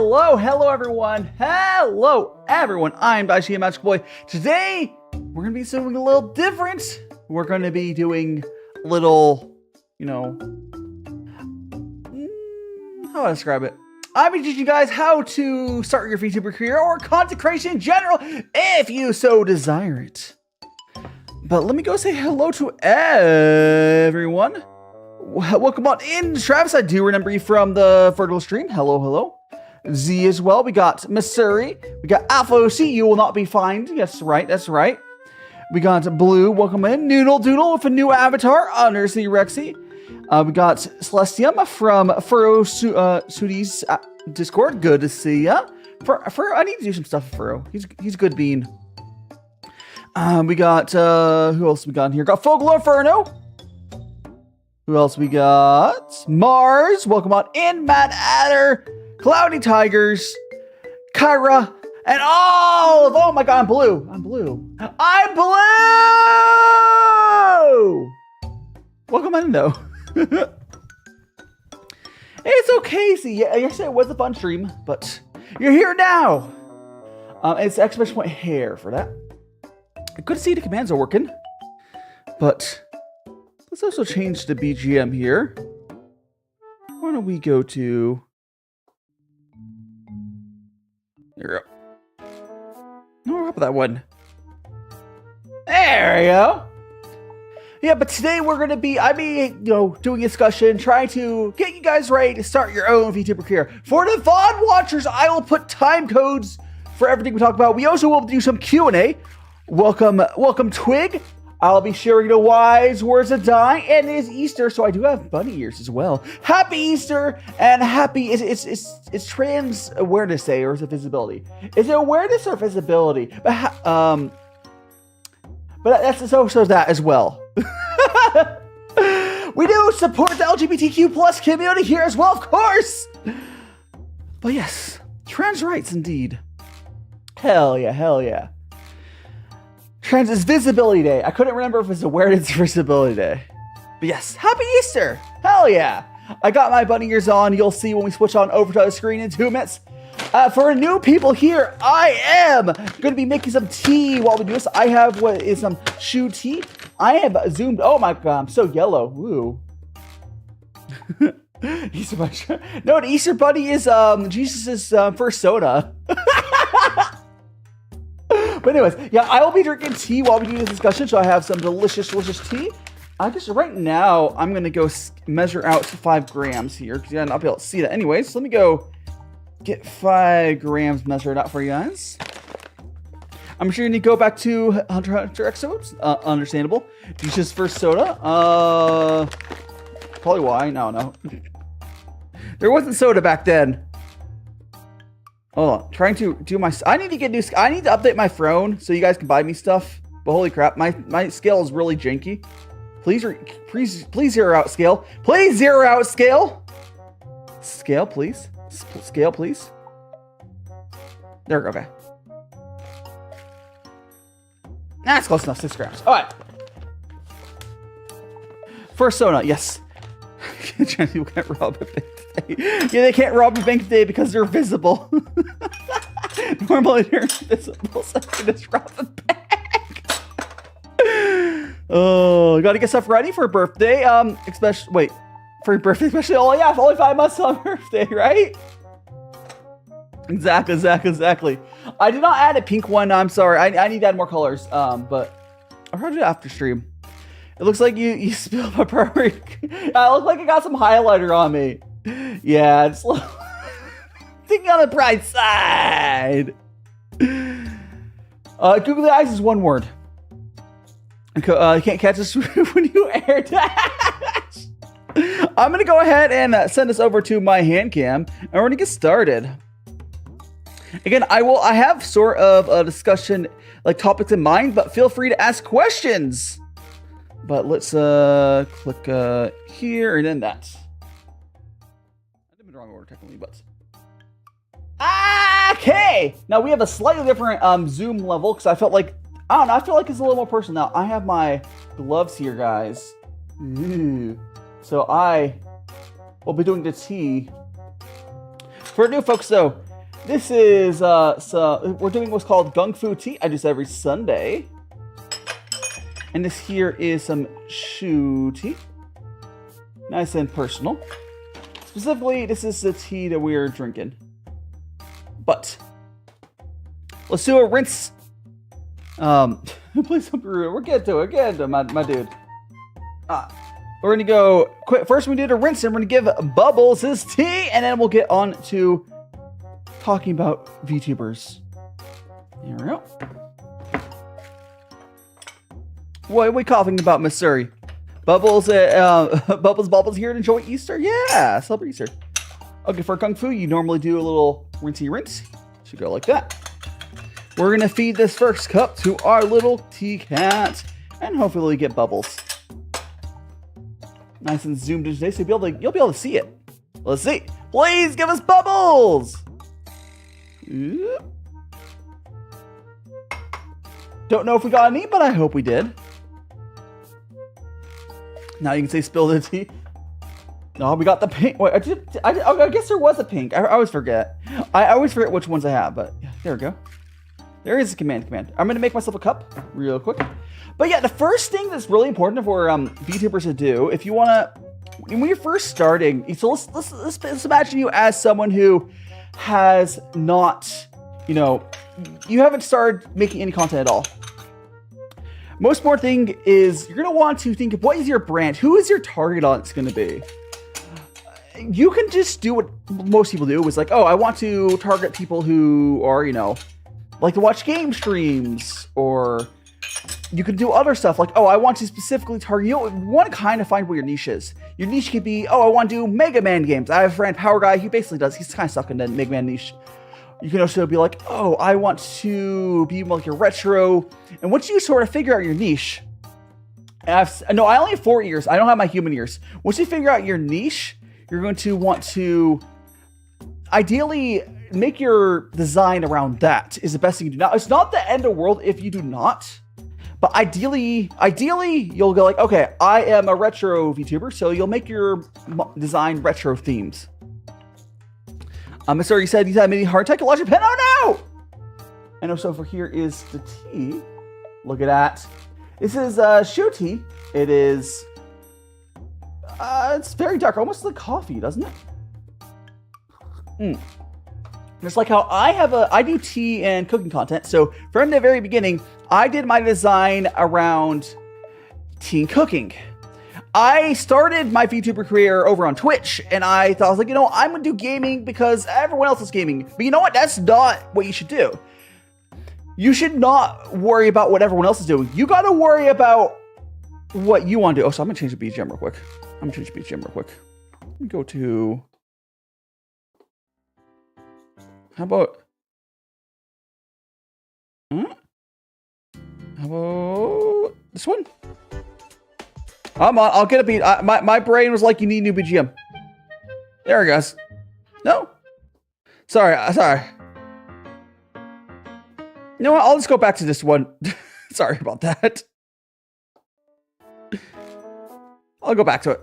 Hello everyone. Hello everyone. I'm DaiShimaVT. Today we're gonna be doing a little different. We're gonna be doing a little, how do I describe it? I'll be teaching you guys how to start your VTuber career or content creation in general, if you so desire it. But let me go say hello to everyone. Welcome on in, Travis. I do remember you from the virtual stream. Hello. Z as well. We got Missouri. We got Alpha OC. You will not be fined. Yes, right. That's right. We got Blue. Welcome in. Noodle Doodle with a new avatar. Undersea Rexy. We got Celestium from Furrow Sudi's Discord. Good to see ya. Furrow, I need to do some stuff with Furrow. He's a good bean. We got who else we got in here? Got Fogel Inferno. Who else we got? Mars. Welcome on in. Matt Adder. Cloudy Tigers. Kyra. And oh my god, I'm blue. I'm blue. Welcome in though. It's okay, see. Yeah, yesterday it was a fun stream, but you're here now. It's exclamation point hair for that. Good to see the commands are working, but let's also change the BGM here. Why don't we go to... There we go. No, how about that one? There we go. Yeah, but today we're going to be, doing a discussion, trying to get you guys ready to start your own VTuber career. For the VOD watchers, I will put time codes for everything we talk about. We also will do some Q&A. Welcome Twig. I'll be sharing the wise words of die, and it is Easter, so I do have bunny ears as well. Happy Easter, and happy, it's trans awareness day, or is it visibility? Is it awareness or visibility? But that's also that as well. We do support the LGBTQ plus community here as well, of course. But yes, trans rights indeed. Hell yeah. Trans is Visibility Day. I couldn't remember if it's Awareness or Visibility Day. But yes, Happy Easter! Hell yeah! I got my bunny ears on. You'll see when we switch on over to the screen in 2 minutes. For new people here, I am going to be making some tea while we do this. I have what is some shoe tea. I have zoomed. Oh my god, I'm so yellow. Woo. Easter Bunny. No, the Easter Bunny is Jesus' first soda. But anyways, yeah, I will be drinking tea while we do this discussion, so I have some delicious tea. I guess right now, I'm going to go measure out 5 grams here, because I'll be able to see that anyways. So let me go get 5 grams measured out for you guys. I'm sure you need to go back to Hunter episodes. Understandable. Jesus' first soda. Probably why. No. There wasn't soda back then. Hold on, trying to do my... I need to update my phone so you guys can buy me stuff. But holy crap, my scale is really janky. Please zero out scale. Please zero out scale. Scale, please. Scale, please. There we go, okay. That's close enough, 6 grams. All right. First soda, yes. People can't rob a bank today. Yeah, they can't rob a bank today because they're visible. Normally they're invisible, so they can just rob a bank. Oh, gotta get stuff ready for a birthday. Especially for your birthday, especially. Oh yeah, only 5 months on birthday, right? Exactly. I did not add a pink one. I'm sorry. I need to add more colors. But I'll probably do it after stream. It looks like you spilled my priority. I look like I got some highlighter on me. Yeah, it's thinking on the bright side. Googly eyes is 1 word. You can't catch us when you air dash. I'm gonna go ahead and send this over to my hand cam, and we're gonna get started. Again, I have sort of a discussion, like topics in mind, but feel free to ask questions. But let's click here and then that. I did it in the wrong order technically, but okay. Now we have a slightly different zoom level because I felt like I feel like it's a little more personal now. I have my gloves here, guys. Ooh. So I will be doing the tea. For new folks though, This is so we're doing what's called gongfu tea. I do this every Sunday. And this here is some shu tea. Nice and personal. Specifically, this is the tea that we are drinking. But let's do a rinse. Please don't be rude. We're getting to it, my dude. We're gonna go quick. First, we did a rinse, and we're gonna give Bubbles his tea, and then we'll get on to talking about VTubers. Here we go. What are we coughing about, Miss Surrey? Bubbles, Bubbles here to enjoy Easter? Yeah, celebrate Easter. Okay, for Kung Fu, you normally do a little rinsey rinse. Should go like that. We're gonna feed this first cup to our little tea cat, and hopefully get Bubbles. Nice and zoomed in today, so you'll be able to see it. Let's see. Please give us Bubbles. Ooh. Don't know if we got any, but I hope we did. Now you can say spill the tea. No, we got the pink. Wait, I guess there was a pink. I always forget. I always forget which ones I have, but yeah, there we go. There is a command. I'm gonna make myself a cup real quick. But yeah, the first thing that's really important for VTubers to do, if you wanna, when you're first starting, so let's imagine you as someone who has not, you haven't started making any content at all. Most important thing is you're gonna want to think of what is your brand, who is your target audience gonna be. You can just do what most people do, is like, oh, I want to target people who are, like to watch game streams, or you could do other stuff like, oh, I want to specifically target, you want to kind of find what your niche is. Your niche could be, oh, I want to do Mega Man games. I have a friend, Power Guy, he basically does, he's kind of stuck in the Mega Man niche. You can also be like, oh, I want to be like your retro. And once you sort of figure out your niche, I only have 4 ears. I don't have my human ears. Once you figure out your niche, you're going to want to ideally make your design around that is the best thing to do. Now, it's not the end of the world if you do not. But ideally, you'll go like, okay, I am a retro VTuber, so you'll make your design retro themes. Sorry, you said you had many hard technological pen. Oh no! And also for here is the tea. Look at that. This is shu tea. It is. It's very dark, almost like coffee, doesn't it? Just like how I do tea and cooking content. So from the very beginning, I did my design around tea and cooking. I started my VTuber career over on Twitch, and I thought, I was like, I'm gonna do gaming because everyone else is gaming. But you know what? That's not what you should do. You should not worry about what everyone else is doing. You gotta worry about what you want to do. Oh, so I'm gonna change the BGM real quick. Let me go to. How about? How about this one? I'll get a beat. My brain was like, you need a new BGM. There it goes. No? Sorry. You know what? I'll just go back to this one. Sorry about that. I'll go back to it.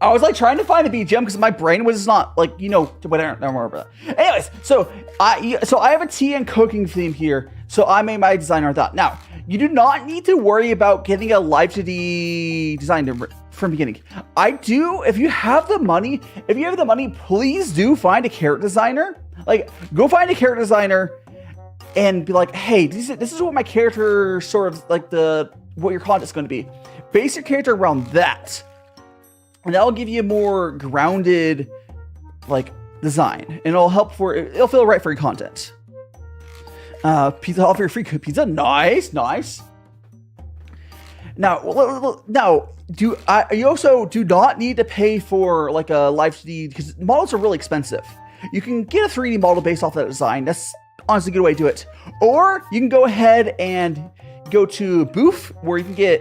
I was like trying to find a BGM because my brain was not like, whatever. Don't worry about that. Anyways, so I have a tea and cooking theme here. So I made my design on that. Now, you do not need to worry about getting a live 2D design from the beginning. If you have the money, please do find a character designer. Like, go find a character designer and be like, hey, this is what my character sort of like what your content's going to be. Base your character around that. And that'll give you a more grounded, like, design. And it'll feel right for your content. Pizza off your free pizza. Nice. Now, you also do not need to pay for like a live 3D because models are really expensive. You can get a 3D model based off that design. That's honestly a good way to do it. Or you can go ahead and go to Booth where you can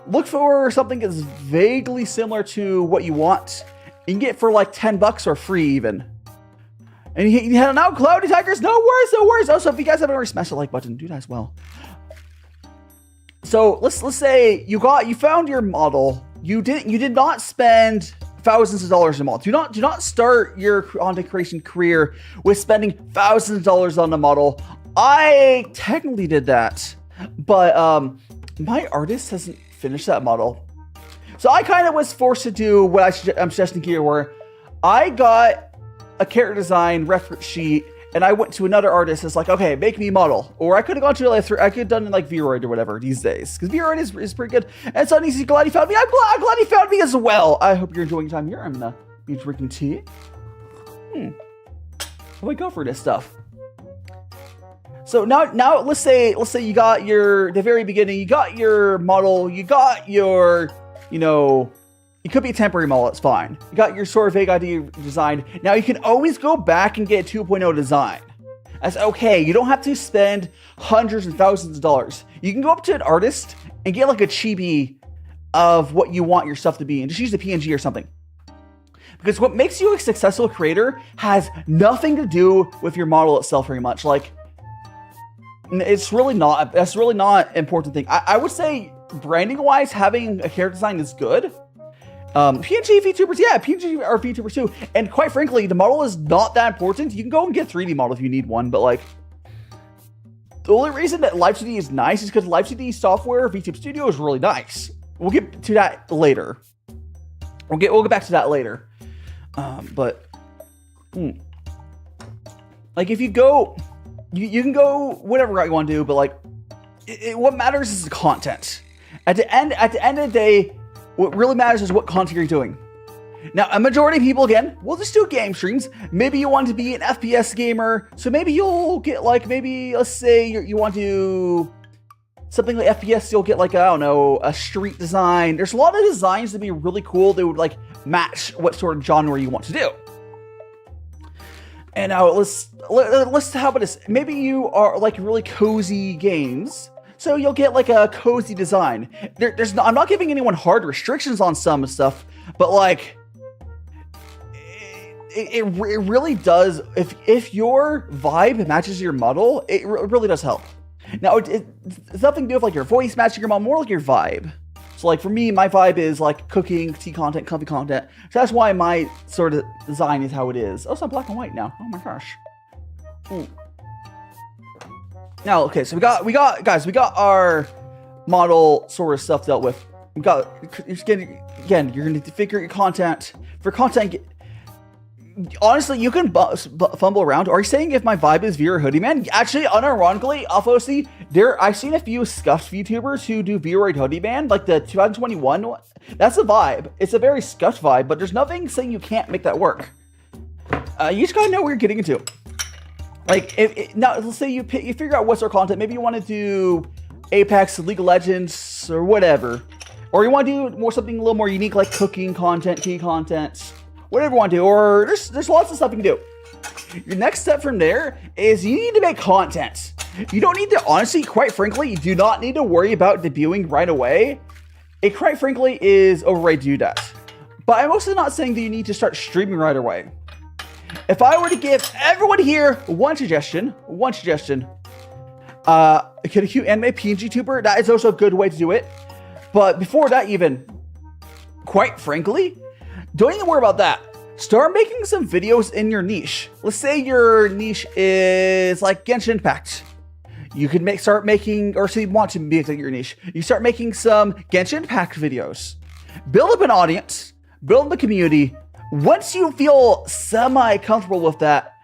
look for something that's vaguely similar to what you want. You can get it for like $10 or free even. And you head on out, Cloudy Tigers. No worries. Also, if you guys haven't already smashed the like button, do that as well. So let's say you found your model. You did not spend thousands of dollars a month. Do not start your content creation career with spending thousands of dollars on a model. I technically did that, but my artist hasn't finished that model. So I kind of was forced to do what I'm suggesting here, where I got a character design reference sheet and I went to another artist that's like, okay, make me a model. Or I could have gone to I could have done like Vroid or whatever these days, because Vroid is pretty good. And so he's glad he found me. I'm glad he found me as well. I hope you're enjoying your time here. I'm gonna be drinking tea. How do I go for this stuff? So now let's say you got the very beginning, you got your model, you got your, it could be a temporary model, it's fine. You got your sort of vague idea designed. Now you can always go back and get a 2.0 design. That's okay. You don't have to spend hundreds and thousands of dollars. You can go up to an artist and get like a chibi of what you want your stuff to be and just use the PNG or something. Because what makes you a successful creator has nothing to do with your model itself very much. Like, that's really not an important thing. I would say branding wise, having a character design is good. PNG VTubers, yeah, PNG are VTubers too. And quite frankly, the model is not that important. You can go and get a 3D model if you need one, but like, the only reason that Live 2D is nice is because Live 2D software, VTube Studio, is really nice. We'll get to that later. We'll get back to that later. Like if you go, you can go whatever route you want to do, but like, what matters is the content. At the end of the day, what really matters is what content you're doing. Now, a majority of people, again, will just do game streams. Maybe you want to be an FPS gamer, so maybe you'll get like, let's say you want to do something like FPS, you'll get like, I don't know, a street design. There's a lot of designs that be really cool that would like match what sort of genre you want to do. And now let's how about this? Maybe you are like really cozy games. So you'll get like a cozy design. I'm not giving anyone hard restrictions on some stuff, but like, it really does. If your vibe matches your model, it really does help. Now, it's nothing to do with like your voice matching your model, more like your vibe. So like for me, my vibe is like cooking, tea content, comfy content. So that's why my sort of design is how it is. Oh, it's not black and white now. Oh my gosh. Now, okay, so we got our model sort of stuff dealt with. Again, you're gonna need to figure your content. For content, honestly, you can fumble around. Are you saying if my vibe is Vera Hoodie Man? Actually, unironically, obviously, I've seen a few scuffed VTubers who do Vera Hoodie Man, like the 2021 one. That's a vibe. It's a very scuffed vibe, but there's nothing saying you can't make that work. You just gotta know what you're getting into. Like, now let's say you figure out what's our content. Maybe you want to do Apex, League of Legends, or whatever. Or you want to do something a little more unique, like cooking content, tea content, whatever you want to do. Or there's lots of stuff you can do. Your next step from there is you need to make content. You don't need to, honestly, quite frankly, you do not need to worry about debuting right away. It, quite frankly, is overrated to do that. But I'm also not saying that you need to start streaming right away. If I were to give everyone here one suggestion, get a cute anime PNG tuber. That is also a good way to do it. But before that, even, quite frankly, don't even worry about that. Start making some videos in your niche. Let's say your niche is like Genshin Impact. You can start making, or say you want to make like your niche. You start making some Genshin Impact videos. Build up an audience. Build up a community. Once you feel semi-comfortable with that,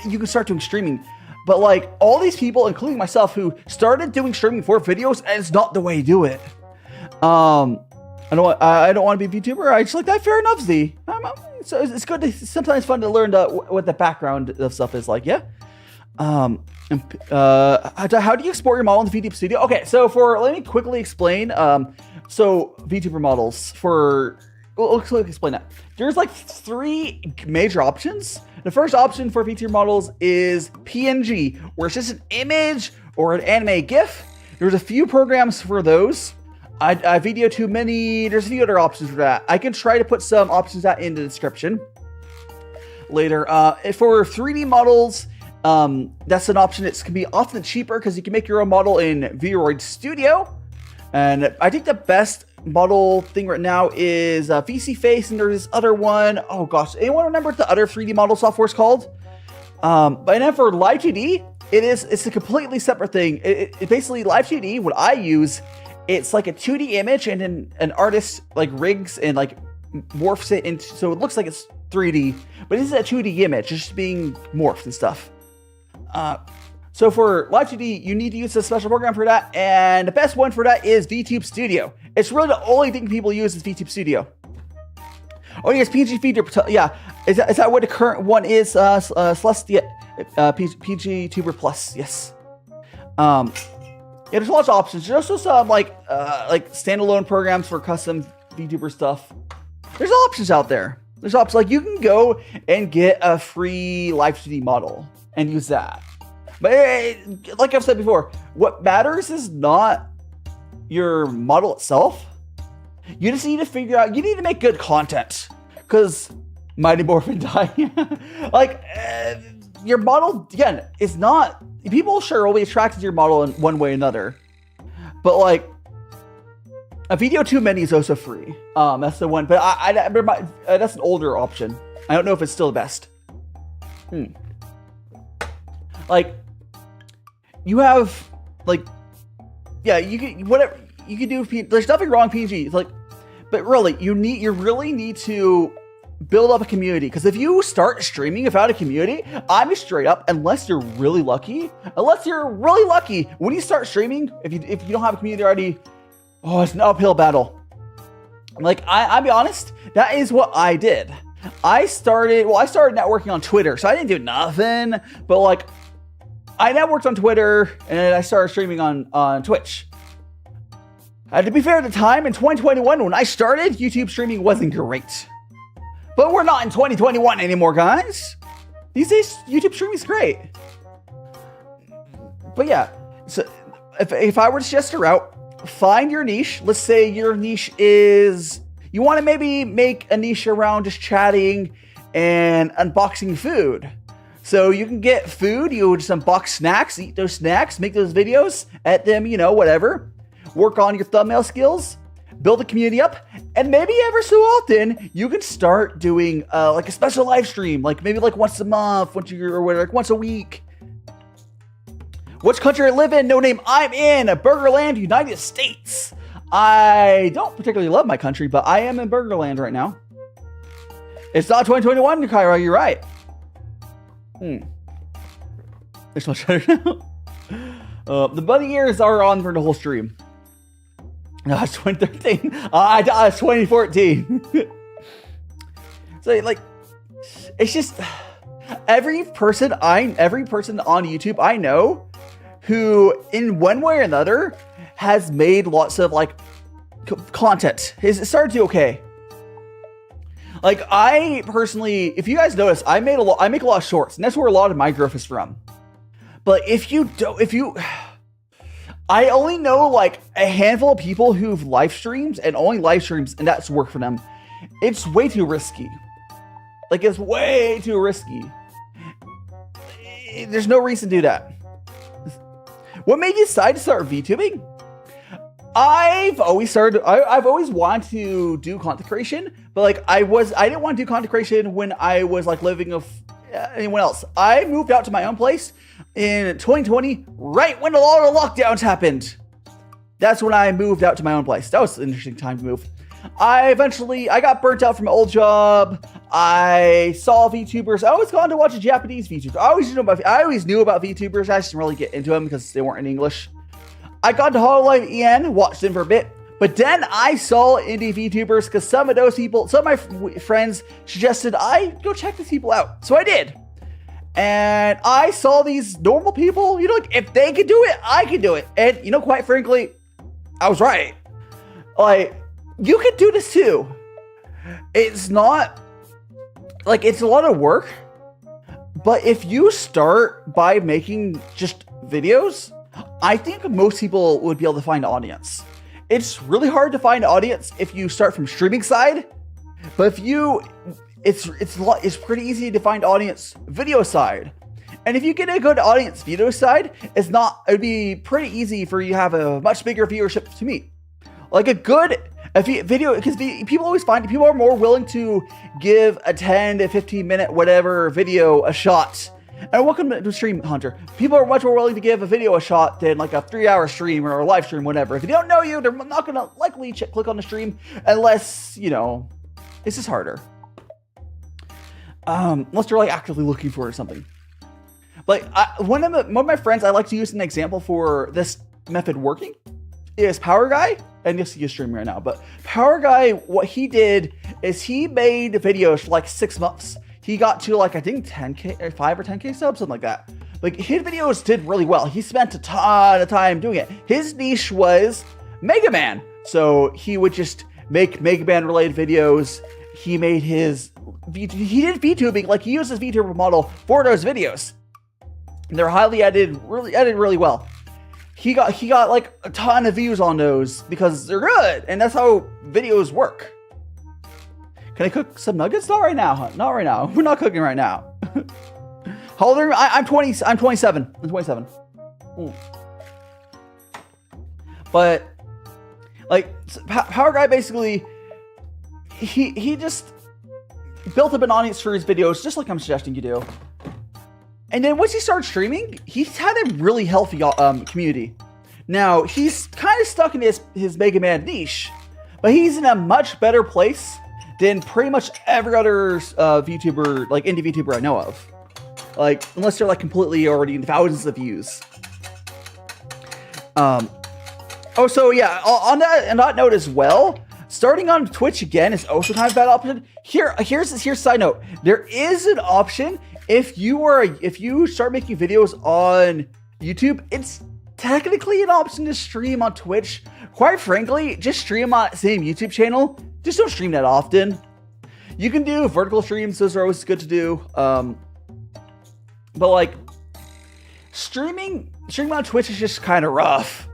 you can start doing streaming. But like all these people, including myself, who started doing streaming for videos, and it's not the way to do it. I don't want to be a VTuber. I just like that. Fair enough, Z. So it's good. Sometimes fun to learn what the background of stuff is like. Yeah. How do you export your model in the VTuber Studio? Okay, so let me quickly explain. So VTuber models we'll quickly explain that. There's like 3 major options. The first option for VTuber models is PNG, where it's just an image or an anime GIF. There's a few programs for those. Video Too Many. There's a few other options for that. I can try to put some options that in the description later. For 3D models, that's an option. It can be often cheaper because you can make your own model in Vroid Studio. And I think the best model thing right now is VC Face, and there's this other one. Oh gosh, anyone remember what the other 3D model software is called? But then for Live 2D, it's a completely separate thing. It basically Live 2D. What I use, it's like a 2D image, and then an artist like rigs and like morphs it into so it looks like it's 3D, but this is a 2D image, it's just being morphed and stuff. So for Live 2D, you need to use a special program for that, and the best one for that is VTube Studio. It's really the only thing people use is VTube Studio. Oh yes, PG Feeder. Yeah, is that what the current one is? Celestia, PG Tuber Plus. Yes. Yeah, there's lots of options. There's also some like standalone programs for custom VTuber stuff. There's options out there. There's options like you can go and get a free Live 2D model and use that. But like I've said before, what matters is not your model itself. You just need to figure out, you need to make good content. Because Mighty Morphin Die. Like, your model, again, is not, people sure will be attracted to your model in one way or another. But like, a video too many is also free. That's the one, but that's an older option. I don't know if it's still the best. Like, you have, like, yeah, you can, whatever, you can do, there's nothing wrong with PNG. It's like, but really, you really need to build up a community. Because if you start streaming without a community, I'm straight up, unless you're really lucky, when you start streaming, if you don't have a community already, oh, it's an uphill battle. Like, I'll be honest, that is what I did. I started networking on Twitter, so I didn't do nothing, but like, I networked on Twitter, and I started streaming on Twitch. To be fair, at the time, in 2021, when I started, YouTube streaming wasn't great. But we're not in 2021 anymore, guys. These days, YouTube streaming is great. But yeah, so if I were to suggest a route, find your niche. Let's say your niche is, you want to maybe make a niche around just chatting and unboxing food. So you can get food, you just unbox snacks, eat those snacks, make those videos, edit them, whatever. Work on your thumbnail skills, build a community up, and maybe ever so often, you can start doing like a special live stream, like maybe like once a month, once a week. Which country I live in? No name. I'm in Burgerland, United States. I don't particularly love my country, but I am in Burgerland right now. It's not 2021, Kyra, you're right. It's much better now. The bunny ears are on for the whole stream. No, it's 2013. It's 2014. So like, it's just every person on YouTube I know who, in one way or another, has made lots of like content. It started to do okay. Like, I personally, if you guys notice, I make a lot of shorts, and that's where a lot of my growth is from. But I only know like a handful of people who've live streams and only live streams, and that's work for them. It's way too risky. Like, it's way too risky. There's no reason to do that. What made you decide to start VTubing? I've always wanted to do content creation, but like I didn't want to do content creation when I was like living with anyone else. I moved out to my own place in 2020, right when a lot of lockdowns happened. That's when I moved out to my own place. That was an interesting time to move. I got burnt out from my old job. I saw VTubers. I always wanted to watch a Japanese VTuber. I always knew about VTubers. I just didn't really get into them because they weren't in English. I got to Hololive EN, watched them for a bit, but then I saw indie VTubers because some of my friends suggested I go check these people out. So I did. And I saw these normal people, like, if they could do it, I could do it. And, quite frankly, I was right. Like, you could do this too. It's not, like, it's a lot of work, but if you start by making just videos, I think most people would be able to find an audience. It's really hard to find an audience if you start from streaming side, but it's pretty easy to find audience video side. And if you get a good audience video side, it'd be pretty easy for you to have a much bigger viewership to meet. Like a good because people always find people are more willing to give a 10 to 15 minute whatever video a shot. And welcome to Stream Hunter. People are much more willing to give a video a shot than like a 3-hour stream or a live stream, whatever. If they don't know you, they're not gonna likely click on the stream unless, you know, it's just harder. Unless they're like actively looking for something. Like one of my friends I like to use an example for this method working is Power Guy, and you'll see his stream right now. But Power Guy, what he did is he made videos for like 6 months. He got to like, I think 10K or 5 or 10K subs, something like that. Like his videos did really well. He spent a ton of time doing it. His niche was Mega Man. So he would just make Mega Man related videos. He made he did VTubing, like he used his VTuber model for those videos. And they're highly edited really well. He got like a ton of views on those because they're good. And that's how videos work. Can I cook some nuggets? Not right now, huh? Not right now. We're not cooking right now. How old are you? I'm 27. I'm 27. Ooh. But like Power Guy basically, he just built up an audience for his videos, just like I'm suggesting you do. And then once he started streaming, he's had a really healthy community. Now he's kind of stuck in his Mega Man niche, but he's in a much better place than pretty much every other VTuber, like indie VTuber I know of. Like, unless they're like completely already in thousands of views. Oh, so yeah, on that note as well, starting on Twitch again is also kind of a bad option. Here's a side note. There is an option if you start making videos on YouTube, it's technically an option to stream on Twitch. Quite frankly, just stream on the same YouTube channel. Just don't stream that often. You can do vertical streams. Those are always good to do. But like streaming on Twitch is just kind of rough.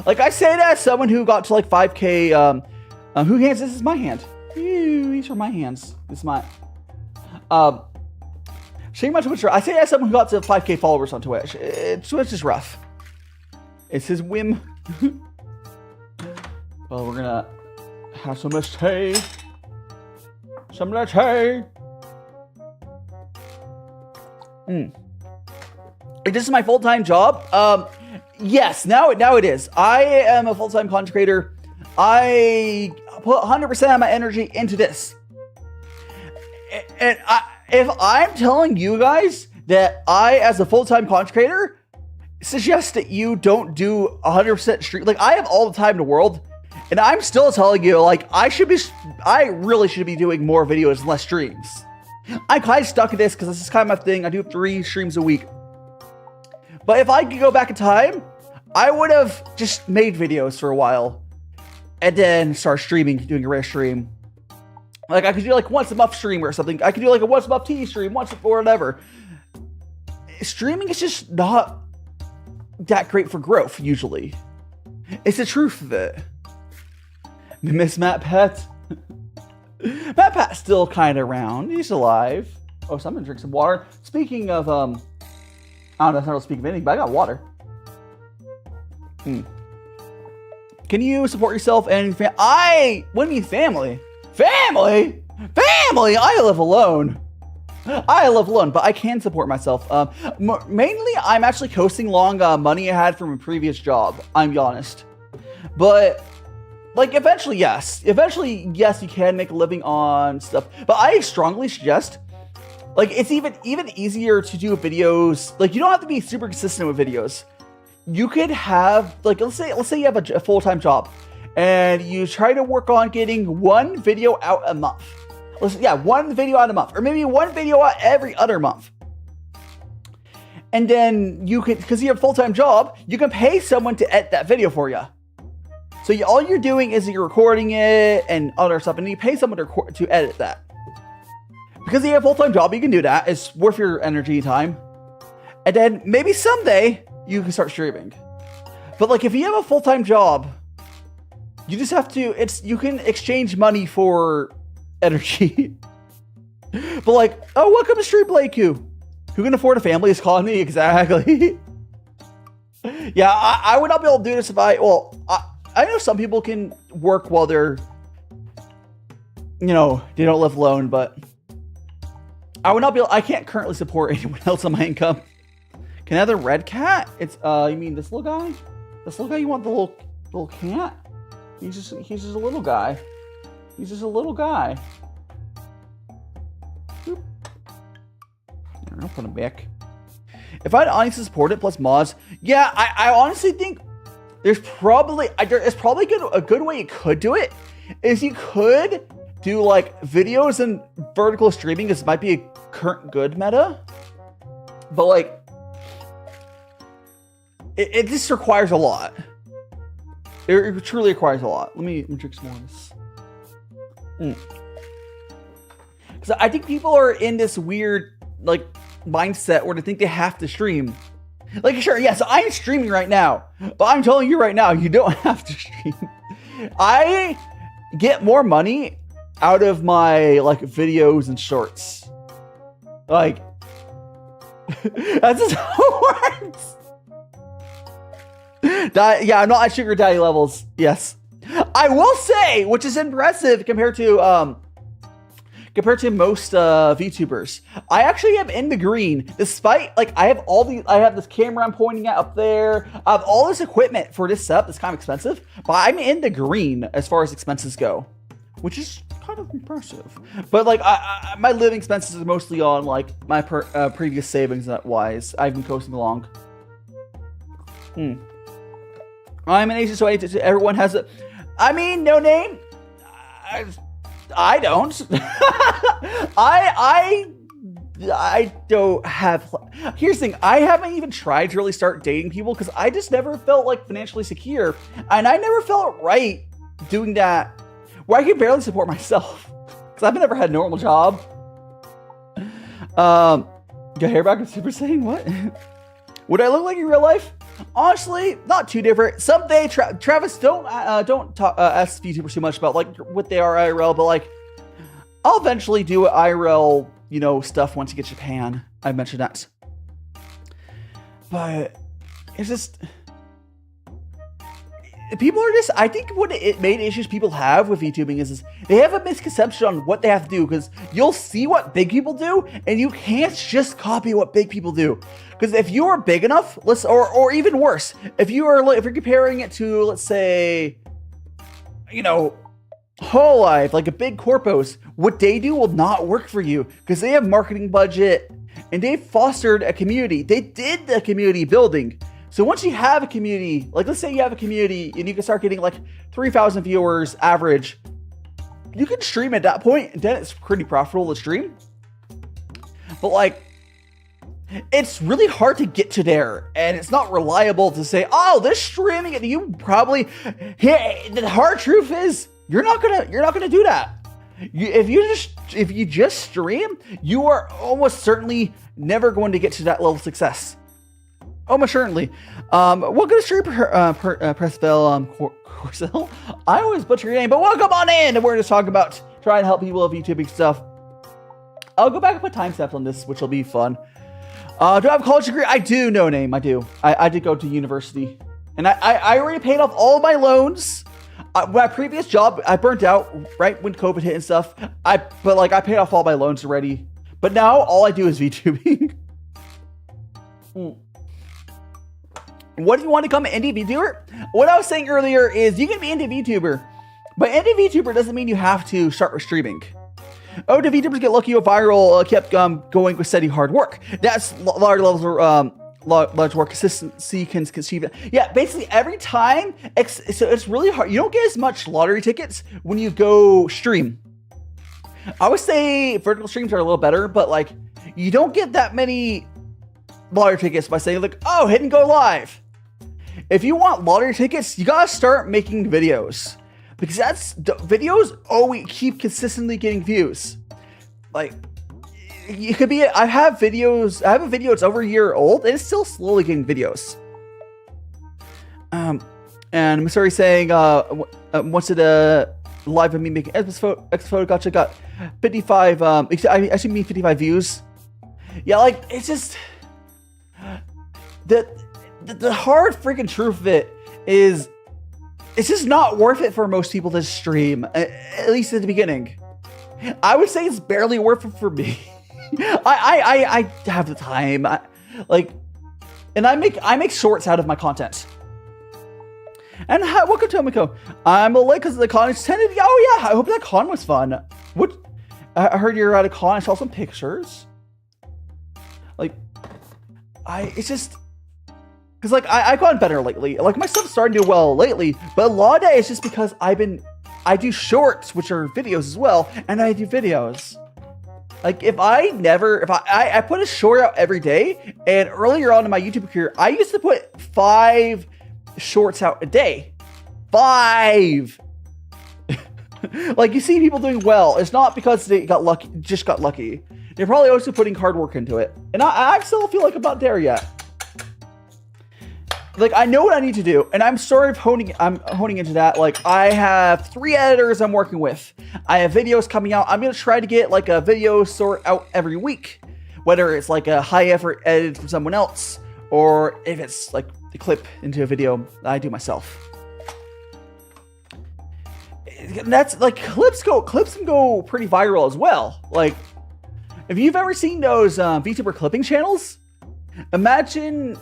Like I say that as someone who got to like 5K. Who hands? This is my hand. Ew, these are my hands. This is my. Streaming on Twitch. I say that as someone who got to 5K followers on Twitch. Twitch is rough. It's his whim. Well, we're gonna have some tea. Some latte. This is my full-time job. Yes, now it is. I am a full-time content creator. I put 100% of my energy into this. And if I'm telling you guys that I, as a full-time content creator, suggest that you don't do 100% stream, like I have all the time in the world, and I'm still telling you, like I really should be doing more videos and less streams. I'm kind of stuck in this because this is kind of my thing. I do 3 streams a week. But if I could go back in time, I would have just made videos for a while and then start streaming, doing a rare stream. Like I could do like once a month stream or something. I could do like a once a month TV stream, once or whatever. Streaming is just not that great for growth, usually. It's the truth of it. Miss Matt Pet. Matt Pat's still kind of around. He's alive. Oh, so I'm gonna drink some water. Speaking of, I don't know how to speak of anything, but I got water. Can you support yourself and family? What do you mean family? Family? I live alone. But I can support myself. Mainly, I'm actually coasting along money I had from a previous job. I'm be honest. But like eventually, yes, you can make a living on stuff. But I strongly suggest, like, it's even easier to do videos. Like, you don't have to be super consistent with videos. You could have, like, let's say you have a full-time job, and you try to work on getting one video out a month. One video out a month, or maybe one video out every other month. And then you could, because you have a full-time job, you can pay someone to edit that video for you. So all you're doing is you're recording it and other stuff, and you pay someone to edit that. Because you have a full-time job, you can do that. It's worth your energy and time. And then maybe someday you can start streaming. But like if you have a full-time job, you just have to, you can exchange money for energy. But like, oh, welcome to Stream Playku. Who can afford a family is calling me? Exactly. Yeah, I would not be able to do this if I know some people can work while they're you know, they don't live alone, but I would not be able, I can't currently support anyone else on my income. Can I have the red cat? It's, you mean this little guy? This little guy, you want the little cat? He's just a little guy. He's just a little guy. Boop. I'll put him back. If I'd honestly support it plus mods, yeah, I honestly think there's probably a good way you could do it is you could do like videos and vertical streaming. This might be a current good meta, but like it just requires a lot. It truly requires a lot. Let me drink some more of this. Because I think people are in this weird like mindset where they think they have to stream. Like, sure, yes, I'm streaming right now, but I'm telling you right now, you don't have to stream. I get more money out of my like videos and shorts. Like, that's just how it works. Yeah, I'm not at sugar daddy levels. Yes, I will say, which is impressive compared to most VTubers. I actually am in the green, despite like I have this camera I'm pointing at up there. I have all this equipment for this setup that's kind of expensive, but I'm in the green as far as expenses go, which is kind of impressive. But like my living expenses are mostly on like my previous savings wise. I've been coasting along. I'm an Asian, so everyone has it. I mean, no name. I don't. I don't have. Here's the thing. I haven't even tried to really start dating people because I just never felt like financially secure, and I never felt right doing that where I can barely support myself because I've never had a normal job. Got hair back and Super Saiyan? What? Would I look like in real life? Honestly, not too different. Someday, Travis, don't ask VTubers too much about like what they are IRL, but like I'll eventually do IRL, you know, stuff once you get Japan. I mentioned that, but it's just people are just. I think what it main issues people have with VTubing is they have a misconception on what they have to do because you'll see what big people do and you can't just copy what big people do. Because if you are big enough, or even worse, if you're comparing it to, let's say, you know, Whole Life, like a big corpos, what they do will not work for you because they have marketing budget and they fostered a community. They did the community building. So once you have a community, like let's say you have a community and you can start getting like 3,000 viewers average, you can stream at that point and then it's pretty profitable to stream. But like, it's really hard to get to there, and it's not reliable to say, "Oh, this streaming," and you probably. The hard truth is, you're not gonna do that. If you just stream, you are almost certainly never going to get to that level of success. Almost certainly. Welcome to stream, Pressbell Corsell. I always butcher your name, but welcome on in, and we're just talking about trying to help people with YouTubing stuff. I'll go back and put timestamps on this, which will be fun. Do I have a college degree? I do, no name. I do. I did go to university. And I already paid off all of my loans. My previous job, I burnt out right when COVID hit and stuff. I paid off all my loans already. But now all I do is VTubing. What do you want to become an indie VTuber? What I was saying earlier is you can be indie VTuber. But indie VTuber doesn't mean you have to start with streaming. Oh, do VTubers get lucky or viral? Kept going with steady hard work. That's large levels of large work consistency can achieve it. Yeah, basically every time. So it's really hard. You don't get as much lottery tickets when you go stream. I would say vertical streams are a little better, but like you don't get that many lottery tickets by saying like, oh, hit and go live. If you want lottery tickets, you gotta start making videos. Because videos always keep consistently getting views. Like, it could be, I have a video that's over a year old, and it's still slowly getting videos. And Missouri saying, once it live of me making X photo gotcha got 55, I should mean 55 views. Yeah, like, it's just, the hard freaking truth of it is, it's just not worth it for most people to stream, at least at the beginning. I would say it's barely worth it for me. I have the time. And I make shorts out of my content. And welcome to Omiko. I'm late because the con extended. Oh yeah, I hope that con was fun. What? I heard you're at a con. I saw some pictures. It's just because I've gotten better lately. Like my stuff's starting to do well lately, but a lot of that is just because I do shorts, which are videos as well, and I do videos. Like if I put a short out every day, and earlier on in my YouTube career, I used to put 5 shorts out a day. 5. Like you see people doing well. It's not because they got lucky. They're probably also putting hard work into it. And I still feel like I'm not there yet. Like I know what I need to do, and I'm sort of honing into that. Like I have 3 editors I'm working with. I have videos coming out. I'm gonna try to get like a video sort out every week, whether it's like a high effort edit from someone else, or if it's like the clip into a video that I do myself. And that's like clips can go pretty viral as well. Like if you've ever seen those VTuber clipping channels, imagine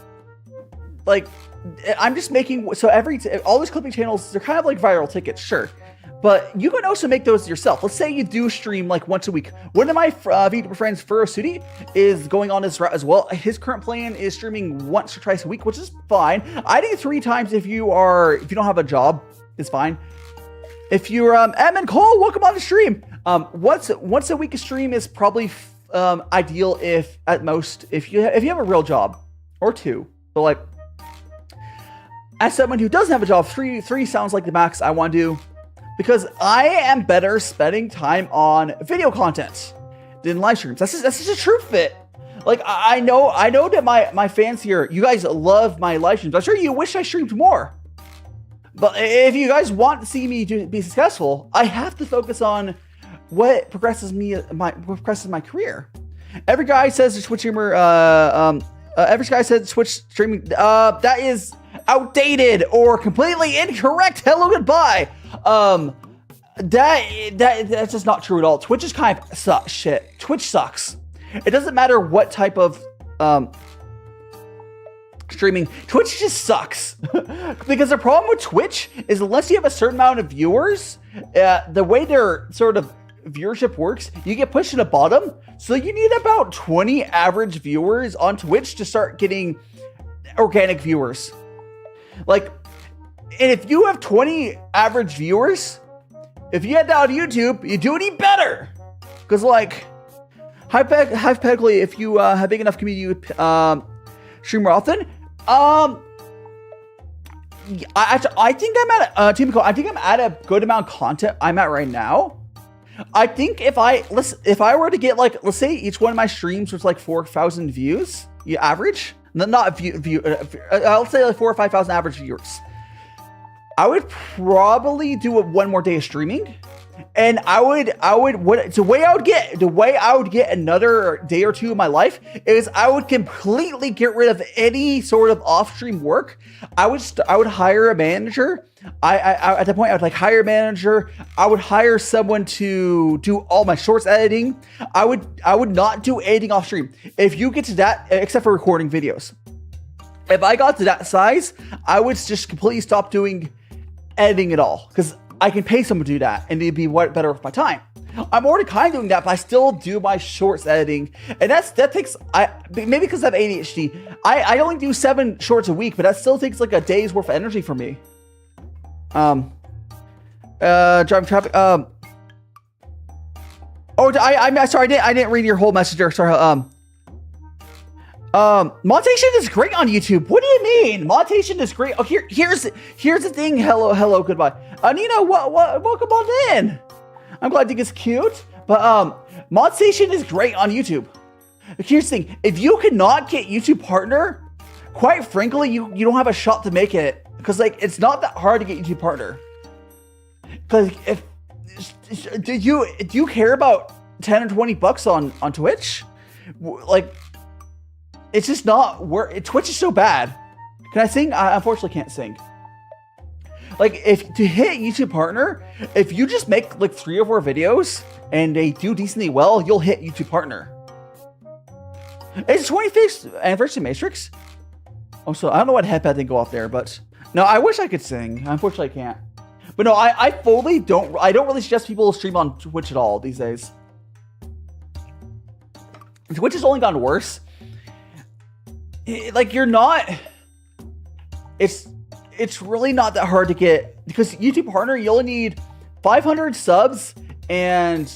like I'm just making so all these clipping channels, they're kind of like viral tickets, sure, but you can also make those yourself. Let's say you do stream like once a week. One of my VTuber friends, Furusuti, is going on this route as well. His current plan is streaming once or twice a week, which is fine. I think 3 times if you don't have a job is fine. If you're Edmund Cole, welcome on the stream. Once a week a stream is probably ideal if you have a real job, or 2. So like as someone who doesn't have a job, 3 sounds like the max I want to do, because I am better spending time on video content than live streams. That's just a true fit. Like I know that my fans here, you guys love my live streams. I'm sure you wish I streamed more. But if you guys want to see me be successful, I have to focus on what progresses my career. Every guy says the Twitch streamer. Every guy says Twitch streaming. That is outdated or completely incorrect. Hello, goodbye. That's just not true at all. Twitch is kind of shit. Twitch sucks. It doesn't matter what type of streaming. Twitch just sucks. Because the problem with Twitch is unless you have a certain amount of viewers, the way their sort of viewership works, you get pushed to the bottom. So you need about 20 average viewers on Twitch to start getting organic viewers. Like, and if you have 20 average viewers, if you head down to YouTube, you do any better. Because like, hypothetically, if you have big enough community, you stream more often. I think I'm at I think I'm at a good amount of content I'm at right now. I think if I were to get like, let's say each one of my streams was like 4,000 views, average, not view, I'll say like 4,000 or 5,000 average viewers. I would probably do it one more day of streaming, and the way I would get another day or 2 of my life is I would completely get rid of any sort of off-stream work. I would hire a manager. I at that point I would like hire a manager. I would hire someone to do all my shorts editing. I would not do anything off stream. If you get to that, except for recording videos, if I got to that size, I would just completely stop doing editing at all, because I can pay someone to do that and it'd be better with my time. I'm already kind of doing that, but I still do my shorts editing, and that takes maybe because I have ADHD. I only do 7 shorts a week, but that still takes like a day's worth of energy for me. Driving traffic. Oh, I'm sorry. I didn't read your whole message there. Sorry. Montation is great on YouTube. What do you mean? Montation is great. Oh, here's the thing. Hello, goodbye. Nina, welcome on in. I'm glad you think it's cute, but Montation is great on YouTube. Here's the thing. If you cannot get YouTube partner, quite frankly, you don't have a shot to make it, because like it's not that hard to get YouTube partner. Because do you care about 10 or 20 bucks on Twitch? Like, it's just not worth. Twitch is so bad. Can I sing? I unfortunately can't sing. Like, if to hit YouTube partner, if you just make like 3 or 4 videos and they do decently well, you'll hit YouTube partner. It's 25th anniversary Matrix. Also, I don't know what headpad didn't go off there, but no, I wish I could sing. Unfortunately, I can't. But no, I fully don't. I don't really suggest people stream on Twitch at all these days. Twitch has only gotten worse. Like, you're not. It's really not that hard to get, because YouTube partner, you only need 500 subs and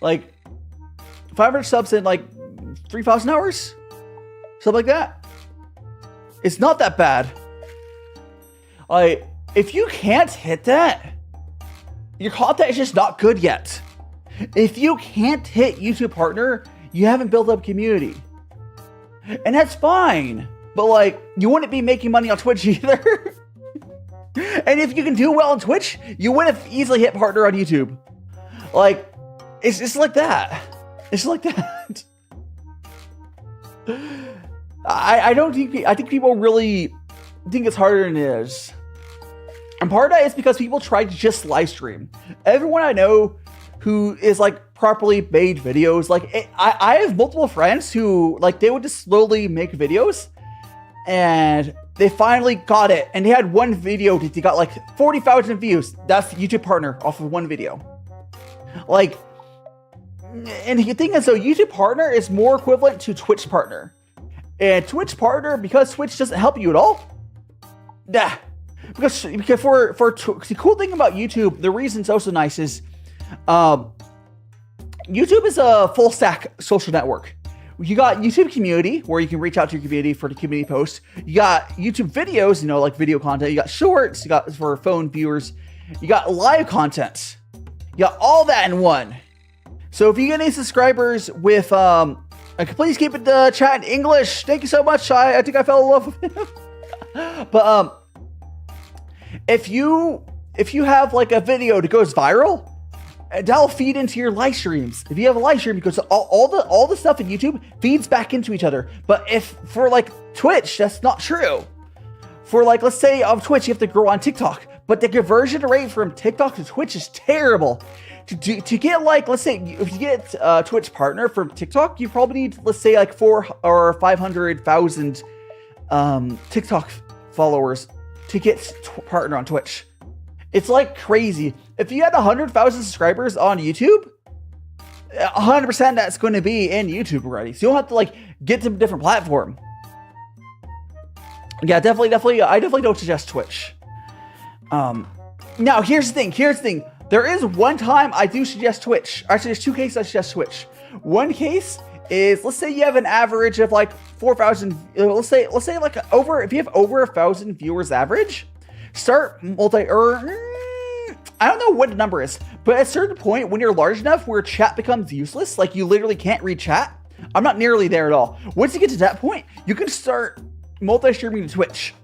like 500 subs in like 3,000 hours, something like that. It's not that bad. Like, if you can't hit that, your content is just not good yet. If you can't hit YouTube partner, you haven't built up community. And that's fine. But like, you wouldn't be making money on Twitch either. And if you can do well on Twitch, you would have easily hit partner on YouTube. Like, it's just like that. It's like that. I think people really think it's harder than it is. And part of that is because people try to just live stream. Everyone I know who is like properly made videos, like I have multiple friends who like, they would just slowly make videos and they finally got it. And they had one video that they got like 40,000 views. That's YouTube partner off of one video. Like, and the thing is though, YouTube partner is more equivalent to Twitch partner. And Twitch partner, because Twitch doesn't help you at all. Nah. Because the cool thing about YouTube, the reason it's also nice is, YouTube is a full stack social network. You got YouTube community, where you can reach out to your community for the community posts. You got YouTube videos, you know, like video content. You got shorts, you got for phone viewers. You got live content. You got all that in one. So if you get any subscribers with, please keep it chat in English. Thank you so much. I think I fell in love with him. But, if you have like a video that goes viral, that'll feed into your live streams. If you have a live stream, because all the stuff in YouTube feeds back into each other. But if for like Twitch, that's not true. For like, let's say on Twitch, you have to grow on TikTok, but the conversion rate from TikTok to Twitch is terrible. To get like, let's say if you get a Twitch partner from TikTok, you probably need, let's say like 400,000 or 500,000 TikTok followers to get partner on Twitch. It's like crazy. If you had 100,000 subscribers on YouTube, 100% that's going to be in YouTube already. So you don't have to like get to a different platform. Yeah, definitely. I definitely don't suggest Twitch. Now here's the thing. There is one time I do suggest Twitch. Actually, there's 2 cases I suggest Twitch. One case is, let's say you have an average of like 4,000. Let's say like if you have over 1,000 viewers average, start I don't know what the number is, but at a certain point when you're large enough where chat becomes useless, like you literally can't read chat. I'm not nearly there at all. Once you get to that point, you can start multi-streaming to Twitch.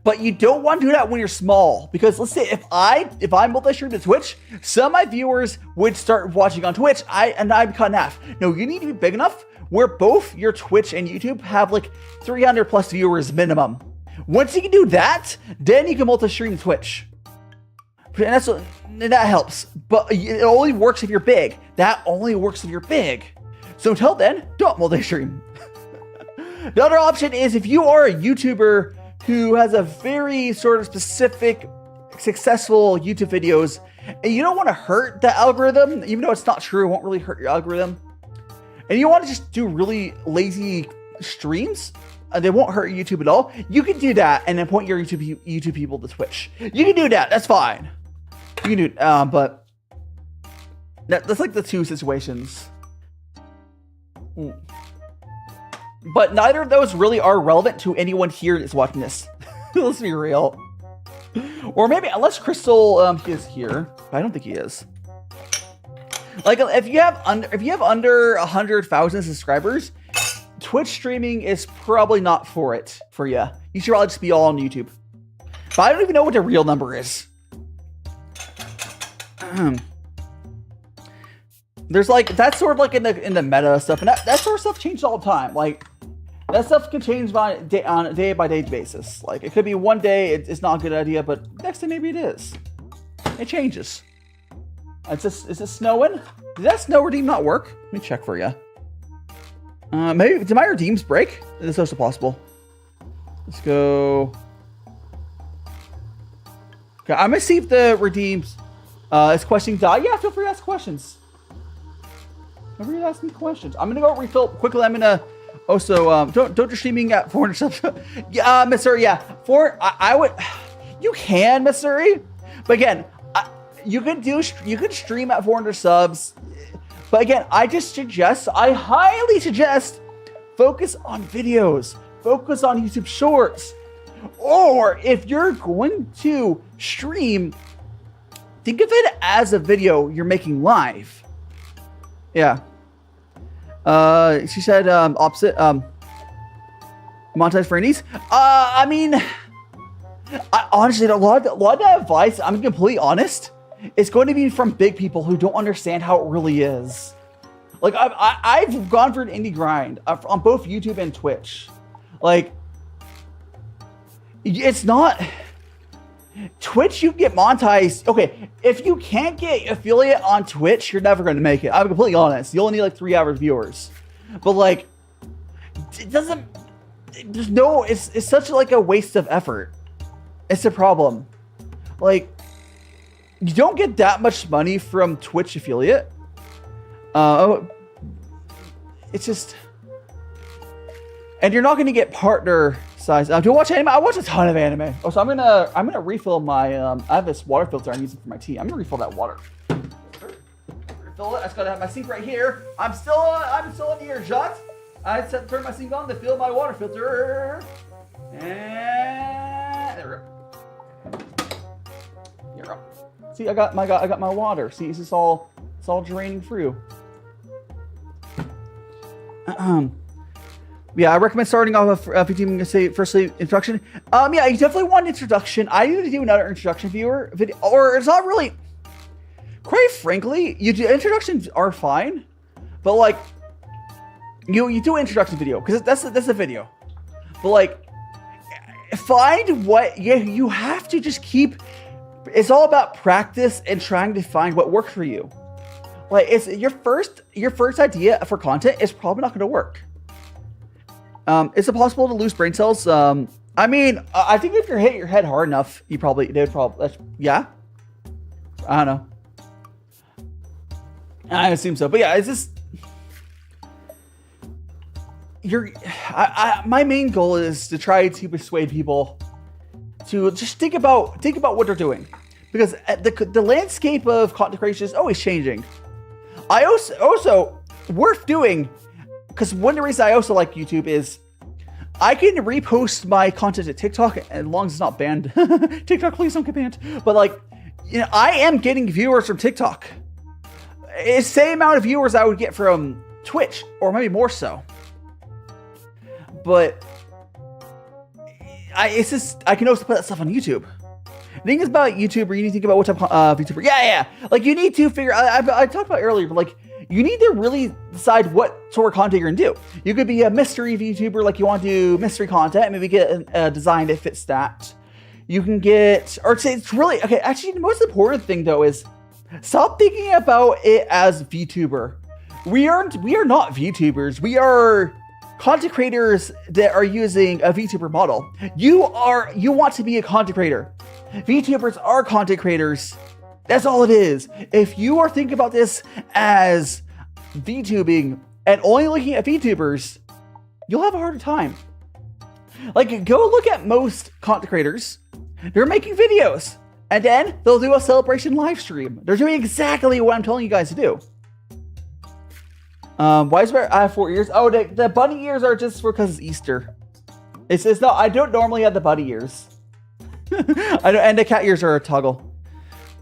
But you don't want to do that when you're small, because let's say if I multi-stream to Twitch, some of my viewers would start watching on Twitch, and I'd cut in half. No, you need to be big enough where both your Twitch and YouTube have like 300 plus viewers minimum. Once you can do that, then you can multi-stream to Twitch. And that helps, but it only works if you're big. That only works if you're big. So until then, don't multi-stream. The other option is if you are a YouTuber who has a very sort of specific, successful YouTube videos, and you don't want to hurt the algorithm, even though it's not true, it won't really hurt your algorithm, and you want to just do really lazy streams, and they won't hurt YouTube at all, you can do that and then point your YouTube people to Twitch. You can do that. That's fine. You can do, but that's like the 2 situations. But neither of those really are relevant to anyone here that's watching this. Let's be real. Or maybe, unless Crystal is here, but I don't think he is. Like, if you have under 100,000 subscribers, Twitch streaming is probably not for you. You should probably just be all on YouTube. But I don't even know what the real number is. There's like, that's sort of like in the meta stuff, and that sort of stuff changes all the time. Like, That stuff can change on a day-by-day basis. Like, it could be one day it's not a good idea, but next day maybe it is. It changes. Is it snowing? Did that snow redeem not work? Let me check for you. Maybe, did my redeems break? It's also possible. Let's go. Okay, I'm gonna see if the redeems is questioning die. Yeah, feel free to ask questions. Feel free to ask me questions. I'm gonna go refill quickly. I'm gonna also don't just streaming at 400 subs. Yeah, Missouri. Yeah, I would. You can, Missouri, but again, you could stream at 400 subs. But again, I highly suggest focus on videos, focus on YouTube Shorts, or if you're going to stream, think of it as a video you're making live. Yeah. She said opposite. Monetize for indies. I mean, honestly, a lot of that advice, I'm completely honest, it's going to be from big people who don't understand how it really is. Like, I've gone for an indie grind on both YouTube and Twitch. Like, it's not... Twitch, you get monetized. Okay, if you can't get affiliate on Twitch, you're never going to make it. I'm completely honest. You only need like 3 average viewers. But like, it doesn't... There's no... It's such like a waste of effort. It's a problem. Like... You don't get that much money from Twitch affiliate. It's just, and you're not going to get partner size. Do you watch anime? I watch a ton of anime. Oh, so I'm gonna refill my. I have this water filter I'm using for my tea. I'm gonna refill that water. Refill it. I just gotta have my sink right here. I'm still in earshot. I just turn my sink on to fill my water filter. And there we go. Here we go. See, I got my water. See, it's all draining through. Yeah, I recommend starting off with if you say firstly introduction. Yeah, you definitely want an introduction. I need to do another introduction video, or it's not really. Quite frankly, introductions are fine, but like, you do an introduction video because that's a video. But like, find what you have to just keep. It's all about practice and trying to find what works for you. Like, it's your first idea for content is probably not going to work. Is it possible to lose brain cells? I mean, I think if you hit your head hard enough, yeah. I don't know. I assume so, but yeah, it's just my main goal is to try to persuade people to just think about what they're doing, because the landscape of content creation is always changing. I also worth doing, because one of the reasons I also like YouTube is I can repost my content to TikTok as long as it's not banned. TikTok, please don't get banned. But like, I am getting viewers from TikTok. It's the same amount of viewers I would get from Twitch, or maybe more so. But I can also put that stuff on YouTube. The thing is about YouTuber, you need to think about what type of VTuber. Yeah. Like, you need to figure out, I talked about earlier, but like, you need to really decide what sort of content you're gonna do. You could be a mystery VTuber, like you want to do mystery content, maybe get a design that fits that. You can get, or say it's really, okay, actually the most important thing though is stop thinking about it as VTuber. We are not VTubers. We are content creators that are using a VTuber model. You want to be a content creator. VTubers are content creators. That's all it is. If you are thinking about this as VTubing and only looking at VTubers, you'll have a harder time. Like, go look at most content creators. They're making videos, and then they'll do a celebration live stream. They're doing exactly what I'm telling you guys to do. Why is I have 4 ears? Oh, the bunny ears are just because it's Easter. It's not. I don't normally have the bunny ears. And the cat ears are a toggle.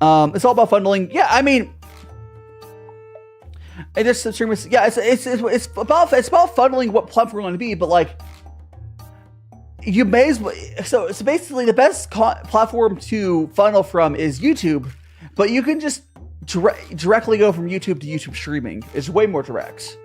It's all about funneling. Yeah, I mean, it's about funneling what platform we're going to be, but like, you may as well. So basically, the best platform to funnel from is YouTube, but you can just directly go from YouTube to YouTube streaming. It's way more direct.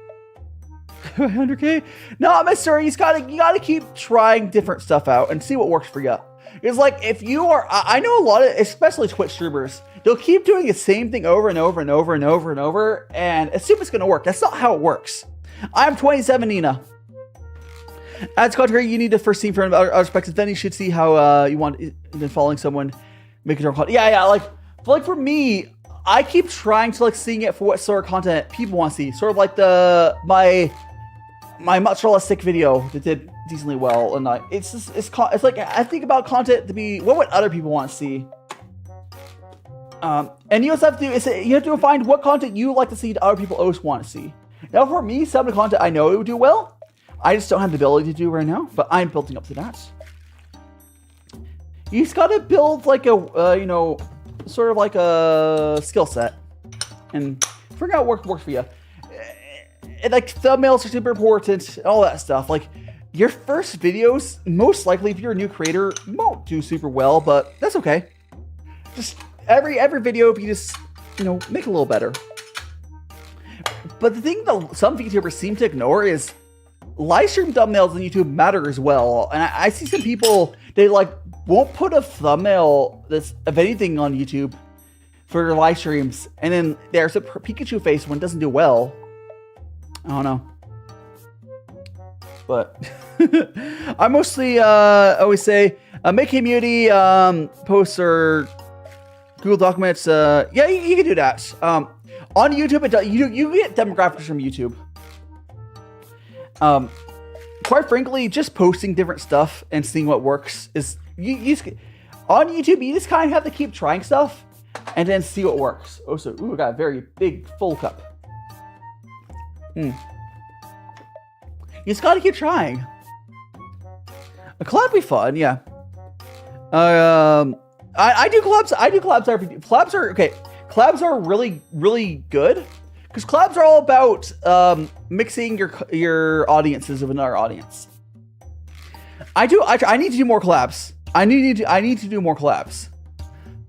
100K? No, Mr. You gotta keep trying different stuff out and see what works for you. It's like if you are, I know a lot of, especially Twitch streamers, they'll keep doing the same thing over and over and over and over and over, and assume it's gonna work. That's not how it works. I'm 27, Nina. As contrary, you need to first see from other perspectives, then you should see how you want, then following someone, making your own content. Yeah, like for me, I keep trying to like seeing it for what sort of content people want to see. Sort of like my mozzarella stick video that did decently well, and it's like I think about content to be what would other people want to see. And you also have to find what content you like to see that other people always want to see. Now, for me, some of the content I know it would do well. I just don't have the ability to do right now, but I'm building up to that. You just gotta build like a, sort of like a skill set and figure out what works for you. And like thumbnails are super important, all that stuff. Like your first videos, most likely if you're a new creator, won't do super well, but that's okay. Just every video, if you just, make it a little better. But the thing that some VTubers seem to ignore is live stream thumbnails on YouTube matter as well. And I see some people, they like won't put a thumbnail that's of anything on YouTube for their live streams. And then there's a Pikachu face when it doesn't do well. I don't know. But I mostly always say make community posts or Google Documents. Yeah, you can do that. On YouTube, you get demographics from YouTube. Quite frankly, just posting different stuff and seeing what works is on YouTube. You just kind of have to keep trying stuff and then see what works. Oh, so I got a very big full cup. You just gotta keep trying. A collab be fun, yeah. I do collabs. Collabs are okay. Collabs are really, really good because collabs are all about mixing your audiences with another audience. I need to do more collabs. I need to do more collabs.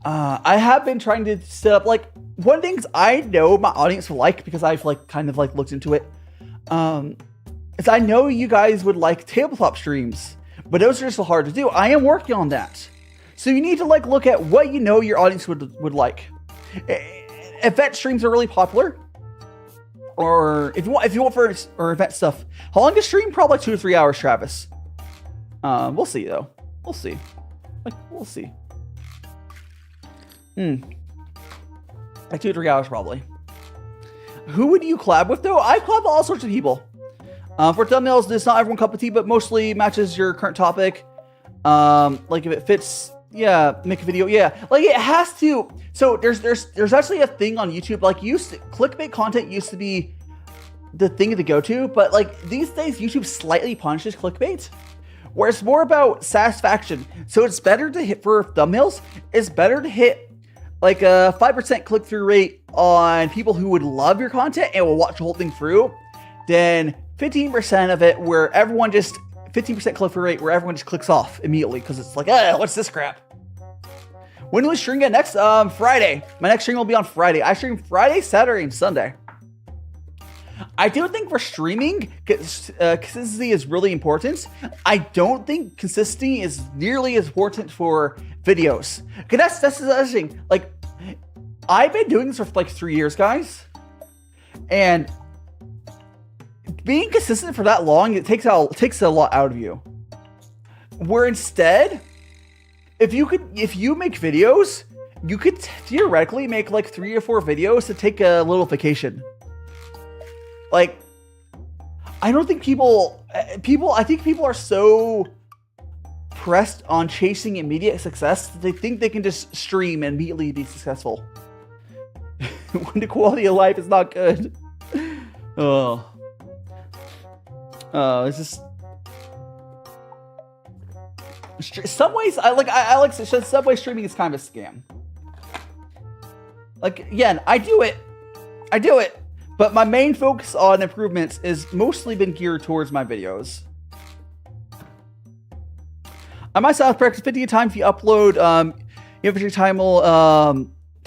I have been trying to set up like one thing I know my audience will like because I've kind of looked into it. Is I know you guys would like tabletop streams, but those are just so hard to do. I am working on that. So you need to look at what your audience would like. Event streams are really popular. Or if you want for event stuff. How long is stream? Probably 2 to 3 hours, Travis. We'll see though. We'll see. We'll see. Like 2 to 3 hours probably. Who would you collab with though? I collab with all sorts of people. For thumbnails, it's not everyone cup of tea, but mostly matches your current topic. Like if it fits, yeah, make a video, yeah. Like it has to. So there's actually a thing on YouTube. Clickbait content used to be the thing to go to, but these days YouTube slightly punishes clickbait, where it's more about satisfaction. So it's better to hit for thumbnails. It's better to hit like a 5% click-through rate on people who would love your content and will watch the whole thing through, than 15% of it where everyone just 15% click-through rate where everyone just clicks off immediately because it's like, what's this crap? When will we stream again? Next Friday. My next stream will be on Friday. I stream Friday, Saturday, and Sunday. I do think for streaming, consistency is really important. I don't think consistency is nearly as important for videos. Because that's the other thing. I've been doing this for 3 years, guys. And being consistent for that long, it takes a lot out of you. Where instead, if you make videos, you could theoretically make 3 or 4 videos to take a little vacation. I don't think I think people are so pressed on chasing immediate success that they think they can just stream and immediately be successful. When the quality of life is not good. It's just some ways I like some ways streaming is kind of a scam. Again, I do it, but my main focus on improvements is mostly been geared towards my videos. I myself practice 50 times if you upload. You have your time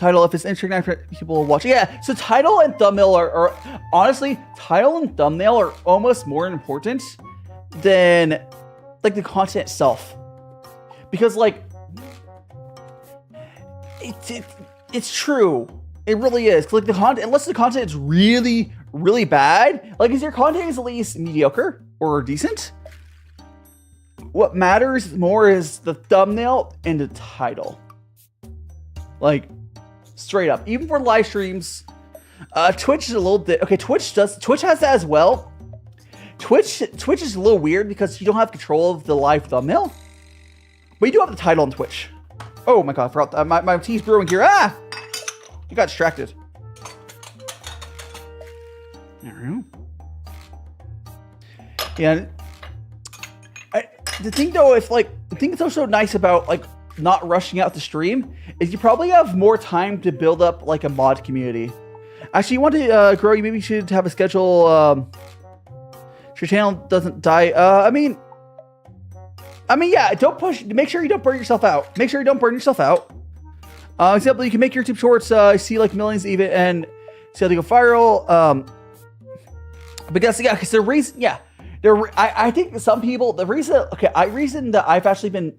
title if it's interesting for people watching. Yeah, so title and thumbnail are honestly, title and thumbnail are almost more important than like the content itself, because like it's true, it really is. Like the content, unless the content is really bad, like if your content is at least mediocre or decent, what matters more is the thumbnail and the title. Like straight up, even for live streams, Twitch is a little bit okay. Twitch has that as well. Twitch is a little weird because you don't have control of the live thumbnail, but you do have the title on Twitch. Oh my god, I forgot my tea's brewing here. Ah, you got distracted. There we go. Yeah. The thing though, the thing that's also nice about like not rushing out the stream is you probably have more time to build up like a mod community. Actually, you want to grow, you maybe should have a schedule. So your channel doesn't die. I mean, yeah. Don't push. Make sure you don't burn yourself out. Example, you can make YouTube shorts. See like millions even and see how they go viral. Because yeah, because the reason, yeah. I think some people, the reason that I've actually been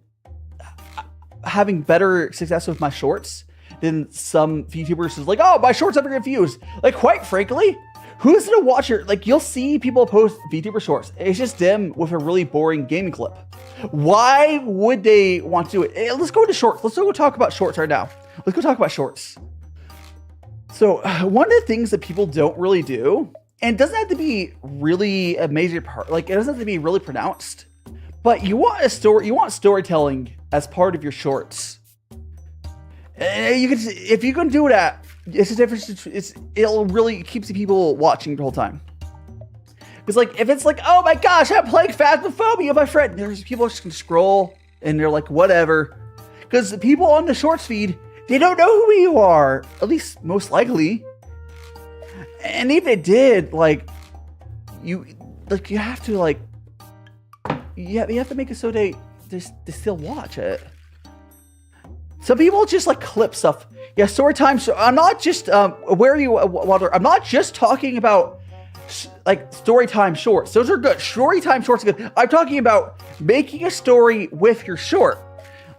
having better success with my shorts than some VTubers is like, oh, my shorts never get views. Like, quite frankly, who's gonna watch your, like, you'll see people post VTuber shorts. It's just them with a really boring gaming clip. Why would they want to do it? Let's go into shorts. Let's go talk about shorts right now. Let's go talk about shorts. So one of the things that people don't really do, and it doesn't have to be really a major part, like it doesn't have to be really pronounced, but you want storytelling as part of your shorts. And you can, if you can do that, it's a difference. It'll really keeps the people watching the whole time. Because like if it's like, oh my gosh, I'm playing Phasmophobia, my friend, there's people just gonna scroll and they're like, whatever. Because the people on the shorts feed, they don't know who you are, at least most likely. And if they did, like you have to like, you have to make it so they still watch it. Some people just like clip stuff. Yeah, story time. So I'm not just I'm not just talking about like story time shorts. Those are good. Story time shorts are good. I'm talking about making a story with your short.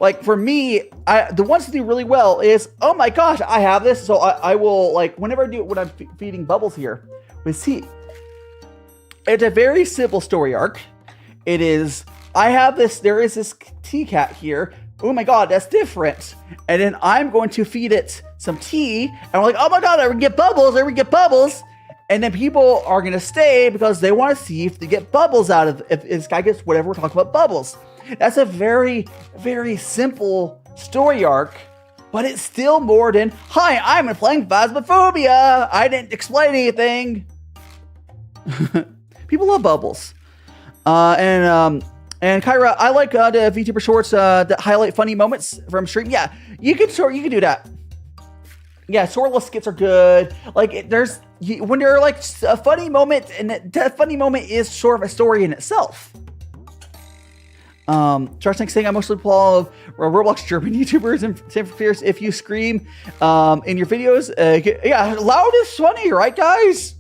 Like for me, the ones that do really well is, oh my gosh, I have this. So I will like, whenever I do it, when I'm feeding bubbles here with tea, it's a very simple story arc. It is, I have this, there is this tea cat here. Oh my god, that's different. And then I'm going to feed it some tea. And I'm like, oh my god, I would get bubbles. And then people are going to stay because they want to see if they get bubbles out of, if this guy gets whatever we're talking about bubbles. That's a very, very simple story arc, but it's still more than, hi, I'm playing Phasmophobia. I didn't explain anything. People love bubbles. And Kyra, I like the VTuber shorts that highlight funny moments from stream. Yeah, you can do that. Yeah, swordless skits are good. Like when they're like a funny moment, and that funny moment is sort of a story in itself. Charles saying I mostly follow Roblox German YouTubers and San Fierce. If you scream in your videos, yeah, loud is funny, right, guys?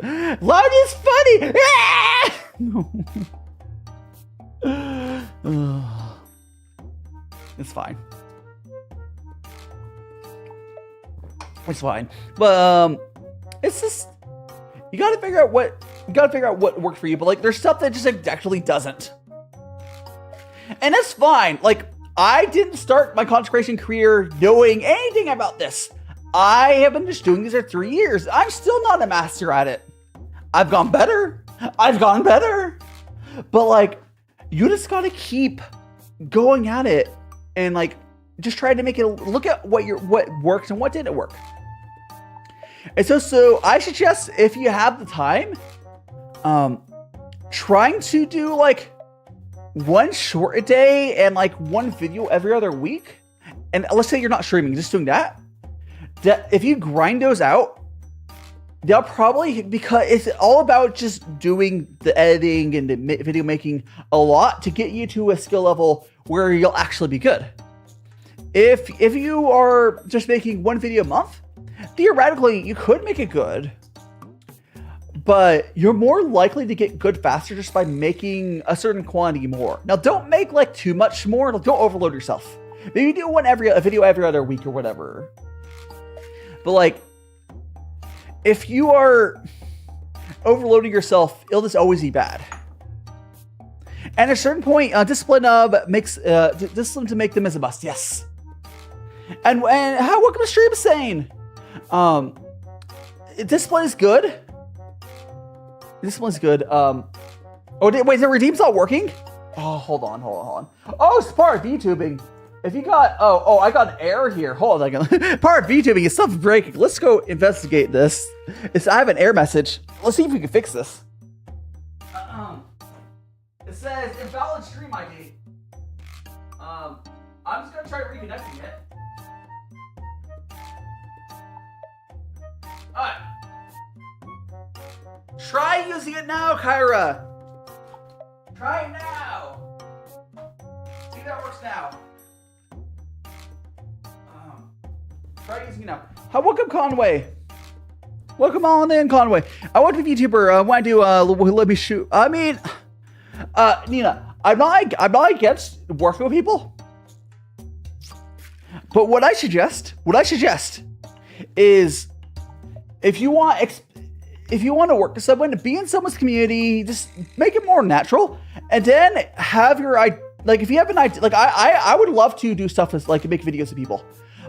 Loud is funny. It's fine. It's fine, but it's just you gotta figure out what worked for you. But like, there's stuff that just actually doesn't. And that's fine. Like, I didn't start my content creation career knowing anything about this. I have been just doing this for 3 years. I'm still not a master at it. I've gotten better. But like, you just gotta keep going at it and like, just try to make it, look at what works and what didn't work. And so I suggest, if you have the time, trying to do like one short a day and like one video every other week. And let's say you're not streaming, just doing that if you grind those out, they'll probably, because it's all about just doing the editing and the video making a lot to get you to a skill level where you'll actually be good. if you are just making one video a month, theoretically you could make it good, but you're more likely to get good faster just by making a certain quantity more. Now, don't make like too much more. Don't overload yourself. Maybe do a video every other week or whatever. But like, if you are overloading yourself, it'll just always be bad. And at a certain point, discipline discipline to make them as a must. Yes. And how welcome to stream saying, discipline is good. Discipline is good. Wait, the redeem's not working? Oh, hold on. Oh, it's part of VTubing. If you got, I got an error here. Hold on. Part of VTubing is stuff breaking. Let's go investigate this. I have an error message. Let's see if we can fix this. It says invalid stream ID. I'm just gonna try reconnecting it. Alright. Try using it now, Kyra. Try it now. See if that works now. Try using it now. Hi, welcome Conway. Welcome on in, Conway. I want to be a VTuber. I want to let me shoot. I mean, Nina, I'm not against working with people. But what I suggest is if you want to work with someone, be in someone's community, just make it more natural, and then have your like if you have an idea, like I would love to do stuff with like make videos of people,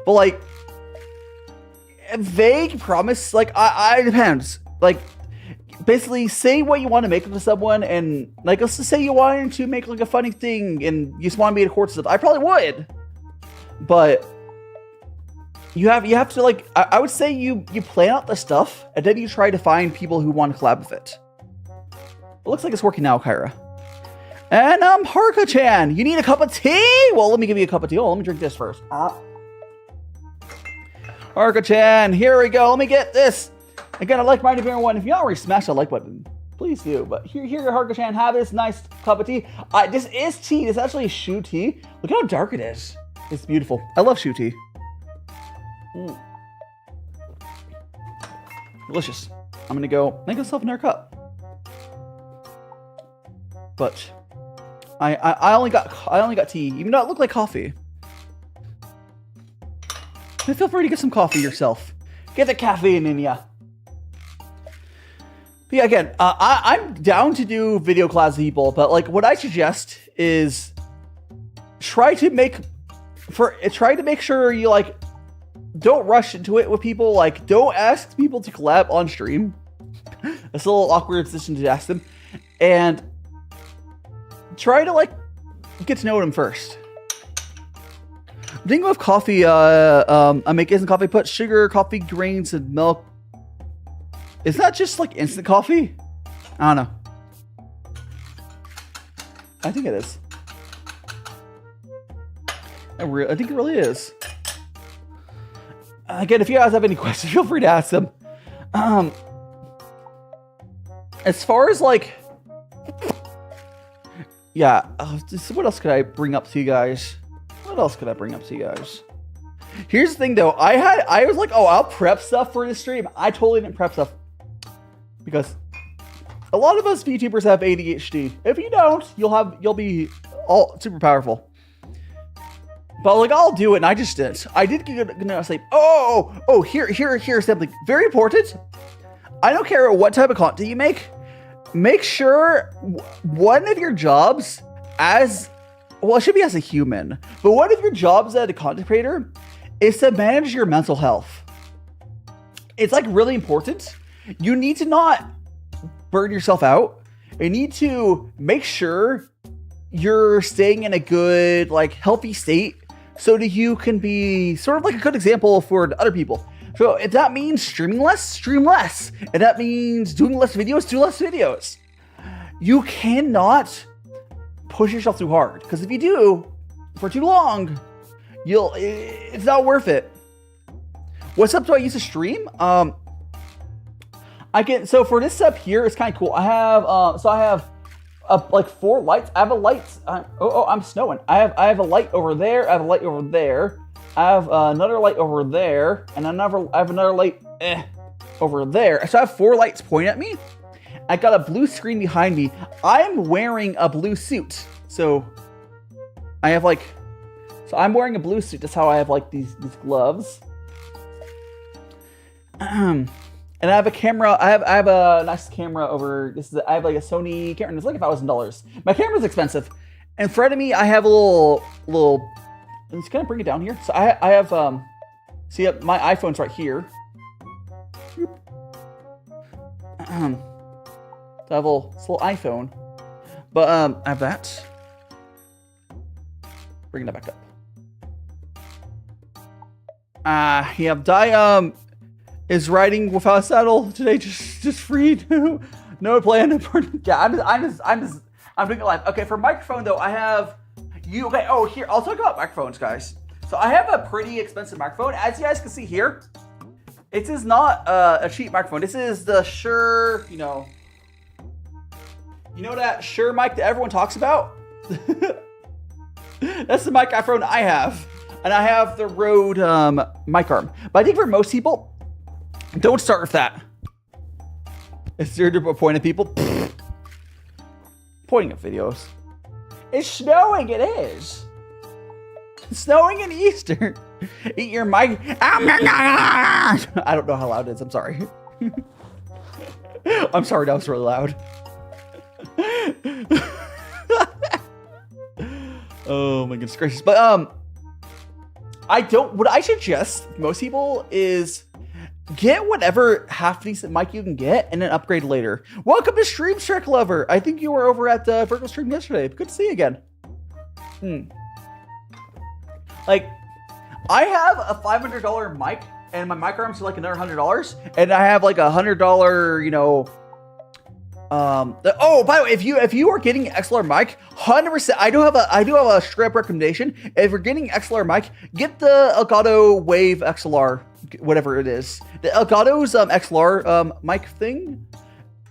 but like a vague promise, like I depends. Like basically say what you want to make to someone, and like let's just say you wanted to make like a funny thing and you just want to be a court stuff. I probably would, but you have to like I would say you plan out the stuff and then you try to find people who want to collab with it. It looks like it's working now, Kyra. And Haruka-chan, you need a cup of tea? Well, let me give you a cup of tea. Oh, let me drink this first. Haruka-chan, here we go. Let me get this. Again, I'd like reminding everyone, if you not already smashed the like button, please do. But here, Haruka-chan, have this nice cup of tea. This is tea. This is actually shu tea. Look how dark it is. It's beautiful. I love shu tea. Delicious. I'm gonna go make myself another cup. But I only got tea, even though it looked like coffee. Feel free to get some coffee yourself. Get the caffeine in ya. But yeah, again, I'm down to do video class with people, but like what I suggest is try to make sure you like don't rush into it with people. Like don't ask people to collab on stream. It's a little awkward position to ask them, and try to like get to know them first. I'm thinking of coffee. I make instant coffee. Put sugar, coffee grains, and milk. Is that just like instant coffee? I don't know. I think it is. I think it really is. Again, if you guys have any questions, feel free to ask them. As far as like, yeah, what else could I bring up to you guys? Here's the thing though, I was like, oh, I'll prep stuff for this stream. I totally didn't prep stuff because a lot of us VTubers have ADHD. If you don't, you'll be all super powerful. But like I'll do it, and I just did. I did get enough sleep. Here's something very important. I don't care what type of content you make. Make sure one of your jobs as well, it should be as a human, but one of your jobs as a content creator is to manage your mental health. It's like really important. You need to not burn yourself out. You need to make sure you're staying in a good, like healthy state so that you can be sort of like a good example for other people. So if that means streaming less, stream less. If that means doing less videos, do less videos. You cannot push yourself too hard, because if you do for too long, it's not worth it. What setup do I use to stream? So for this setup here, it's kind of cool. I have like 4 lights. I have a light. I'm snowing. I have a light over there. I have a light over there. I have another light over there, and I have another light over there. So I have 4 lights pointing at me. I got a blue screen behind me. I'm wearing a blue suit. So I have like, so I'm wearing a blue suit. That's how I have like these gloves. And I have a camera. I have a nice camera over. I have like a Sony camera. It's like $1,000. My camera's expensive. And in front of me, I have a little. I'm just gonna bring it down here. So I have see my iPhone's right here. So I have a little iPhone, but I have that. Bringing that back up. Yeah, Dai is riding without a saddle today, just free. No plan. Yeah, I'm doing it live. Okay, for microphone though, I have you. Okay, oh here, I'll talk about microphones, guys. So I have a pretty expensive microphone, as you guys can see here. It is not a cheap microphone. This is the Shure, you know that Shure mic that everyone talks about? That's the microphone I have. And I have the Rode mic arm. But I think for most people, don't start with that. It's there to point at people. Pointing at videos. It's snowing, it is. It's snowing in Easter. Eat your mic. I don't know how loud it is, I'm sorry. I'm sorry, that was really loud. Oh my goodness gracious. But what I suggest most people is get whatever half decent mic you can get and then upgrade later. Welcome to Stream Shrek Lover. I think you were over at the Virtual Stream yesterday. Good to see you again. Like, I have a $500 mic and my mic arms are like another $100, and I have like $100, you know. Oh, by the way, if you are getting XLR mic, 100%, I do have a straight up recommendation. If you're getting XLR mic, get the Elgato Wave XLR, whatever it is. The Elgato's XLR mic thing.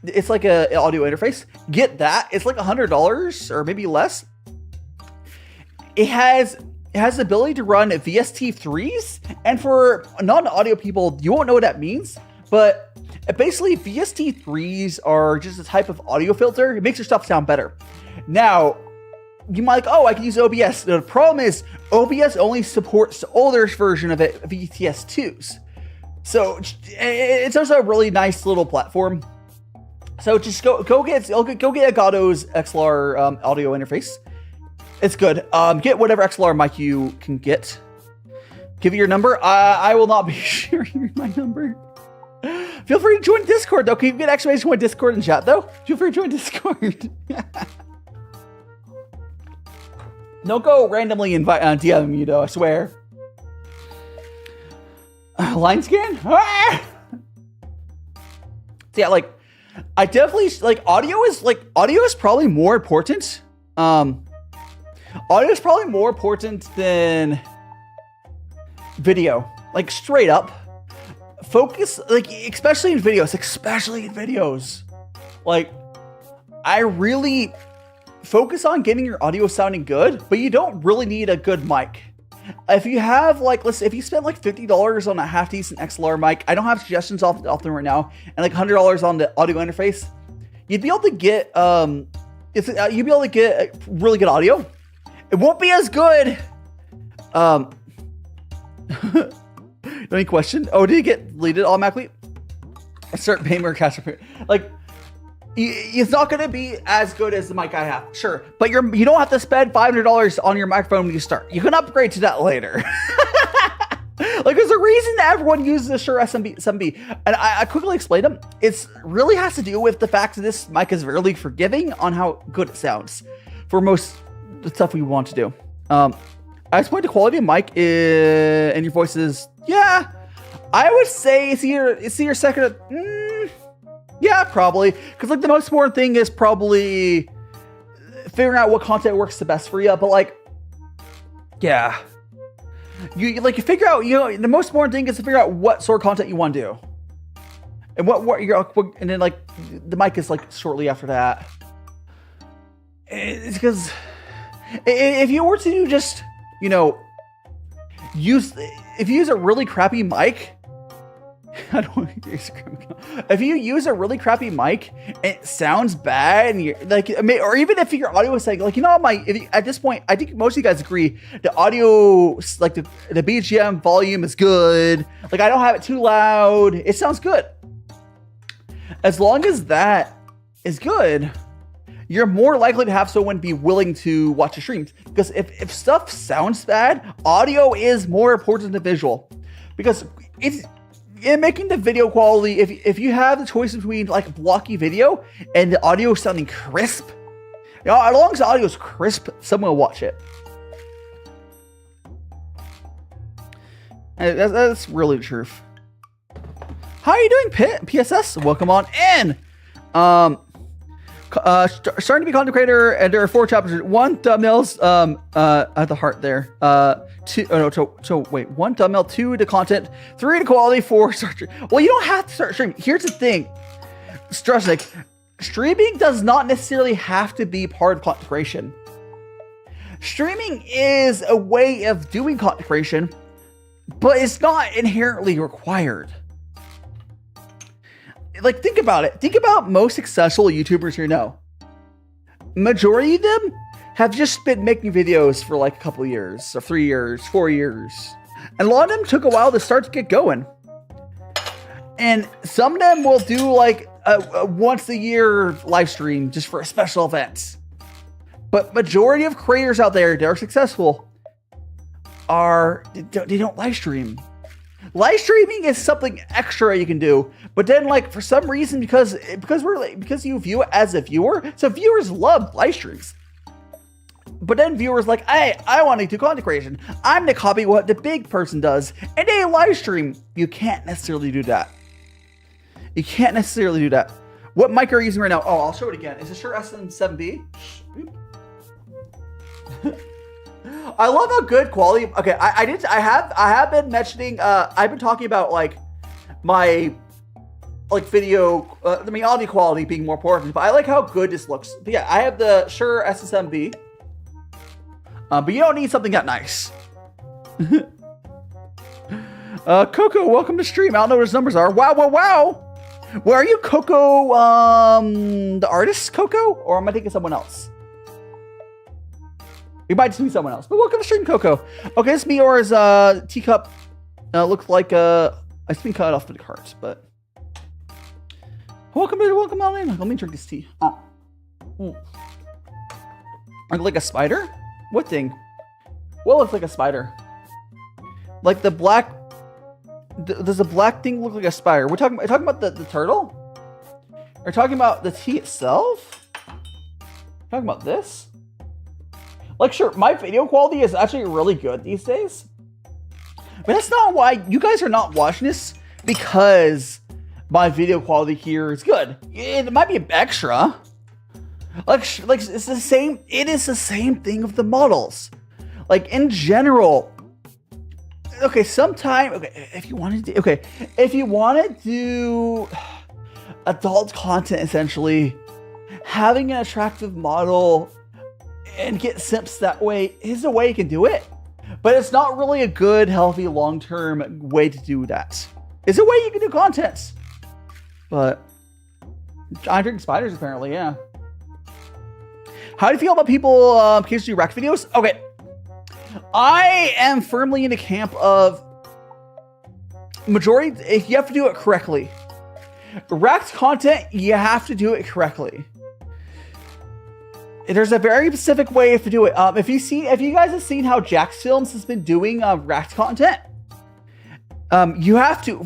It's like an audio interface. Get that. It's like $100 or maybe less. It has the ability to run VST3s, and for non-audio people, you won't know what that means, but basically, VST3s are just a type of audio filter. It makes your stuff sound better. Now, you might like, oh, I can use OBS. The problem is, OBS only supports the older version of it, VTS2s. So, it's also a really nice little platform. So, just go get Elgato's XLR audio interface. It's good. Get whatever XLR mic you can get. Give it your number. I will not be sharing my number. Feel free to join Discord, though. Can you get extra ways to join Discord and chat, though? Feel free to join Discord. Don't go randomly DM me, though, I swear. Line scan? Ah! So, yeah, like, I definitely, like, audio is probably more important. Audio is probably more important than video. Like, straight up. Focus, like, especially in videos. Like, I really focus on getting your audio sounding good, but you don't really need a good mic. If you have, like, if you spend like $50 on a half decent XLR mic, I don't have suggestions off them right now, and like $100 on the audio interface, you'd be able to get really good audio. It won't be as good. Any question? Oh, did it get deleted automatically? Start paying more cash. Like, it's not going to be as good as the mic I have, sure. But you don't have to spend $500 on your microphone when you start. You can upgrade to that later. Like, there's a reason that everyone uses the Shure SM7B. And I quickly explained them. It really has to do with the fact that this mic is really forgiving on how good it sounds for most of the stuff we want to do. I just point the quality of mic and your voice is, yeah, I would say it's either second. Yeah, probably. Because like the most important thing is probably figuring out what content works the best for you. But like, yeah, you figure out, the most important thing is to figure out what sort of content you want to do, and and then like the mic is like shortly after that. It's because if you were to do just, if you use a really crappy mic, if you use a really crappy mic and it sounds bad, and you're like, I mean, or even if your audio is like at this point, I think most of you guys agree the audio, like the BGM volume is good. Like I don't have it too loud. It sounds good. As long as that is good, you're more likely to have someone be willing to watch your streams. Because if stuff sounds bad, audio is more important than visual. Because it's in making the video quality, if you have the choice between like blocky video and the audio sounding crisp, as long as the audio is crisp, someone will watch it. And that's really the truth. How are you doing, PSS? Welcome on in. Starting to be content creator, and there are 4 chapters. 1 thumbnails at the heart there. 1 thumbnail, 2 to content, 3 to quality, 4 start stream. Well, you don't have to start streaming. Here's the thing, Stressnick, streaming does not necessarily have to be part of content creation. Streaming is a way of doing content creation, but it's not inherently required. Like, think about it. Think about most successful YouTubers you know. Majority of them have just been making videos for like a couple of years, or 3 years, 4 years. And a lot of them took a while to start to get going. And some of them will do like a once a year live stream just for a special event. But majority of creators out there that are successful they don't live stream. Live streaming is something extra you can do, but then like for some reason, because you view it as a viewer, so viewers love live streams. But then viewers like, hey, I want to do content creation. I'm gonna copy what the big person does, and they live stream. You can't necessarily do that. You can't necessarily do that. What mic are you using right now? Oh, I'll show it again. Is it Shure SM7B? I love how good quality. Okay, I have been mentioning. I've been talking about like my video. Audio quality being more important, but I like how good this looks. But yeah, I have the Shure SM7B. But you don't need something that nice. Coco, welcome to stream. I don't know what his numbers are. Wow. Well, are you Coco, the artist Coco, or am I thinking someone else? You might just be someone else, but welcome to stream, Coco. Okay, this Meteor's teacup looks like it's been cut off the cards, but welcome on in. Let me drink this tea. Like a spider? What thing? What looks like a spider? Like the black. Does the black thing look like a spider? We're talking about the turtle? We're talking about the tea itself? Talking about this? Like, sure, my video quality is actually really good these days. But that's not why you guys are not watching this, because my video quality here is good. It might be extra. Like it's the same. It is the same thing with the models. Like in general. Okay, if you want to do adult content, essentially, having an attractive model and get simps that way is a way you can do it, but it's not really a good, healthy, long-term way to do that. It's a way you can do content, but I'm drinking spiders apparently. Yeah. How do you feel about people occasionally react videos? Okay, I am firmly in the camp of majority. If you have to do it correctly, react content, you have to do it correctly. There's a very specific way to do it. If you guys have seen how Jax Films has been doing react content, you have to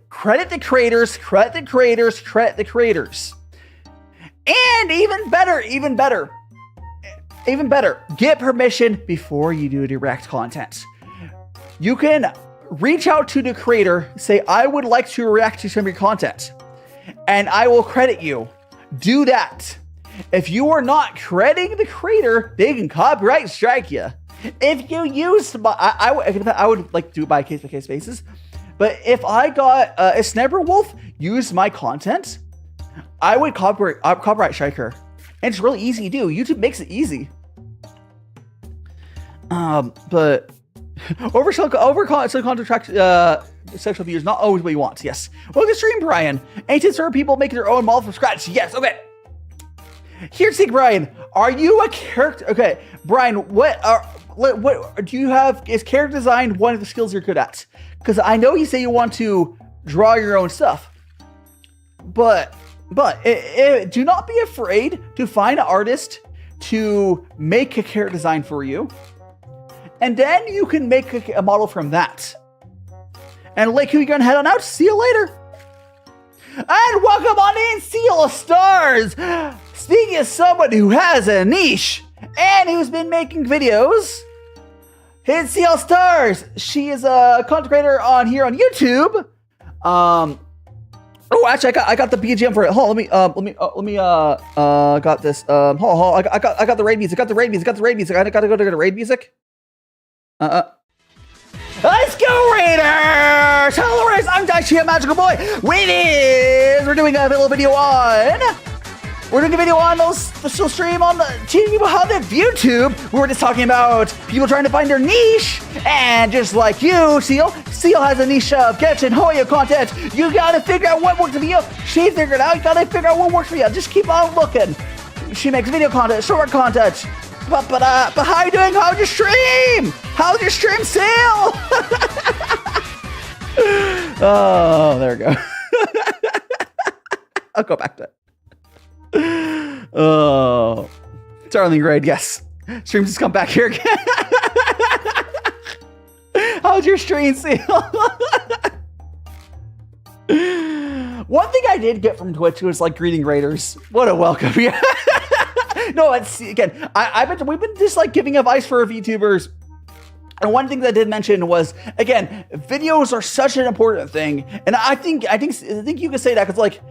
credit the creators, and even better, get permission before you do the react content. You can reach out to the creator, say, I would like to react to some of your content, and I will credit you. Do that. If you are not crediting the creator, they can copyright strike you. If you use, I would like to do it by case-by-case basis. But if I got a Sniper Wolf use my content, I would copyright strike her. And it's really easy to do. YouTube makes it easy. But sexual views, not always what you want. Yes. Welcome to stream, Brian. Ancient server people making their own model from scratch. Yes. Okay. Here's the thing, Brian. Are you a character? Okay, Brian. What do you have? Is character design one of the skills you're good at? Because I know you say you want to draw your own stuff, but do not be afraid to find an artist to make a character design for you, and then you can make a model from that. And like, who you gonna head on out? See you later. And welcome on in, Seal Stars. Speaking of someone who has a niche and who's been making videos, it's Seal Stars. She is a content creator on YouTube. Oh, actually, I got the BGM for it. Hold on, let me got this. Hold on, I got the raid music. I gotta go to the raid music. Let's go, Raiders! Hello, Raiders! I'm DaiShimaVT. We're doing a little video on. We're doing a video on the social stream on the team people how the VTube. We were just talking about people trying to find their niche, and just like you, Seal has a niche of getting Hoyo content. You gotta figure out what works for you. She figured it out. You gotta figure out what works for you. Just keep on looking. She makes video content, short content. But how you doing? How's your stream? How's your stream, Seal? Oh, there we go. I'll go back to it. Oh, Darling Raid, yes. Streams just come back here again. How's your stream, Seal? One thing I did get from Twitch was like greeting Raiders. What a welcome. Yeah. No, it's again. We've been just like giving advice for VTubers. And one thing that I did mention was, again, videos are such an important thing. And I think you can say that because like,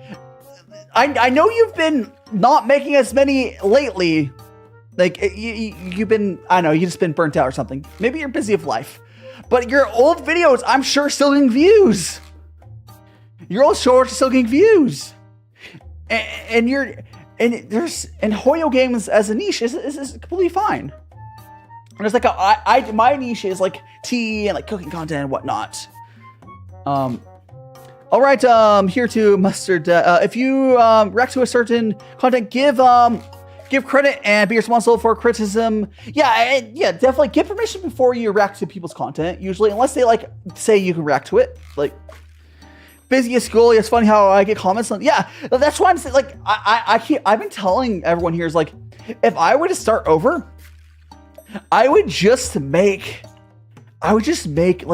I know you've been not making as many lately. Like you've been, I know you just been burnt out or something. Maybe you're busy with life, but your old videos, I'm sure, still getting views. Your old shorts are still getting views, and Hoyo games as a niche is completely fine. And there's like my niche is like tea and like cooking content and whatnot. All right, here to Mustard. If you react to a certain content, give credit and be responsible for criticism. Yeah, definitely give permission before you react to people's content. Usually, unless they like say you can react to it. Like busy at school. It's funny how I get comments on. Yeah, that's why I'm saying. Like I've been telling everyone here is like, if I were to start over, I would just make like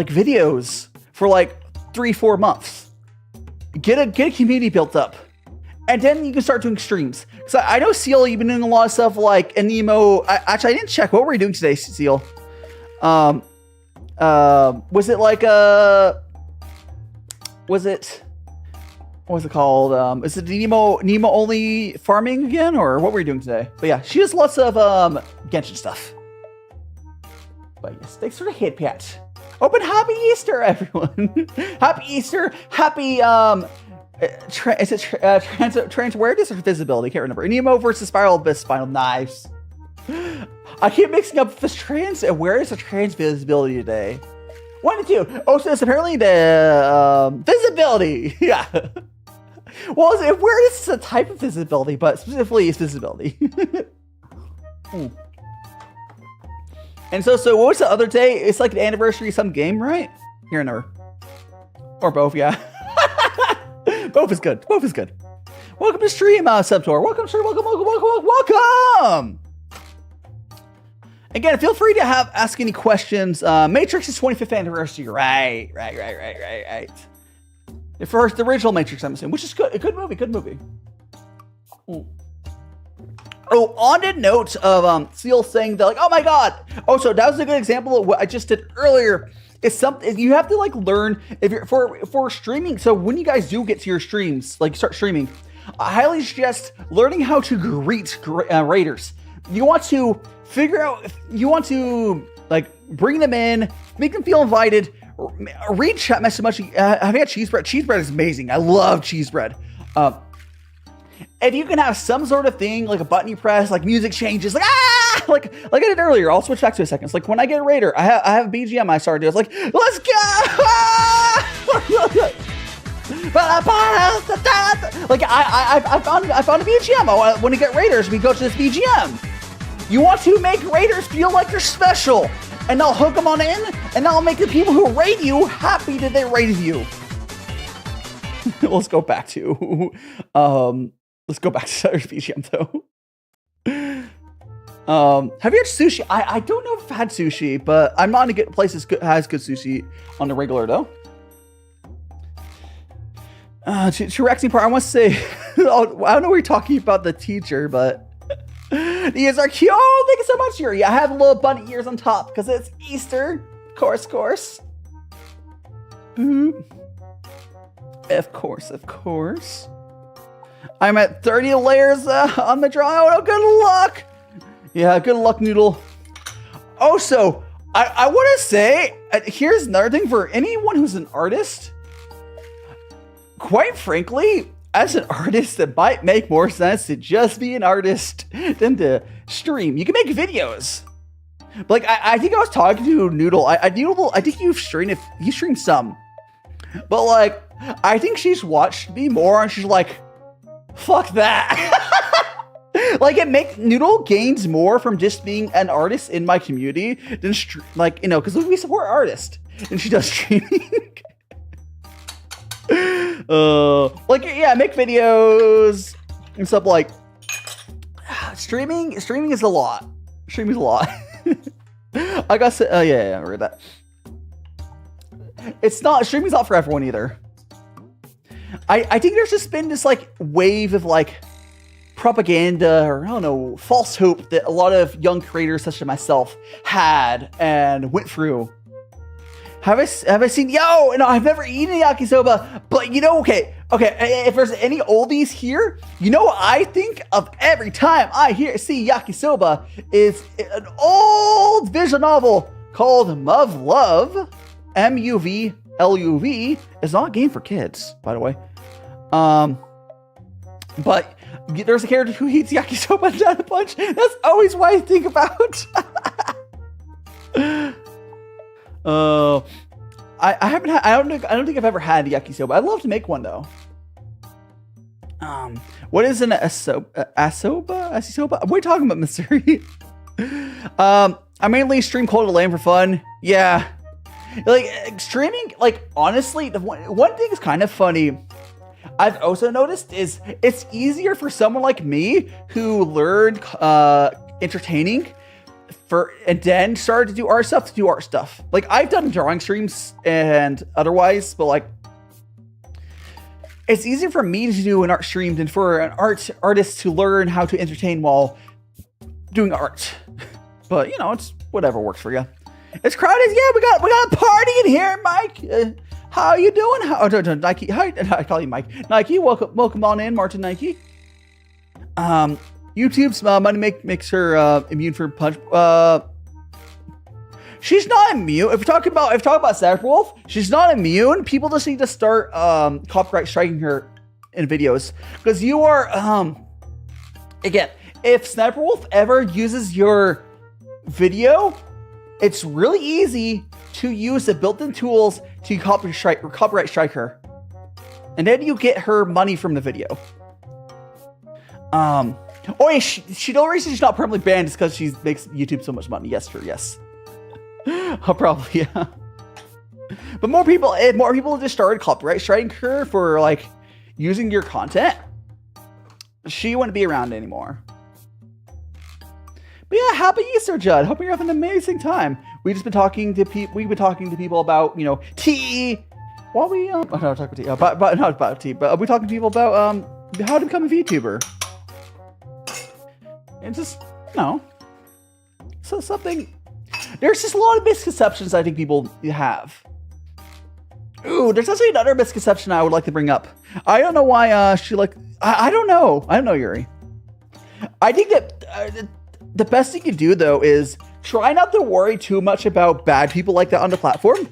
videos for like 3-4 months. Get a community built up, and then you can start doing streams. So I know, Seal, you've been doing a lot of stuff like Anemo. Actually, I didn't check. What were you doing today, Seal? Was it like what was it called? Is it Nemo only farming again, or what were you doing today? But yeah, she has lots of Genshin stuff. But yes, thanks for the hit, Pat. Open Happy Easter, everyone. Happy Easter. Happy, is it trans awareness or visibility? Can't remember. Nemo versus Spiral Abyss Spinal Knives. I keep mixing up this trans awareness or trans visibility today. 1 and 2. Oh, so it's apparently the visibility. Yeah. Well, awareness is a type of visibility, but specifically it's visibility. And so what was the other day? It's like the anniversary of some game, right? Here, never. Or both, yeah. Both is good. Welcome to stream, Subtor. Welcome, sir. Welcome. Again, feel free to ask any questions. Matrix's 25th anniversary. Right. The first, the original Matrix, I'm assuming, which is good. A good movie. Oh, on the note of Seal saying that, like, oh my god. Oh, so that was a good example of what I just did earlier. It's something you have to like learn if you're for streaming. So when you guys do get to your streams, like start streaming, I highly suggest learning how to greet raiders. You want to figure out. You want to like bring them in, make them feel invited. Read chat message much. Have you had cheese bread? Cheese bread is amazing. I love cheese bread. If you can have some sort of thing, like a button you press, like music changes, like, ah! like I did earlier. I'll switch back to a second. It's like when I get a raider, I have a BGM I started doing. It's like, let's go! Like I found a BGM. I want to get raiders. We go to this BGM. You want to make raiders feel like you're special, and I'll hook them on in, and I'll make the people who raid you happy that they raided you. Let's go back to Saturday's BGM though. Have you had sushi? I don't know if I've had sushi, but I'm not in a good place that has good sushi on the regular though. To Rexy part, I want to say, I don't know what you're talking about the teacher, but the ears are cute. Oh, thank you so much, Yuri. I have little bunny ears on top because it's Easter. Of course. Boop. Of course. I'm at 30 layers on the draw. Oh, no, good luck. Yeah, good luck, Noodle. Also, I want to say, here's another thing for anyone who's an artist. Quite frankly, as an artist, it might make more sense to just be an artist than to stream. You can make videos. But like, I think I was talking to Noodle. I think you streamed some. But like, I think she's watched me more and she's like, fuck that. Like Noodle gains more from just being an artist in my community than because we support artists and she does streaming. Make videos and stuff like streaming is a lot. I got to I read that. Streaming's not for everyone either. I think there's just been this like wave of like propaganda or I don't know, false hope that a lot of young creators such as myself had and went through. Have I seen? No, I've never eaten yakisoba, but okay. If there's any oldies here, what I think of every time I see yakisoba is an old visual novel called Muv Love, MUVLUV. It's not a game for kids, by the way. But there's a character who eats yakisoba down a bunch. That's always what I think about. I haven't had. I don't think I've ever had yakisoba. I'd love to make one though. What is an asisoba? What are you talking about, Missouri? I mainly stream Cold to Land for fun. Yeah, like streaming. Like honestly, the one thing is kind of funny. I've also noticed is it's easier for someone like me who learned entertaining and then started to do art stuff. Like I've done drawing streams and otherwise, but like it's easier for me to do an art stream than for an artist to learn how to entertain while doing art. But it's whatever works for you. It's crowded. Yeah, we got a party in here, Mike. How you doing? Nike. Hi, I call you Mike. Nike, welcome on in, Martin Nike. YouTube's money makes her immune for punch. She's not immune. If we talk about Sniper Wolf, she's not immune. People just need to start copyright striking her in videos because you are again. If Sniper Wolf ever uses your video, it's really easy to use the built-in tools to copyright strike her, and then you get her money from the video. Oh yeah, she the reason she's not permanently banned is because she makes YouTube so much money. Yes. I'll probably yeah. But more people just started copyright striking her for like using your content. She wouldn't be around anymore. But yeah, happy Easter, Judd. Hope you're having an amazing time. We've been talking to people about tea. While we not talking about tea, but not about tea. But we're talking to people about how to become a VTuber. And just so something. There's just a lot of misconceptions I think people have. Ooh, there's actually another misconception I would like to bring up. I don't know why I don't know. I don't know, Yuri. I think that the best thing you do though is try not to worry too much about bad people like that on the platform.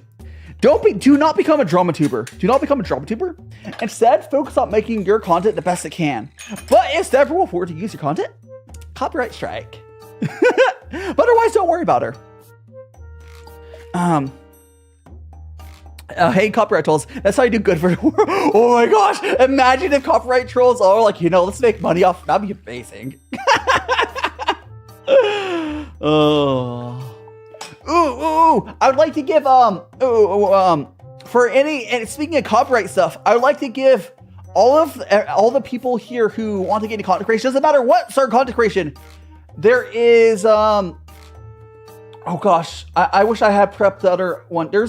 Do not become a drama tuber. Do not become a drama tuber. Instead, focus on making your content the best it can. But if Sniper Wolf were to use your content, copyright strike. But otherwise, don't worry about her. Hey, copyright trolls. That's how you do good for the world. Oh my gosh. Imagine if copyright trolls are like, let's make money off. That'd be amazing. Oh. Ooh. I would like to give, for and speaking of copyright stuff, I would like to give all the people here who want to get into content creation, doesn't matter what sort of content creation, there is, oh gosh, I wish I had prepped the other one. I'm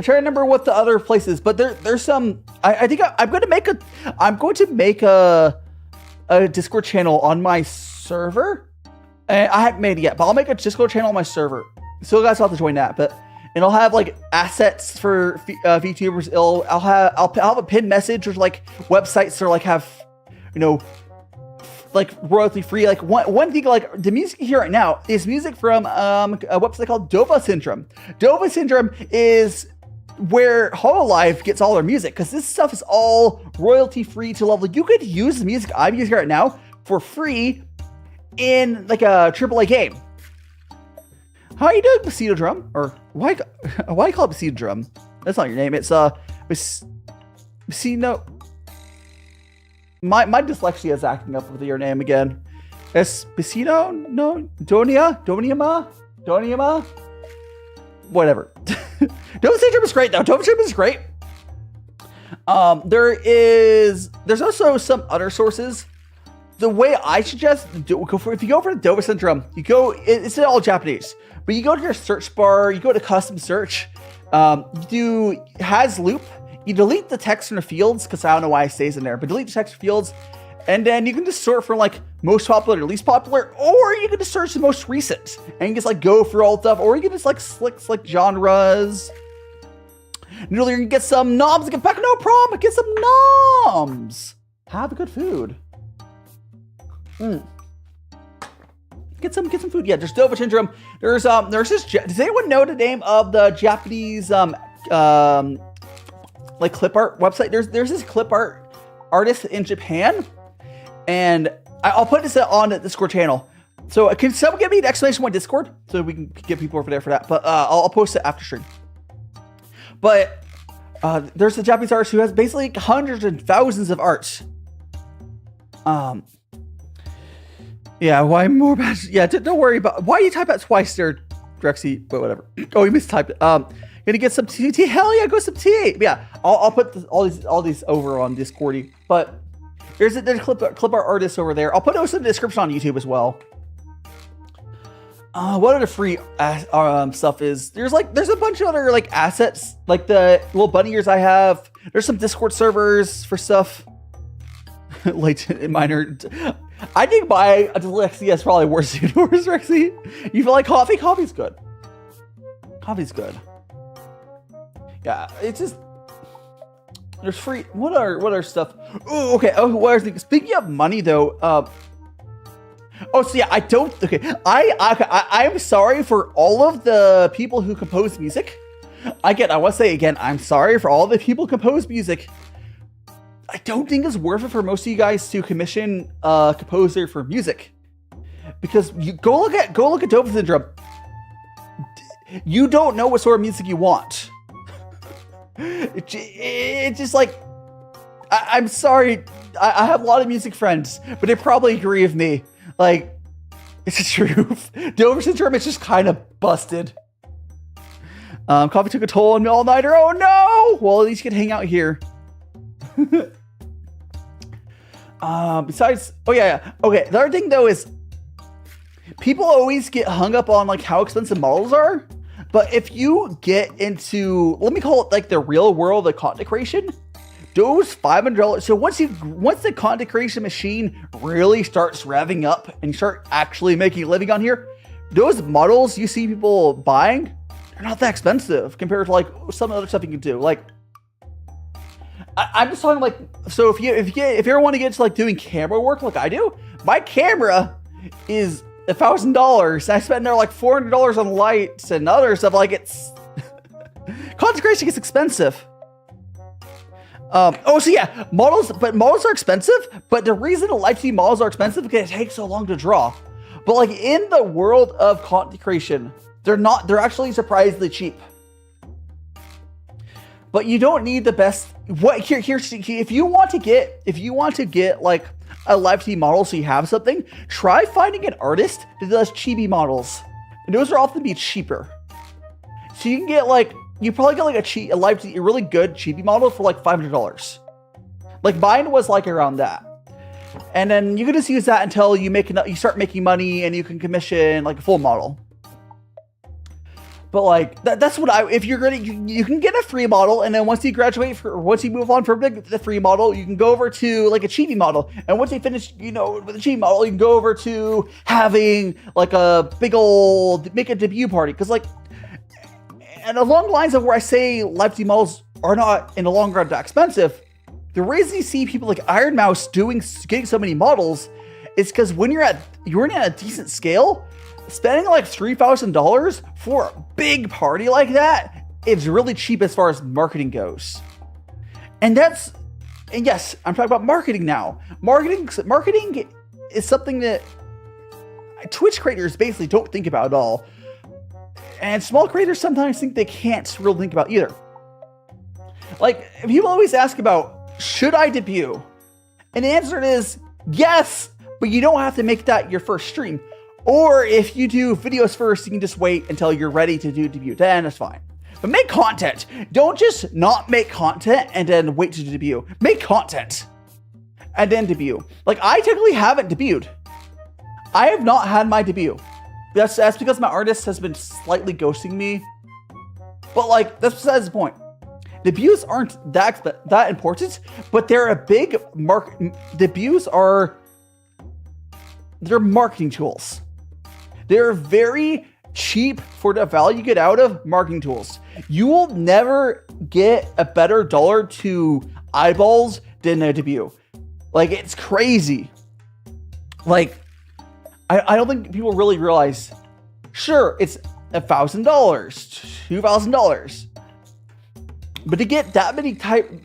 trying to remember what the other place is, but there's some, I think I'm going to make a Discord channel on my server. And I haven't made it yet, but I'll make a Discord channel on my server. So you guys will have to join that, and it'll have like assets for VTubers. I'll have a pinned message or like websites that are like have, like royalty free. Like one thing, like the music here right now is music from a website called Dova Syndrome. Dova Syndrome is where Hololive gets all their music, because this stuff is all royalty free to level. You could use the music I'm using right now for free in like a AAA game. How are you doing, Basito Drum? Or why call it Basito Drum? That's not your name. It's Basino. My dyslexia is acting up with your name again. It's Basito? No, Doniama? Whatever. Dova Syndrome is great though. Dova Syndrome is great. There's also some other sources. The way I suggest if you go for the Dova Syndrome, it's in all Japanese, but you go to your search bar, you go to custom search, you do has loop, you delete the text from the fields, because I don't know why it stays in there, but delete the text fields, and then you can just sort from like most popular to least popular, or you can just search the most recent, and you just like go through all the stuff, or you can just like select genres. Noodle, you can get some noms, get back, no problem, get some noms. Have a good food. Get some food. Yeah, there's Dova Syndrome. There's this. Does anyone know the name of the Japanese like clip art website? There's this clip art artist in Japan, and I'll put this on the Discord channel. So can someone give me an exclamation point Discord so we can get people over there for that? But I'll post it after stream. But there's a Japanese artist who has basically hundreds and thousands of arts. Yeah, why more bad? Yeah, don't worry about why you type that twice there, Drexy, but whatever. Oh, you mistyped it. Gonna get some tea. Hell yeah, go some tea. But yeah, I'll put all these over on Discordy. But there's a clip art artist over there. I'll put those in the description on YouTube as well. What other free stuff is there's a bunch of other like assets, like the little bunny ears I have. There's some Discord servers for stuff. Late minor. I think my dyslexia is probably worse than yours, Rexy. You feel like coffee? Coffee's good. Coffee's good. Yeah, it's just there's free. What are stuff? Oh, okay. Oh, what are things? Speaking of money, though. Oh, so yeah, I don't. Okay, I'm sorry for all of the people who compose music. I want to say again, I'm sorry for all the people who compose music. I don't think it's worth it for most of you guys to commission a composer for music, because you go look at Dova Syndrome. You don't know what sort of music you want. It's just like I'm sorry. I have a lot of music friends, but they probably agree with me. Like, it's the truth. Dova Syndrome is just kind of busted. Coffee took a toll on me all nighter. Oh no! Well, at least you can hang out here. Besides, oh yeah. Okay, the other thing though is people always get hung up on like how expensive models are, but if you get into, let me call it like the real world of content creation, those $500. So once the content creation machine really starts revving up and you start actually making a living on here, those models you see people buying, they're not that expensive compared to like some other stuff you can do. Like, I'm just talking like, so if you ever want to get to like doing camera work like I do, my camera is $1,000. I spend there like $400 on lights and other stuff. Like, it's content creation gets expensive. So yeah, models are expensive, but the reason the live TV models are expensive is because it takes so long to draw. But like in the world of content creation, they're actually surprisingly cheap. But you don't need the best. If you want to get like a live TV model so you have something, try finding an artist that does chibi models. And those are often be cheaper. So you can get like, you probably get like a really good chibi model for like $500. Like mine was like around that. And then you can just use that until you start making money and you can commission like a full model. But like that's what if you're gonna, you can get a free model, and then once you once you move on from the free model, you can go over to like a chibi model. And once you finish, with a chibi model, you can go over to having like a big old make a debut party. Because like, and along the lines of where I say live TV models are not in the long run that expensive, the reason you see people like Iron Mouse getting so many models is because when you're at a decent scale, spending like $3,000 for a big party like that is really cheap as far as marketing goes. And yes, I'm talking about marketing now. Marketing is something that Twitch creators basically don't think about at all. And small creators sometimes think they can't really think about either. Like, people always ask about, should I debut? And the answer is yes, but you don't have to make that your first stream. Or if you do videos first, you can just wait until you're ready to do debut. Then that's fine. But make content. Don't just not make content and then wait to debut. Make content and then debut. Like, I technically haven't debuted. I have not had my debut. That's because my artist has been slightly ghosting me. But like, that's besides the point. Debuts aren't that important, but they're a big Debuts they're marketing tools. They're very cheap for the value you get out of marketing tools. You will never get a better dollar to eyeballs than a debut. Like, it's crazy. Like, I don't think people really realize, sure, it's $1,000, $2,000. But to get that many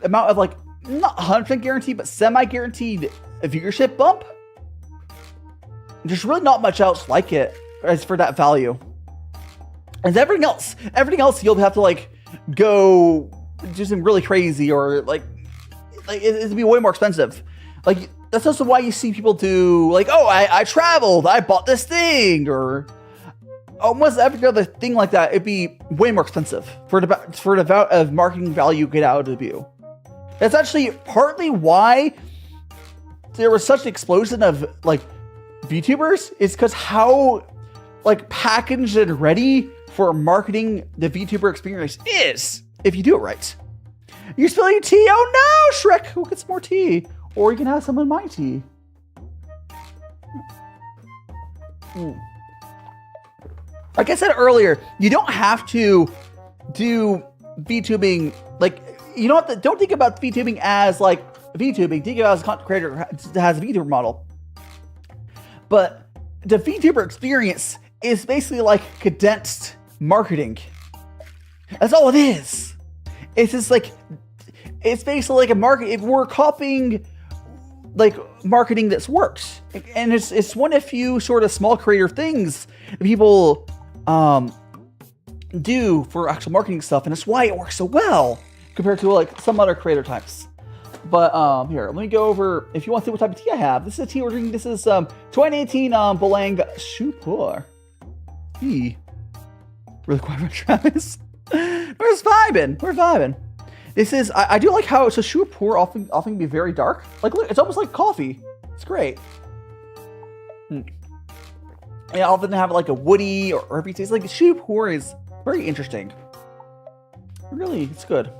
amount of like, not 100% guaranteed, but semi-guaranteed viewership bump, there's really not much else like it as for that value. And everything else you'll have to like go do something really crazy or like it'd be way more expensive. Like, that's also why you see people do like, oh, I traveled, I bought this thing, or almost every other thing like that. It'd be way more expensive for the amount of marketing value you get out of the debut. That's actually partly why there was such an explosion of like VTubers, is because how like packaged and ready for marketing the VTuber experience is if you do it right. You're spilling your tea? Oh no, Shrek! Who gets more tea? Or you can have some of my tea. Like I said earlier, you don't have to do VTubing. Like, you don't think about VTubing as like VTubing. Think about it as a content creator that has a VTuber model. But the VTuber experience is basically like condensed marketing. That's all it is. It's just like, it's basically like a market. If we're copying like marketing that works, and it's one of few sort of small creator things that people do for actual marketing stuff, and that's why it works so well compared to like some other creator types. But here, let me go over, if you want to see what type of tea I have. This is a tea we're drinking. This is 2018 Bolang Pu'er. Really quiet, Travis. We're vibing. This is, I do like how, so Shu Pu'er often can be very dark. Like, look, it's almost like coffee. It's great. I often have like a woody or herby taste. Like, Shu Pu'er is very interesting. Really, it's good.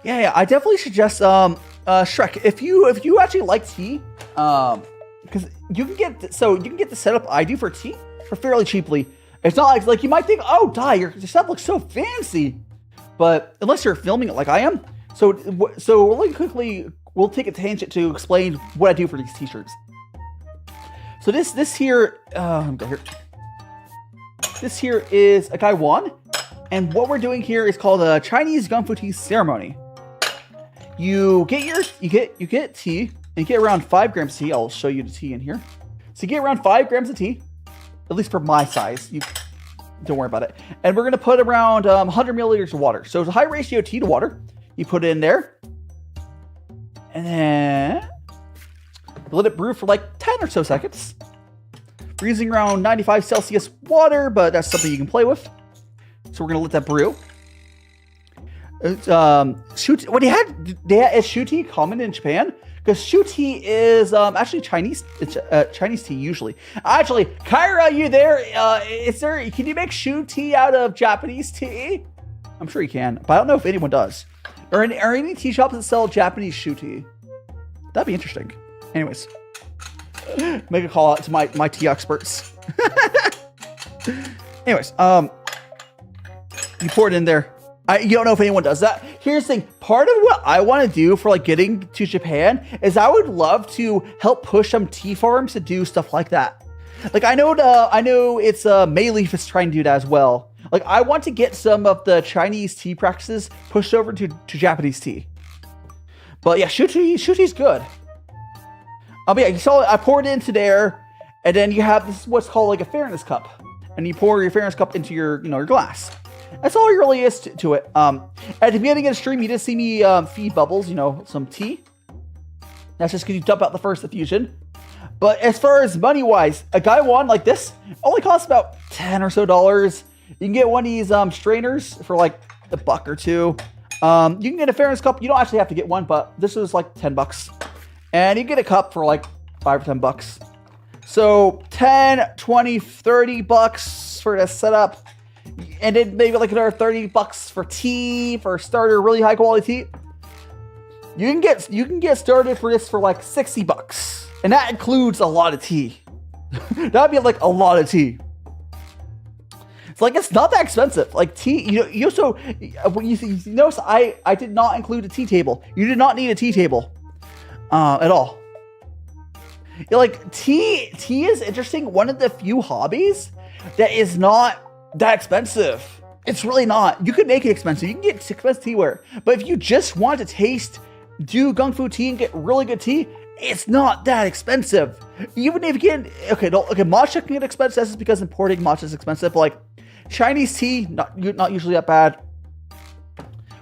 Yeah, I definitely suggest Shrek. If you actually like tea, because you can get the setup I do for tea for fairly cheaply. It's not like you might think, oh, your setup looks so fancy, but unless you're filming it like I am. So really quickly, we'll take a tangent to explain what I do for these t-shirts. So this here, this here is a Guy Wan, and what we're doing here is called a Chinese gongfu tea ceremony. You get tea, and you get around 5 grams of tea. I'll show you the tea in here. So you get around 5 grams of tea, at least for my size. You don't worry about it. And we're gonna put around 100 milliliters of water. So it's a high ratio tea to water. You put it in there, and then let it brew for like 10 or so seconds. We're using around 95 Celsius water, but that's something you can play with. So we're gonna let that brew. It's, is shu tea common in Japan? Because shu tea is actually Chinese. It's Chinese tea usually. Actually, Kyra, you there? Can you make shu tea out of Japanese tea? I'm sure you can, but I don't know if anyone does. Are any tea shops that sell Japanese shu tea? That'd be interesting. Anyways, make a call out to my tea experts. Anyways, you pour it in there. You don't know if anyone does that. Here's the thing. Part of what I want to do for like getting to Japan is I would love to help push some tea farms to do stuff like that. Like I know it's Mayleaf is trying to do that as well. Like I want to get some of the Chinese tea practices pushed over to Japanese tea. But yeah, shu tea's good. But yeah, you saw it. I poured it into there, and then you have this what's called like a fairness cup, and you pour your fairness cup into your your glass. That's all it really is to it. At the beginning of the stream, you did see me feed Bubbles, some tea. That's just because you dump out the first infusion. But as far as money-wise, a guy one like this only costs about $10 or so. You can get one of these strainers for like $1 or $2. You can get a fairness cup. You don't actually have to get one, but this was like $10. And you get a cup for like $5 or $10. So 10, 20, $30 for the setup. And then maybe like another $30 for tea, for a starter, really high quality tea. You can get started for this for like $60. And that includes a lot of tea. That'd be like a lot of tea. It's like, it's not that expensive. Like tea, you also, when you notice I did not include a tea table. You did not need a tea table at all. Like tea is interesting. One of the few hobbies that is not that expensive. It's really not. You could make it expensive. You can get expensive teaware. But if you just want to do gongfu tea and get really good tea, it's not that expensive. Even if you get, matcha can get expensive. That's just because importing matcha is expensive. But like Chinese tea, not usually that bad.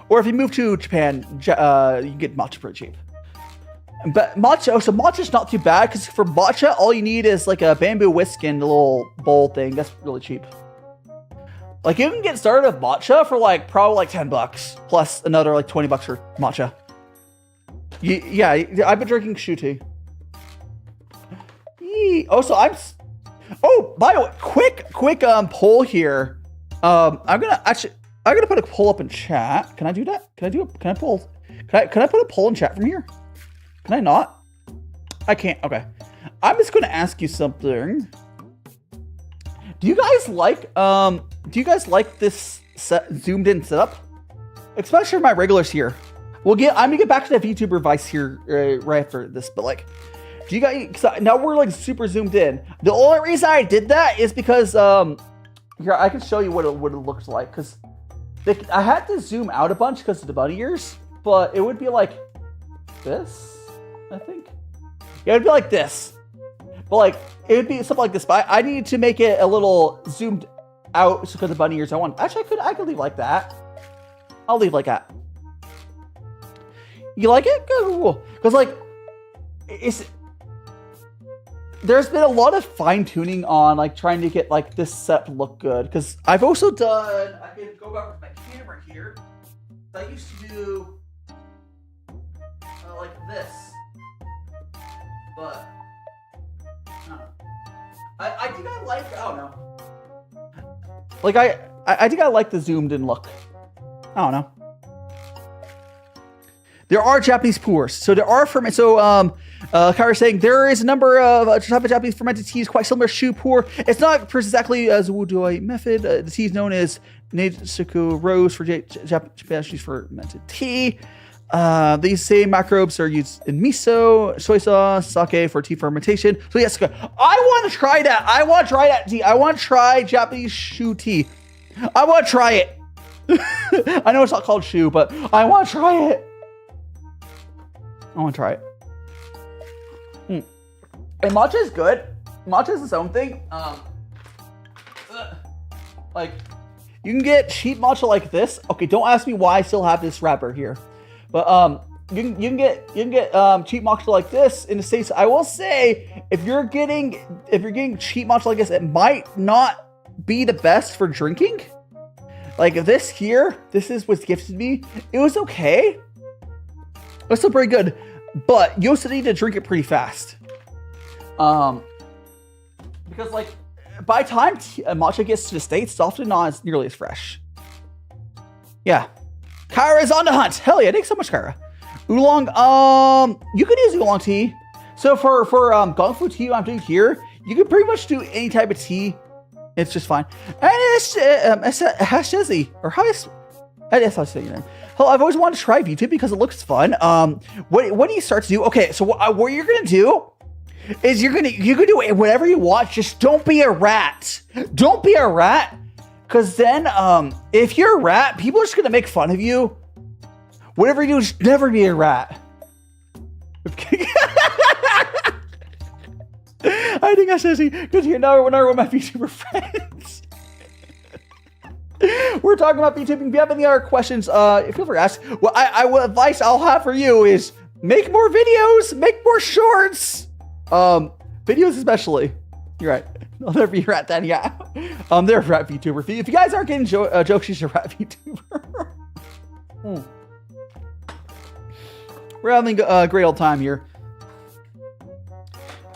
Or if you move to Japan, you can get matcha pretty cheap. But matcha's not too bad because for matcha, all you need is like a bamboo whisk and a little bowl thing. That's really cheap. Like you can get started with matcha for like probably like $10 plus another like $20 for matcha. Yeah, I've been drinking shu tea. By the way, quick poll here. I'm gonna put a poll up in chat. Can I do that? Can I put a poll in chat from here? Can I not? I can't. Okay. I'm just gonna ask you something. Do you guys like this zoomed in setup? Especially my regulars here. I'm gonna get back to the VTuber Vice here right after this, but like, do you guys, now we're like super zoomed in. The only reason I did that is because, here, I can show you what it looks like, because I had to zoom out a bunch because of the bunny ears, but it would be like this, I think. Yeah, it'd be like this. But like, it would be something like this, but I needed to make it a little zoomed out because of the bunny ears. Actually, I could leave like that. I'll leave like that. You like it? Cool. Because like, there's been a lot of fine tuning on like trying to get like this set to look good. Because I've also done, I can go back with my camera here. I used to do like this, but I think I like, I don't know. Like I think I like the zoomed in look. I don't know. There are Japanese Pu'ers. So there are Kyra's saying there is a number of type of Japanese fermented teas quite similar to shu Pu'er. It's not exactly as a Wudoi method. The tea is known as Neitsuku Rose for Japanese fermented tea. These same microbes are used in miso, soy sauce, sake for tea fermentation. So yes, I want to try that. I want to try that tea. I want to try Japanese shu tea. I want to try it. I know it's not called shu, but I want to try it. I want to try it. And matcha is good. matcha is its own thing. Like, you can get cheap matcha like this. Okay, don't ask me why I still have this wrapper here, but you can get cheap matcha like this in the States. I will say, if you're getting cheap matcha like this, it might not be the best for drinking. Like this here, this is what's gifted me. It was okay. It was still pretty good, but you also need to drink it pretty fast. Because like by the time matcha gets to the States, it's often not as nearly as fresh. Yeah, Kyra's on the hunt. Hell yeah, thanks so much, Kyra. Oolong, you could use oolong tea. So for gongfu tea, I'm doing here, you can pretty much do any type of tea. It's just fine. And it's Hashezi, or how is that's how I say your name. Hell, I've always wanted to try VTube because it looks fun. What do you start to do? Okay, so what you're gonna do is you can do whatever you want. Just don't be a rat. Don't be a rat, because then if you're a rat, people are just gonna make fun of you. Whatever you do, just never be a rat. I think I said, good to hear. Now we're with my VTuber friends. We're talking about VTubing. If you have any other questions, feel free to ask. Well, advice I'll have for you is make more videos, make more shorts. Videos especially. You're right. I'll never be a rat then, yeah. They're a rat VTuber. If you guys aren't getting jokes, she's a rat VTuber. We're having a great old time here.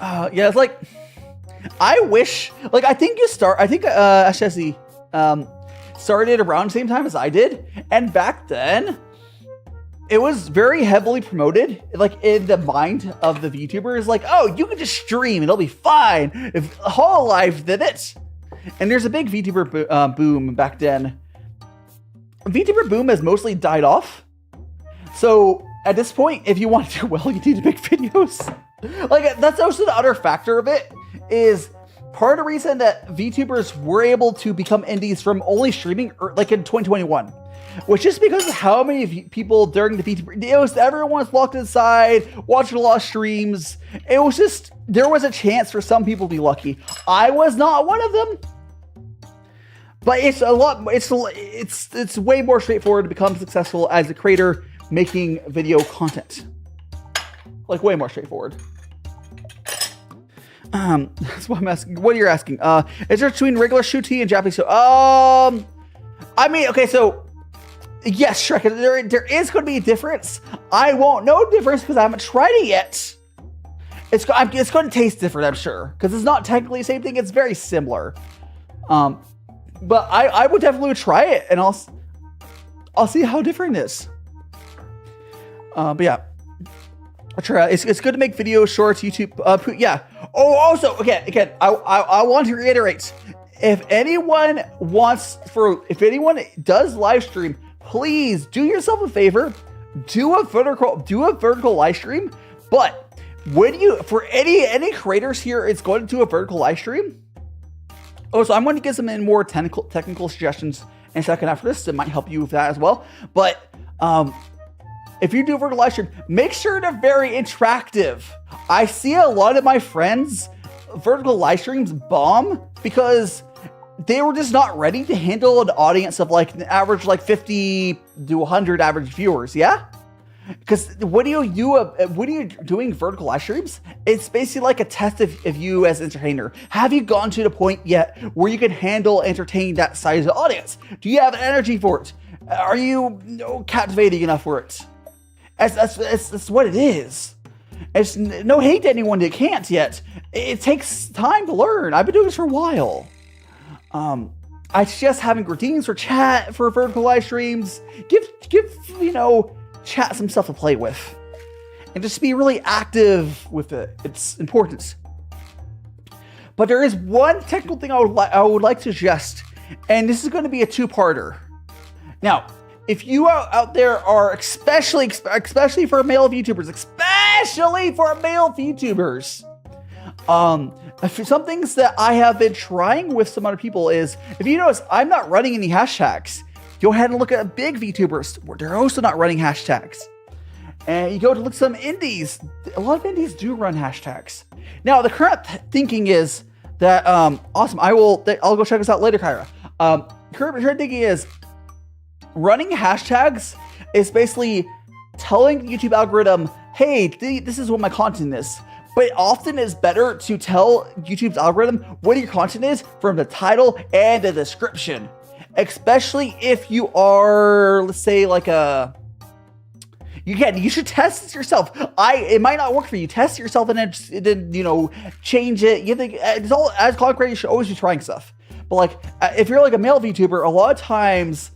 Yeah, it's like, I wish, like, I think Ashesi, started around the same time as I did. And back then, it was very heavily promoted, like, in the mind of the VTubers, like, oh, you can just stream, it'll be fine. If Hololive did it. And there's a big VTuber boom back then. VTuber boom has mostly died off. So, at this point, if you want to do well, you need to make videos. Like, that's also the other factor of it, is part of the reason that VTubers were able to become indies from only streaming, like, in 2021, which is because of how many people during the VTuber, it was everyone was locked inside, watching a lot of streams. It was just, there was a chance for some people to be lucky. I was not one of them. But it's way more straightforward to become successful as a creator making video content. Like, way more straightforward. That's what I'm asking. What you're asking? Is there between regular Shuti and Japanese? I mean, okay, so yes, Shrek. There is going to be a difference. I won't know difference because I haven't tried it yet. It's going to taste different, I'm sure, because it's not technically the same thing. It's very similar. But I would definitely try it, and I'll see how different it is. But yeah. It's good to make videos, shorts, YouTube. Yeah. Oh, also, again, I want to reiterate, if anyone does live stream, please do yourself a favor, do a vertical live stream. But for any creators here, it's going to do a vertical live stream. Oh, so I'm going to get some more technical suggestions in a second after this. It might help you with that as well. But if you do a vertical live stream, make sure they're very interactive. I see a lot of my friends' vertical live streams bomb because they were just not ready to handle an audience of like an average like 50 to 100 average viewers. Yeah, because when you're doing vertical live streams, it's basically like a test of you as an entertainer. Have you gotten to the point yet where you can entertain that size of audience? Do you have energy for it? Are you captivating enough for it? That's what it is. It's no hate to anyone that can't yet. It takes time to learn. I've been doing this for a while. I suggest having routines for chat for vertical live streams. Give chat some stuff to play with, and just be really active with it. It's important. But there is one technical thing I would like to suggest, and this is going to be a two-parter. Now, if you out there are especially for male VTubers, some things that I have been trying with some other people is, if you notice, I'm not running any hashtags. Go ahead and look at big VTubers. They're also not running hashtags. and you go to look at some indies. A lot of indies do run hashtags. Now, the current thinking is that, awesome, I'll go check this out later, Kyra. Current thinking is running hashtags is basically telling the YouTube algorithm, hey, this is what my content is. But often it's better to tell YouTube's algorithm what your content is from the title and the description. Especially if you are, let's say, like you should test this yourself. It might not work for you. Test it yourself and then change it. You think it's all, as content creator, you should always be trying stuff. But like, if you're like a male VTuber, a lot of times,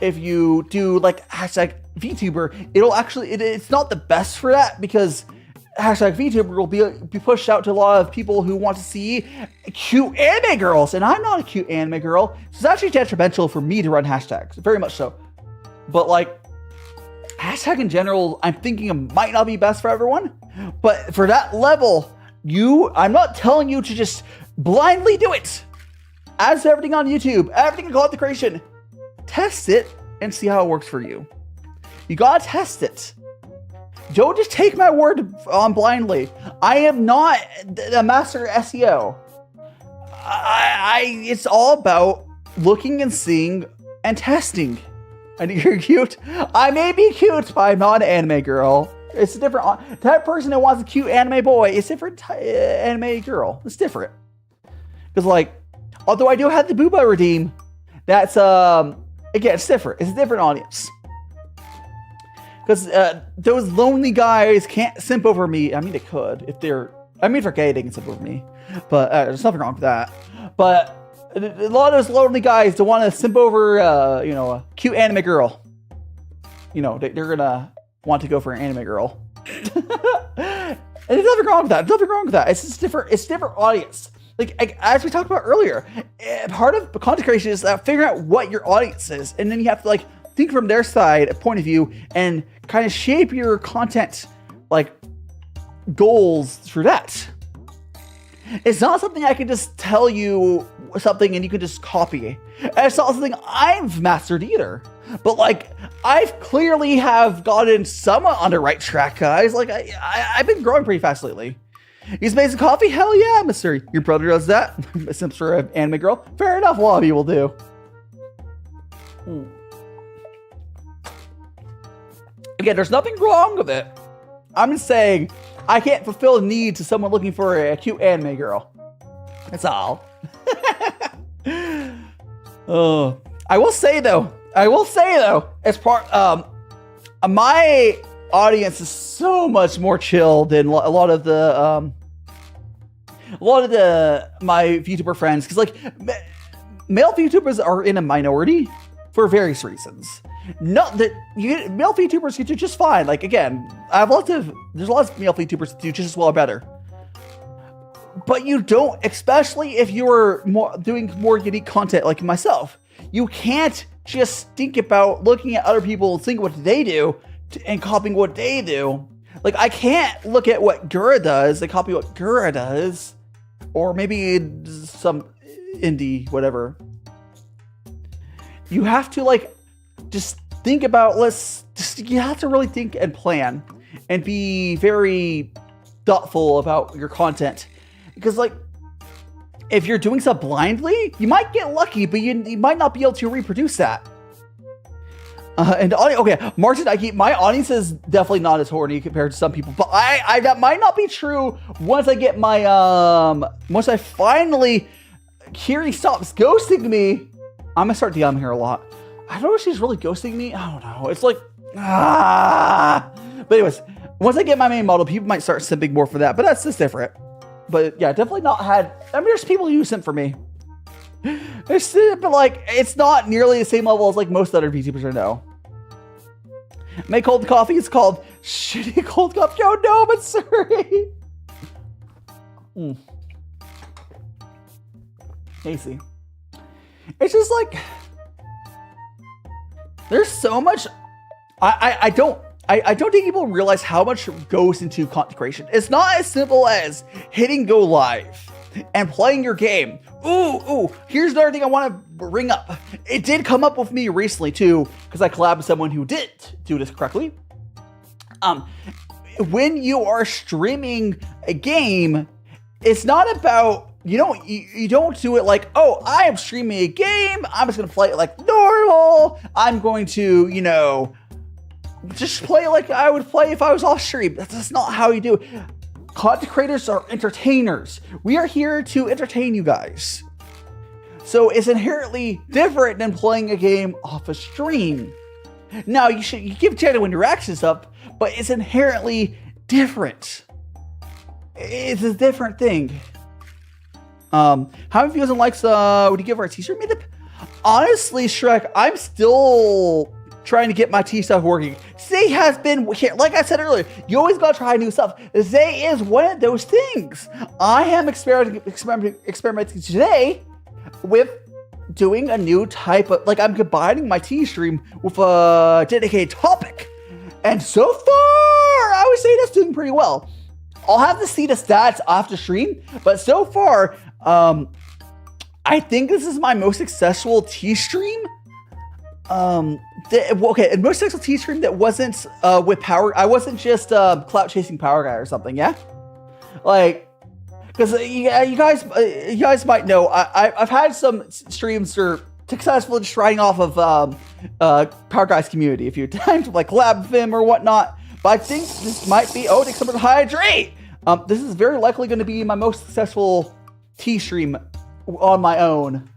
if you do like hashtag VTuber, it's not the best for that, because hashtag VTuber will be pushed out to a lot of people who want to see cute anime girls, and I'm not a cute anime girl, so it's actually detrimental for me to run hashtags, very much so. But like, hashtag in general, I'm thinking it might not be best for everyone, but for that level, I'm not telling you to just blindly do it. As everything on YouTube, everything in content creation, test it and see how it works for you. You gotta test it. Don't just take my word on blindly. I am not a master SEO. It's all about looking and seeing and testing. And you're cute. I may be cute, but I'm not an anime girl. It's a different that person that wants a cute anime boy. It's different anime girl. It's different. Because like, although I do have the Booba redeem, that's again, it's different. It's a different audience. Because those lonely guys can't simp over me. I mean, they could if they're. I mean, if they're gay, they can simp over me. But there's nothing wrong with that. But a lot of those lonely guys don't want to simp over, a cute anime girl. They're gonna want to go for an anime girl. And there's nothing wrong with that. There's nothing wrong with that. It's just different. It's a different audience. Like as we talked about earlier, part of content creation is figuring out what your audience is, and then you have to think from their side, point of view, and kind of shape your content goals through that. It's not something I can just tell you something and you can just copy. And it's not something I've mastered either. But I've clearly have gotten somewhat on the right track, guys. I've been growing pretty fast lately. He's made some coffee? Hell yeah, mister. Your brother does that? Some sort of anime girl? Fair enough, a lot of people do. Again, there's nothing wrong with it. I'm just saying, I can't fulfill a need to someone looking for a cute anime girl. That's all. I will say though, as part, my audience is so much more chill than a lot of my VTuber friends, because male VTubers are in a minority for various reasons. Not that male VTubers can do just fine. Again, there's lots of male VTubers that do just as well or better. But you don't, especially if you're doing more unique content like myself. You can't just think about looking at other people and think what they do and copying what they do. I can't look at what Gura does and copy what Gura does, or maybe some indie whatever. You have to just think about, you have to really think and plan and be very thoughtful about your content. Because if you're doing stuff blindly, you might get lucky, but you might not be able to reproduce that. And okay, Martin, my audience is definitely not as horny compared to some people, but that might not be true once I get my, once I finally, Kiri stops ghosting me. I'm gonna start DMing her a lot. I don't know if she's really ghosting me. I don't know. It's But anyways, once I get my main model, people might start simping more for that, but that's just different. But yeah, definitely not had. I mean, there's people who simp for me. But it's not nearly the same level as most other VTubers I know. Make cold coffee. It's called shitty cold coffee. Oh no, but sorry. Casey. It's just there's so much. I don't think people realize how much goes into content creation. It's not as simple as hitting go live and playing your game. Ooh, here's another thing I want to bring up. It did come up with me recently too, because I collabed with someone who did do this correctly. When you are streaming a game, it's not about, you don't do it like, oh, I am streaming a game, I'm just gonna play it like normal, I'm going to, just play like I would play if I was off stream. That's not how you do it. Content creators are entertainers. We are here to entertain you guys. So it's inherently different than playing a game off a stream. Now, you give genuine reactions up, but it's inherently different. It's a different thing. How many views and likes would you give our t-shirt meetup? Honestly, Shrek, I'm still trying to get my T stuff working. Zay has been here. Like I said earlier, you always gotta try new stuff. Zay is one of those things. I am experimenting today with doing a new type of, like, I'm combining my T stream with a dedicated topic. And so far, I would say that's doing pretty well. I'll have to see the stats after stream, but so far, I think this is my most successful T stream. Okay, most successful T stream that wasn't with power. I wasn't just clout chasing power guy or something. Yeah, like, because you guys might know I've had some streams that are successful just riding off of power guy's community a few times, like collab with him or whatnot. But I think this might be, oh, take someone to hydrate. This is very likely going to be my most successful T stream on my own.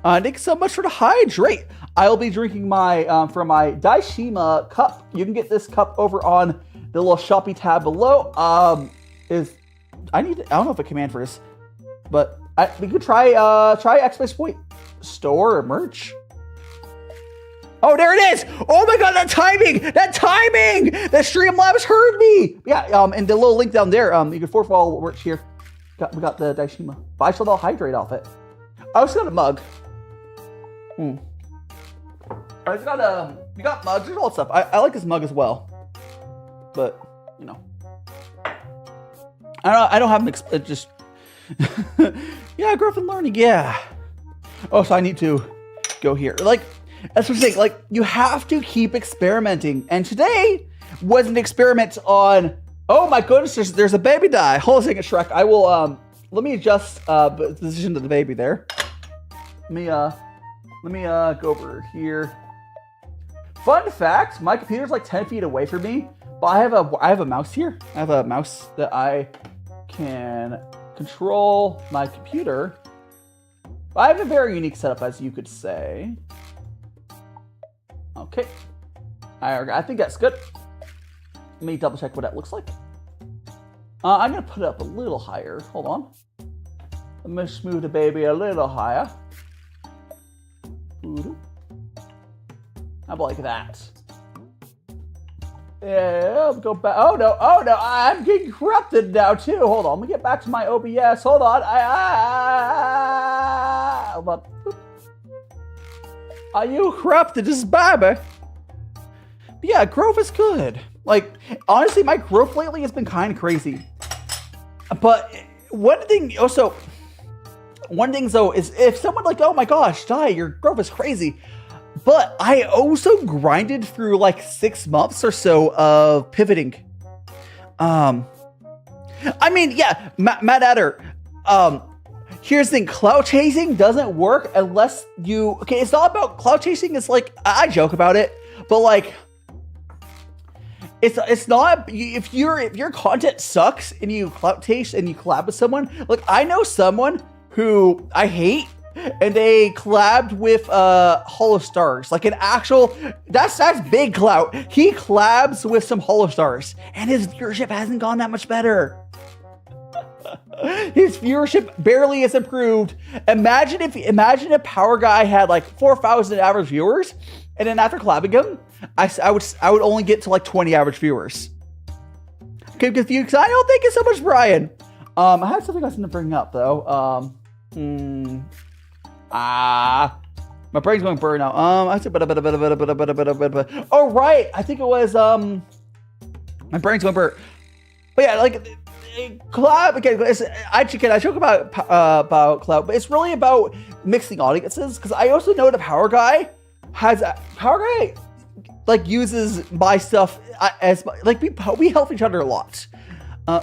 Thanks so much for the hydrate. I'll be drinking my from my Daishima cup. You can get this cup over on the little Shopee tab below. I don't know if I command for this, but we could try Xbox Point store or merch. Oh, there it is! Oh my god, that timing! The Streamlabs heard me! Yeah, and the little link down there, you can follow merch here. We got the Daishima. But I still don't hydrate off it. I also got a mug. I got we got mugs, there's all that stuff. I like this mug as well. But, I don't have an just yeah, growth and learning, yeah. Oh, so I need to go here. Like, that's what I'm saying. Like, you have to keep experimenting. And today was an experiment on, oh my goodness, there's a baby die. Hold on a second, Shrek. I will, let me adjust the position of the baby there. Let me go over here. Fun fact, my computer's like 10 feet away from me, but I have a mouse here. I have a mouse that I can control my computer. I have a very unique setup, as you could say. Okay. I think that's good. Let me double check what that looks like. I'm going to put it up a little higher. Hold on. Let me smooth the baby a little higher. How about like that? Yeah, let's go back. Oh no, I'm getting corrupted now too. Hold on, let me get back to my OBS. Hold on. Hold on. Are you corrupted? This is Baba. But yeah, growth is good. Like, honestly, my growth lately has been kind of crazy. But one thing though is if someone like, oh my gosh, Dai, your growth is crazy. But I also grinded through like 6 months or so of pivoting. I mean, yeah, Matt Adder, here's the thing, clout chasing doesn't work unless you, okay, it's not about clout chasing, it's like, I joke about it, but like, it's not, if your content sucks and you clout chase and you collab with someone, like I know someone who I hate, and they collabed with Hollow Stars, like an actual, that's big clout. He collabs with some Hollow Stars, and his viewership hasn't gone that much better. His viewership barely has improved. Imagine if Power Guy had like 4,000 average viewers, and then after collabing him, I would only get to like 20 average viewers. Okay, because I don't think it's so much Brian. I have something else to bring up though. My brain's going burn now. I said, oh right, I think it was my brain's going burn. But yeah, like collab again. I joke about collab, but it's really about mixing audiences. Because I also know that Power Guy like uses my stuff as like we help each other a lot.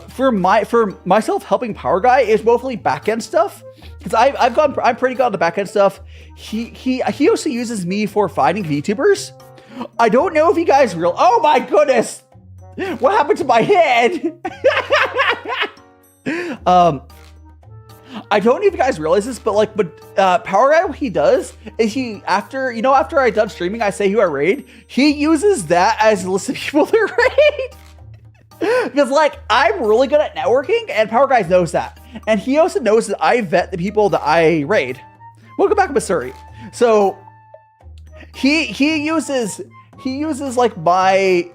For myself, helping Power Guy is mostly backend stuff because I'm pretty good on the backend stuff. He also uses me for finding VTubers. I don't know if you guys oh my goodness, what happened to my head? I don't know if you guys realize this, but Power Guy, what he does is after I done streaming, I say who I raid. He uses that as a list of people to raid. Because like I'm really good at networking, and Power Guy knows that, and he also knows that I vet the people that I raid. Welcome back, Missouri. So he uses like my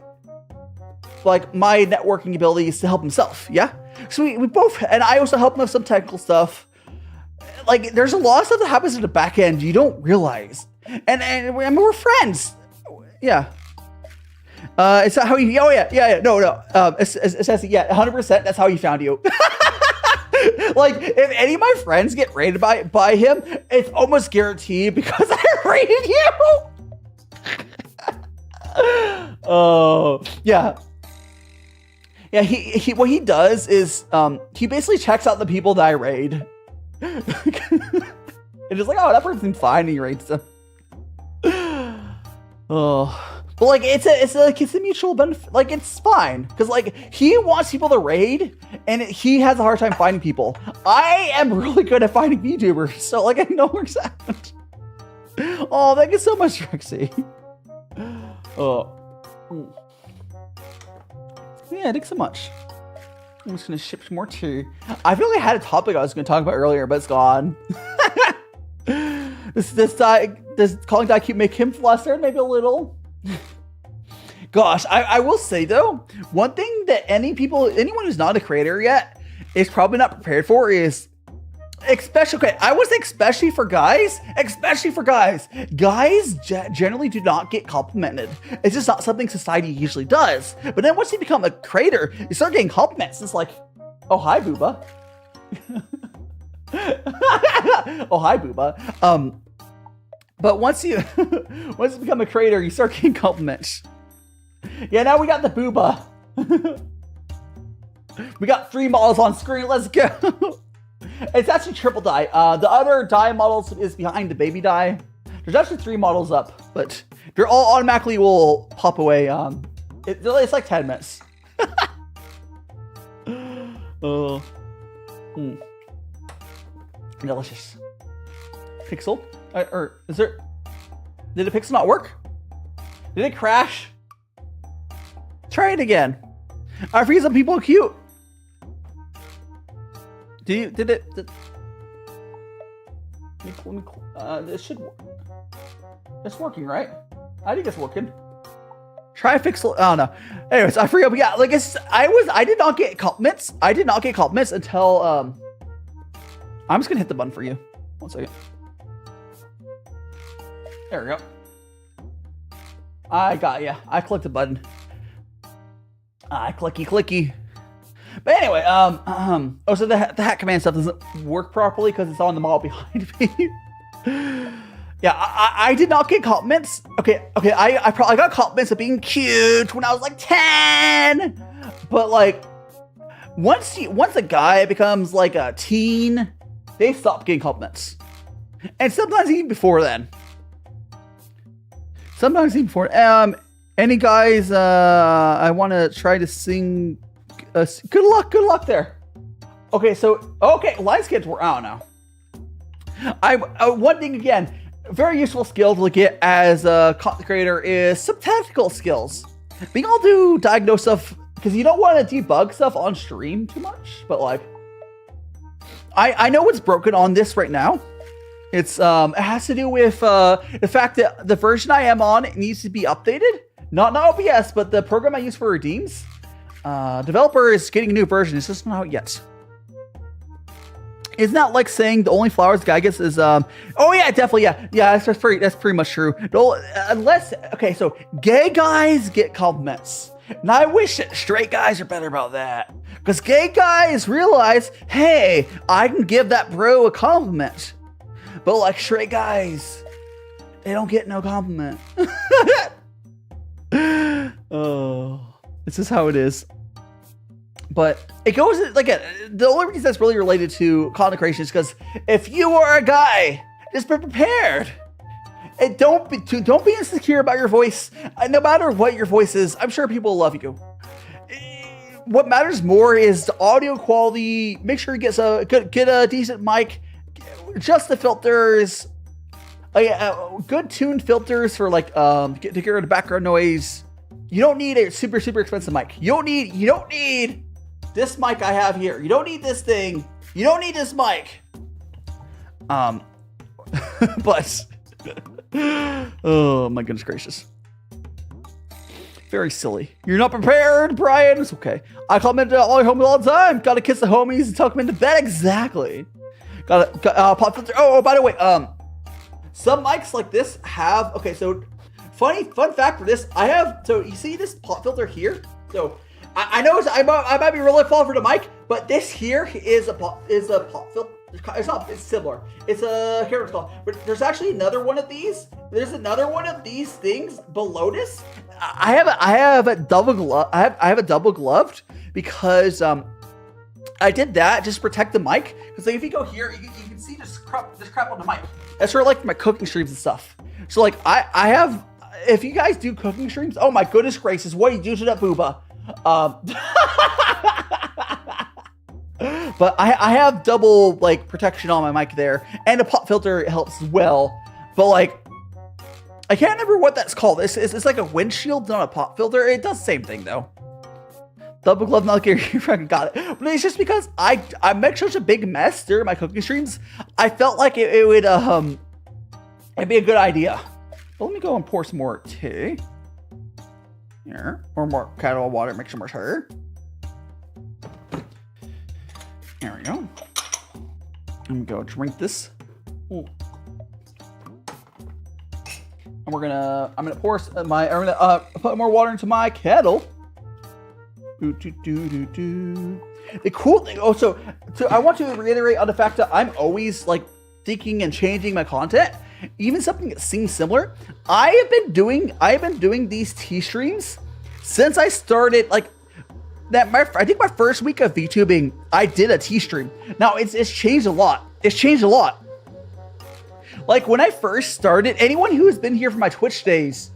networking abilities to help himself. Yeah. So we both, and I also help him with some technical stuff. Like there's a lot of stuff that happens in the back end you don't realize, and we're friends. Yeah. Is that how he? Oh yeah. No. It says yeah, 100%. That's how he found you. Like if any of my friends get raided by him, it's almost guaranteed because I raided you. Oh yeah. Yeah, he what he does is he basically checks out the people that I raid. And just like, oh, that person's fine, and he raids them. Oh. But like it's a mutual benefit. Like it's fine because like he wants people to raid, and he has a hard time finding people. I am really good at finding VTubers, so like I know where it's at. Oh, thank you so much, Rexy. Oh. Yeah, thanks so much. I'm just gonna ship some more tea. I feel like I had a topic I was gonna talk about earlier, but it's gone. Does calling die keep make him flustered? Maybe a little. Gosh, I will say though, one thing that anyone who's not a creator yet is probably not prepared for is I would say especially for guys, guys generally do not get complimented. It's just not something society usually does. But then once you become a creator, you start getting compliments. It's like, oh, hi, booba. Oh, hi, booba. But once you become a creator, you start getting compliments. Yeah, now we got the booba. We got 3 models on screen. Let's go. It's actually triple die. The other die models is behind the baby die. There's actually 3 models up, but they're all automatically will pop away. It's like 10 minutes. Oh, delicious. Pixel, or is there? Did the pixel not work? Did it crash? Try it again. I forget some people are cute. Did it? It should work. It's working, right? I think it's working. Try fix. Oh no. Anyways, I forget. But yeah, like I did not get compliments. I did not get compliments until I'm just gonna hit the button for you. 1 second. There we go. I got ya. I clicked the button. Clicky. But anyway, so the hat command stuff doesn't work properly because it's on the model behind me. Yeah, I did not get compliments. Okay, I probably got compliments of being cute when I was like 10. But like, once a guy becomes like a teen, they stop getting compliments. And sometimes even before then. Any guys, I want to try to sing. Good luck there. Okay, line skips were, I don't know. One thing again, very useful skill to get as a content creator is some technical skills. Being able to diagnose stuff, because you don't want to debug stuff on stream too much, but like, I know what's broken on this right now. It has to do with the fact that the version I am on needs to be updated. Not OBS, but the program I use for redeems. Developer is getting a new version. It's just not out yet. Isn't that like saying the only flowers the guy gets is oh yeah, definitely, yeah, that's pretty much true. So gay guys get compliments. And I wish that straight guys are better about that. Because gay guys realize, hey, I can give that bro a compliment. But like straight guys, they don't get no compliment. This is how it is. But it goes like the only reason that's really related to content creation is because if you are a guy, just be prepared. And don't be insecure about your voice. No matter what your voice is, I'm sure people will love you. What matters more is the audio quality. Make sure you get a decent mic, adjust the filters, good tuned filters for like to get rid of background noise. You don't need a super expensive mic. You don't need this mic I have here. You don't need this thing. You don't need this mic. But oh my goodness gracious. Very silly. You're not prepared, Brian. It's okay. I come into all your homies all the time. Gotta kiss the homies and tuck them into bed. Exactly. Got pop filter. Oh, by the way, some mics like this have. Okay, so fun fact for this. I have. So you see this pop filter here. So I know I might be really falling for the mic, but this here is a pop filter. It's similar. It's a here it's called. But there's actually another one of these. There's another one of these things below this. I have a double glove. I have a double gloved because I did that just to protect the mic. Because like, if you go here, you can see this crap on the mic. That's for like my cooking streams and stuff. So like I have. If you guys do cooking streams, oh my goodness gracious, what are you doing to that booba? But I have double like protection on my mic there, and a pop filter helps as well. But like, I can't remember what that's called. It's like a windshield, not a pop filter. It does the same thing though. Double glove, not like you fucking got it. But it's just because I make such a big mess during my cooking streams. I felt like it would it'd be a good idea. But let me go and pour some more tea. Here, or more kettle water, make some more sugar. There we go. I'm gonna go drink this. Ooh. And I'm gonna pour I'm gonna put more water into my kettle. The cool thing. Oh, so I want to reiterate on the fact that I'm always like thinking and changing my content. Even something that seems similar. I have been doing these tea streams since I started like. I think my first week of VTubing, I did a tea stream. Now it's changed a lot. It's changed a lot. Like when I first started, anyone who has been here for my Twitch days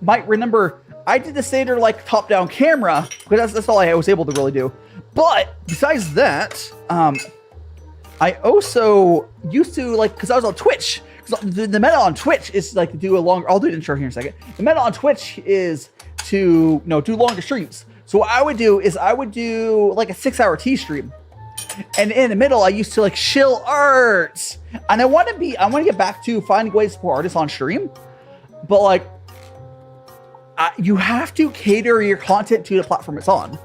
might remember I did the standard like top-down camera because that's all I was able to really do. But besides that, I also used to like because I was on Twitch. Because the meta on Twitch is like to do a longer. I'll do the intro here in a second. The meta on Twitch is to do longer streams. So what I would do is I would do like a 6-hour tea stream. And in the middle, I used to like shill arts. And I want to get back to finding ways to support artists on stream. But like, you have to cater your content to the platform it's on.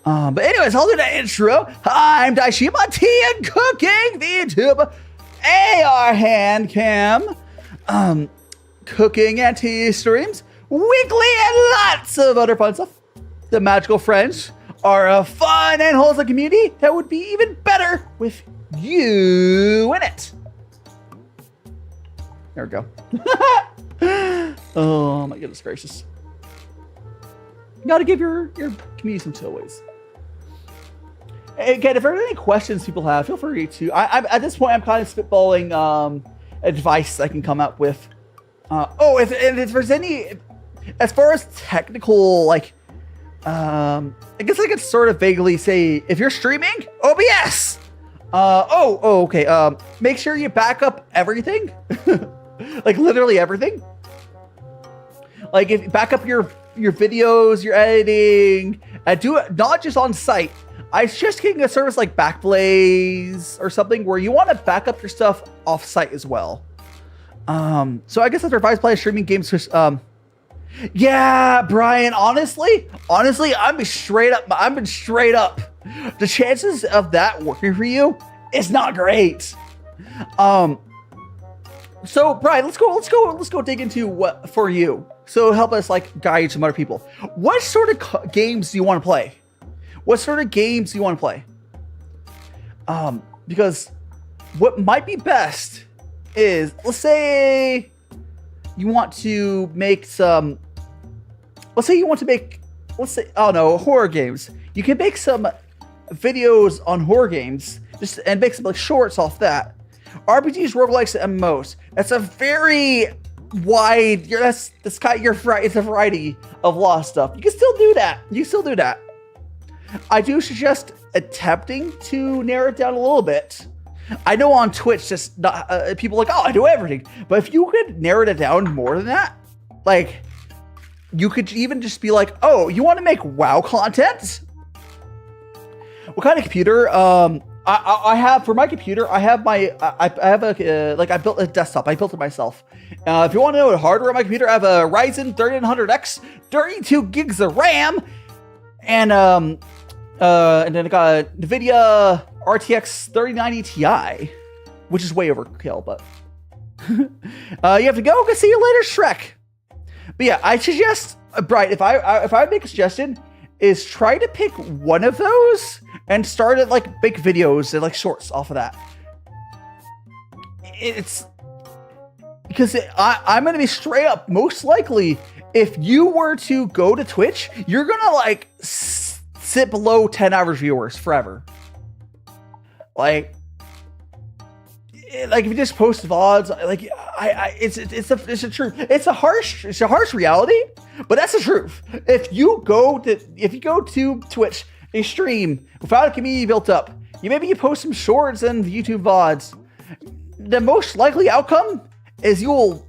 But anyways, I'll do that intro. I'm DaiShimaVT and cooking VTuber AR hand cam. Cooking and tea streams. Weekly and lots of other fun stuff. The Magical Friends are a fun and wholesome community that would be even better with you in it. There we go. Oh my goodness gracious. You gotta give your community some tailways. Again, if there are any questions people have, feel free to. I'm at this point, I'm kind of spitballing advice I can come up with. If there's any, as far as technical, like, I guess I could sort of vaguely say, if you're streaming, OBS. Okay. Make sure you back up everything, like literally everything. Like if back up your videos, your editing, do it not just on site. I suggest getting a service like Backblaze or something where you want to back up your stuff off site as well. So I guess that's advice playing streaming games. Yeah, Brian, honestly, I'm being straight up. The chances of that working for you is not great. So Brian, let's go dig into what for you. So help us like guide some other people. What sort of games do you want to play? Because what might be best is, let's say you want to make let's say, oh no, horror games. You can make some videos on horror games and make some like shorts off that. RPGs, roguelikes, and MMOs. That's a very wide. That's kind of it's a variety of a lot of stuff. You can still do that. You can still do that. I do suggest attempting to narrow it down a little bit. I know on Twitch, just not people are like, oh, I do everything. But if you could narrow it down more than that, like you could even just be like, oh, you want to make WoW content? What kind of computer? I have for my computer. I have my I have a I built a desktop. I built it myself. If you want to know the hardware on my computer, I have a Ryzen 3900X, 32 gigs of RAM, and then I got a NVIDIA RTX 3090 Ti, which is way overkill. But you have to go see you later, Shrek. But yeah, I suggest, Bright, if I would make a suggestion, is try to pick one of those and start at like big videos and like shorts off of that. It's because I'm gonna be straight up. Most likely, if you were to go to Twitch, you're gonna like sit below 10 average viewers forever. Like if you just post VODs, like it's a truth. It's a harsh reality, but that's the truth. If you go to Twitch, a stream without a community built up, you post some shorts and YouTube VODs. The most likely outcome is you'll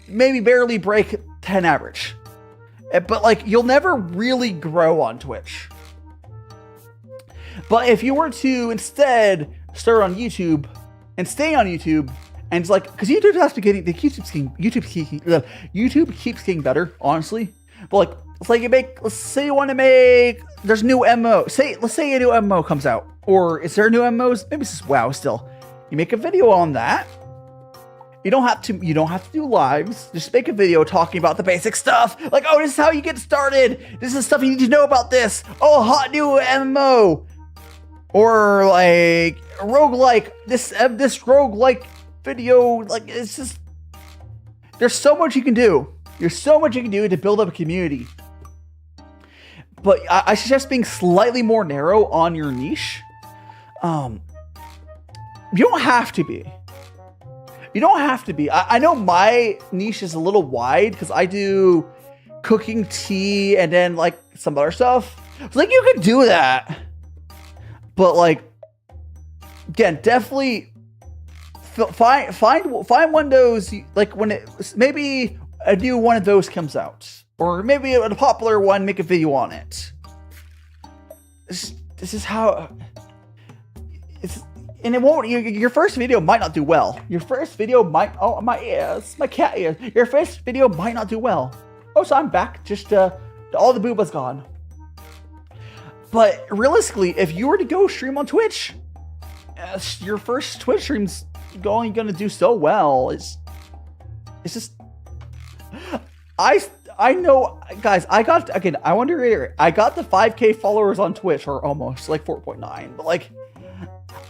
maybe barely break 10 average, but like you'll never really grow on Twitch. But if you were to instead start on YouTube and stay on YouTube, and it's like, because YouTube has to get YouTube keeps getting better, honestly. But like, let's say you want to make, there's new MMO. Let's say a new MMO comes out, or is there new MMOs? Maybe it's just WoW still. You make a video on that. You don't have to do lives. Just make a video talking about the basic stuff. Like, oh, this is how you get started. This is stuff you need to know about this. Oh, hot new MMO. Or like roguelike, this roguelike video, like it's just, there's so much you can do. There's so much you can do to build up a community. But I suggest being slightly more narrow on your niche. You don't have to be. You don't have to be. I know my niche is a little wide because I do cooking, tea, and then like some other stuff. So like you could do that. But like, again, definitely find one of those, like when maybe a new one of those comes out, or maybe a popular one, make a video on it. This is how it's, and it won't. Your first video might not do well. Your first video might. Oh, my ears, my cat ears. Your first video might not do well. Oh, so I'm back. Just all the booba's gone. But realistically, if you were to go stream on Twitch, your first Twitch stream's only going to do so well. It's just, I know, guys. I got the 5K followers on Twitch, or almost like 4.9. But like,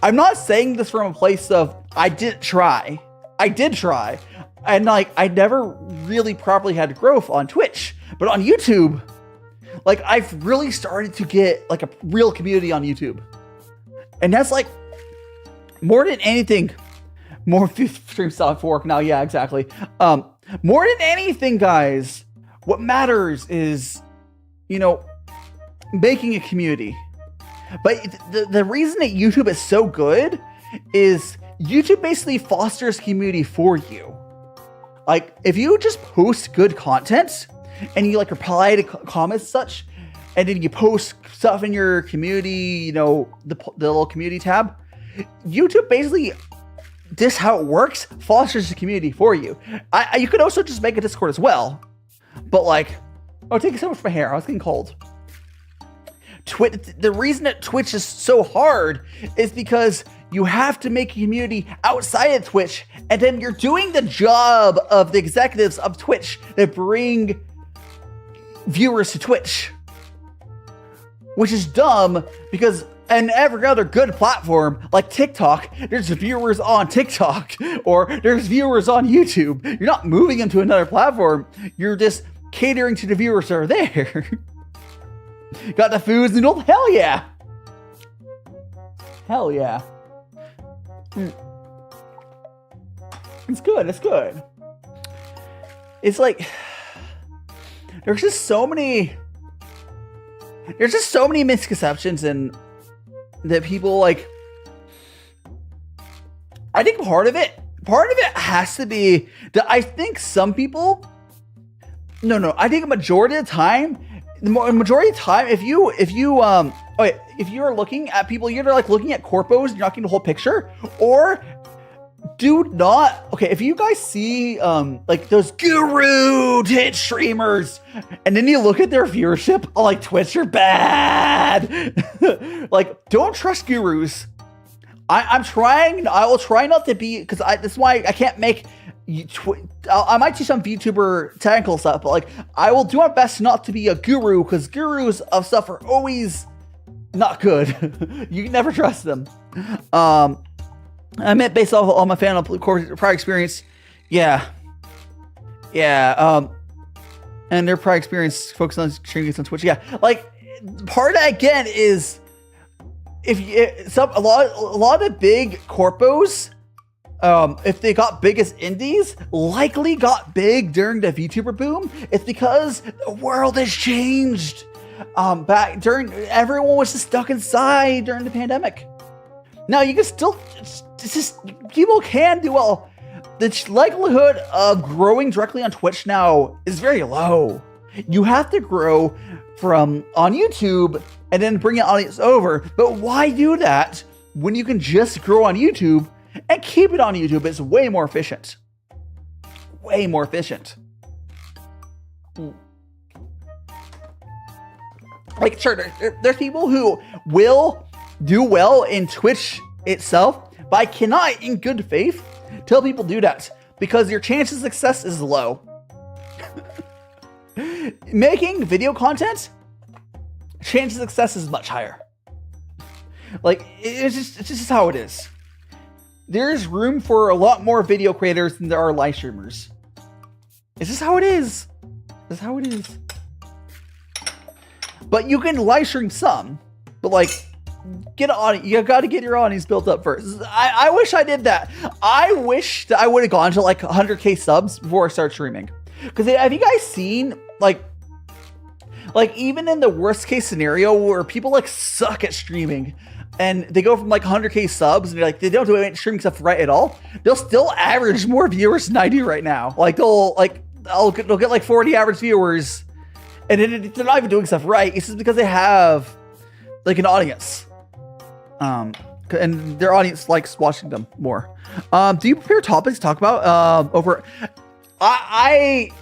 I'm not saying this from a place of I did try, and like I never really properly had growth on Twitch, but on YouTube. Like, I've really started to get, like, a real community on YouTube. And that's, like, more than anything, more stream style fork now. Yeah, exactly. More than anything, guys, what matters is, making a community. But the reason that YouTube is so good is YouTube basically fosters community for you. Like, if you just post good content, and you like reply to comments and such, and then you post stuff in your community, the little community tab, YouTube basically, this is how it works, fosters the community for you. You could also just make a Discord as well, but like, oh, thank you so much for my hair. I was getting cold. The reason that Twitch is so hard is because you have to make a community outside of Twitch, and then you're doing the job of the executives of Twitch that bring viewers to Twitch, which is dumb because in every other good platform like TikTok, there's viewers on TikTok, or there's viewers on YouTube. You're not moving into another platform. You're just catering to the viewers that are there. Got the foods noodle? Hell yeah. Hell yeah. It's good. It's good. It's like there's just so many misconceptions and that people like. I think part of it has to be that I think some people. No. I think a majority of the time, if you're looking at people, you're either like looking at corpos and you're not getting the whole picture, or do not. Okay, if you guys see like those guru Twitch streamers, and then you look at their viewership on like Twitch, you're bad. Like, don't trust gurus. I will try not to be, because that's why I can't make. I might do some VTuber technical stuff, but like I will do my best not to be a guru, because gurus of stuff are always not good. You can never trust them. I meant based off all my fan prior experience. Yeah. And their prior experience focused on streaming on Twitch. Yeah, like part of that again is a lot of big corpos. If they got big as indies, likely got big during the VTuber boom. It's because the world has changed. Back during, everyone was just stuck inside during the pandemic. Now you can still, people can do well. The likelihood of growing directly on Twitch now is very low. You have to grow from on YouTube and then bring an audience over. But why do that when you can just grow on YouTube and keep it on YouTube? It's way more efficient. Way more efficient. Like, sure, there's people who will do well in Twitch itself, but I cannot, in good faith, tell people do that, because your chance of success is low. Making video content, chance of success is much higher. Like, it's just how it is. There's room for a lot more video creators than there are live streamers. It's just how it is. It's how it is. But you can live stream some, but like, you got to get your audience built up first. I wish I did that. I wish that I would have gone to like 100K subs before I start streaming. Because have you guys seen like even in the worst case scenario where people like suck at streaming and they go from like 100K subs and they don't do any streaming stuff right at all, they'll still average more viewers than I do right now. Like they'll get like 40 average viewers, and they're not even doing stuff right. It's just because they have like an audience. And their audience likes watching them more. Do you prepare topics to talk about over? I've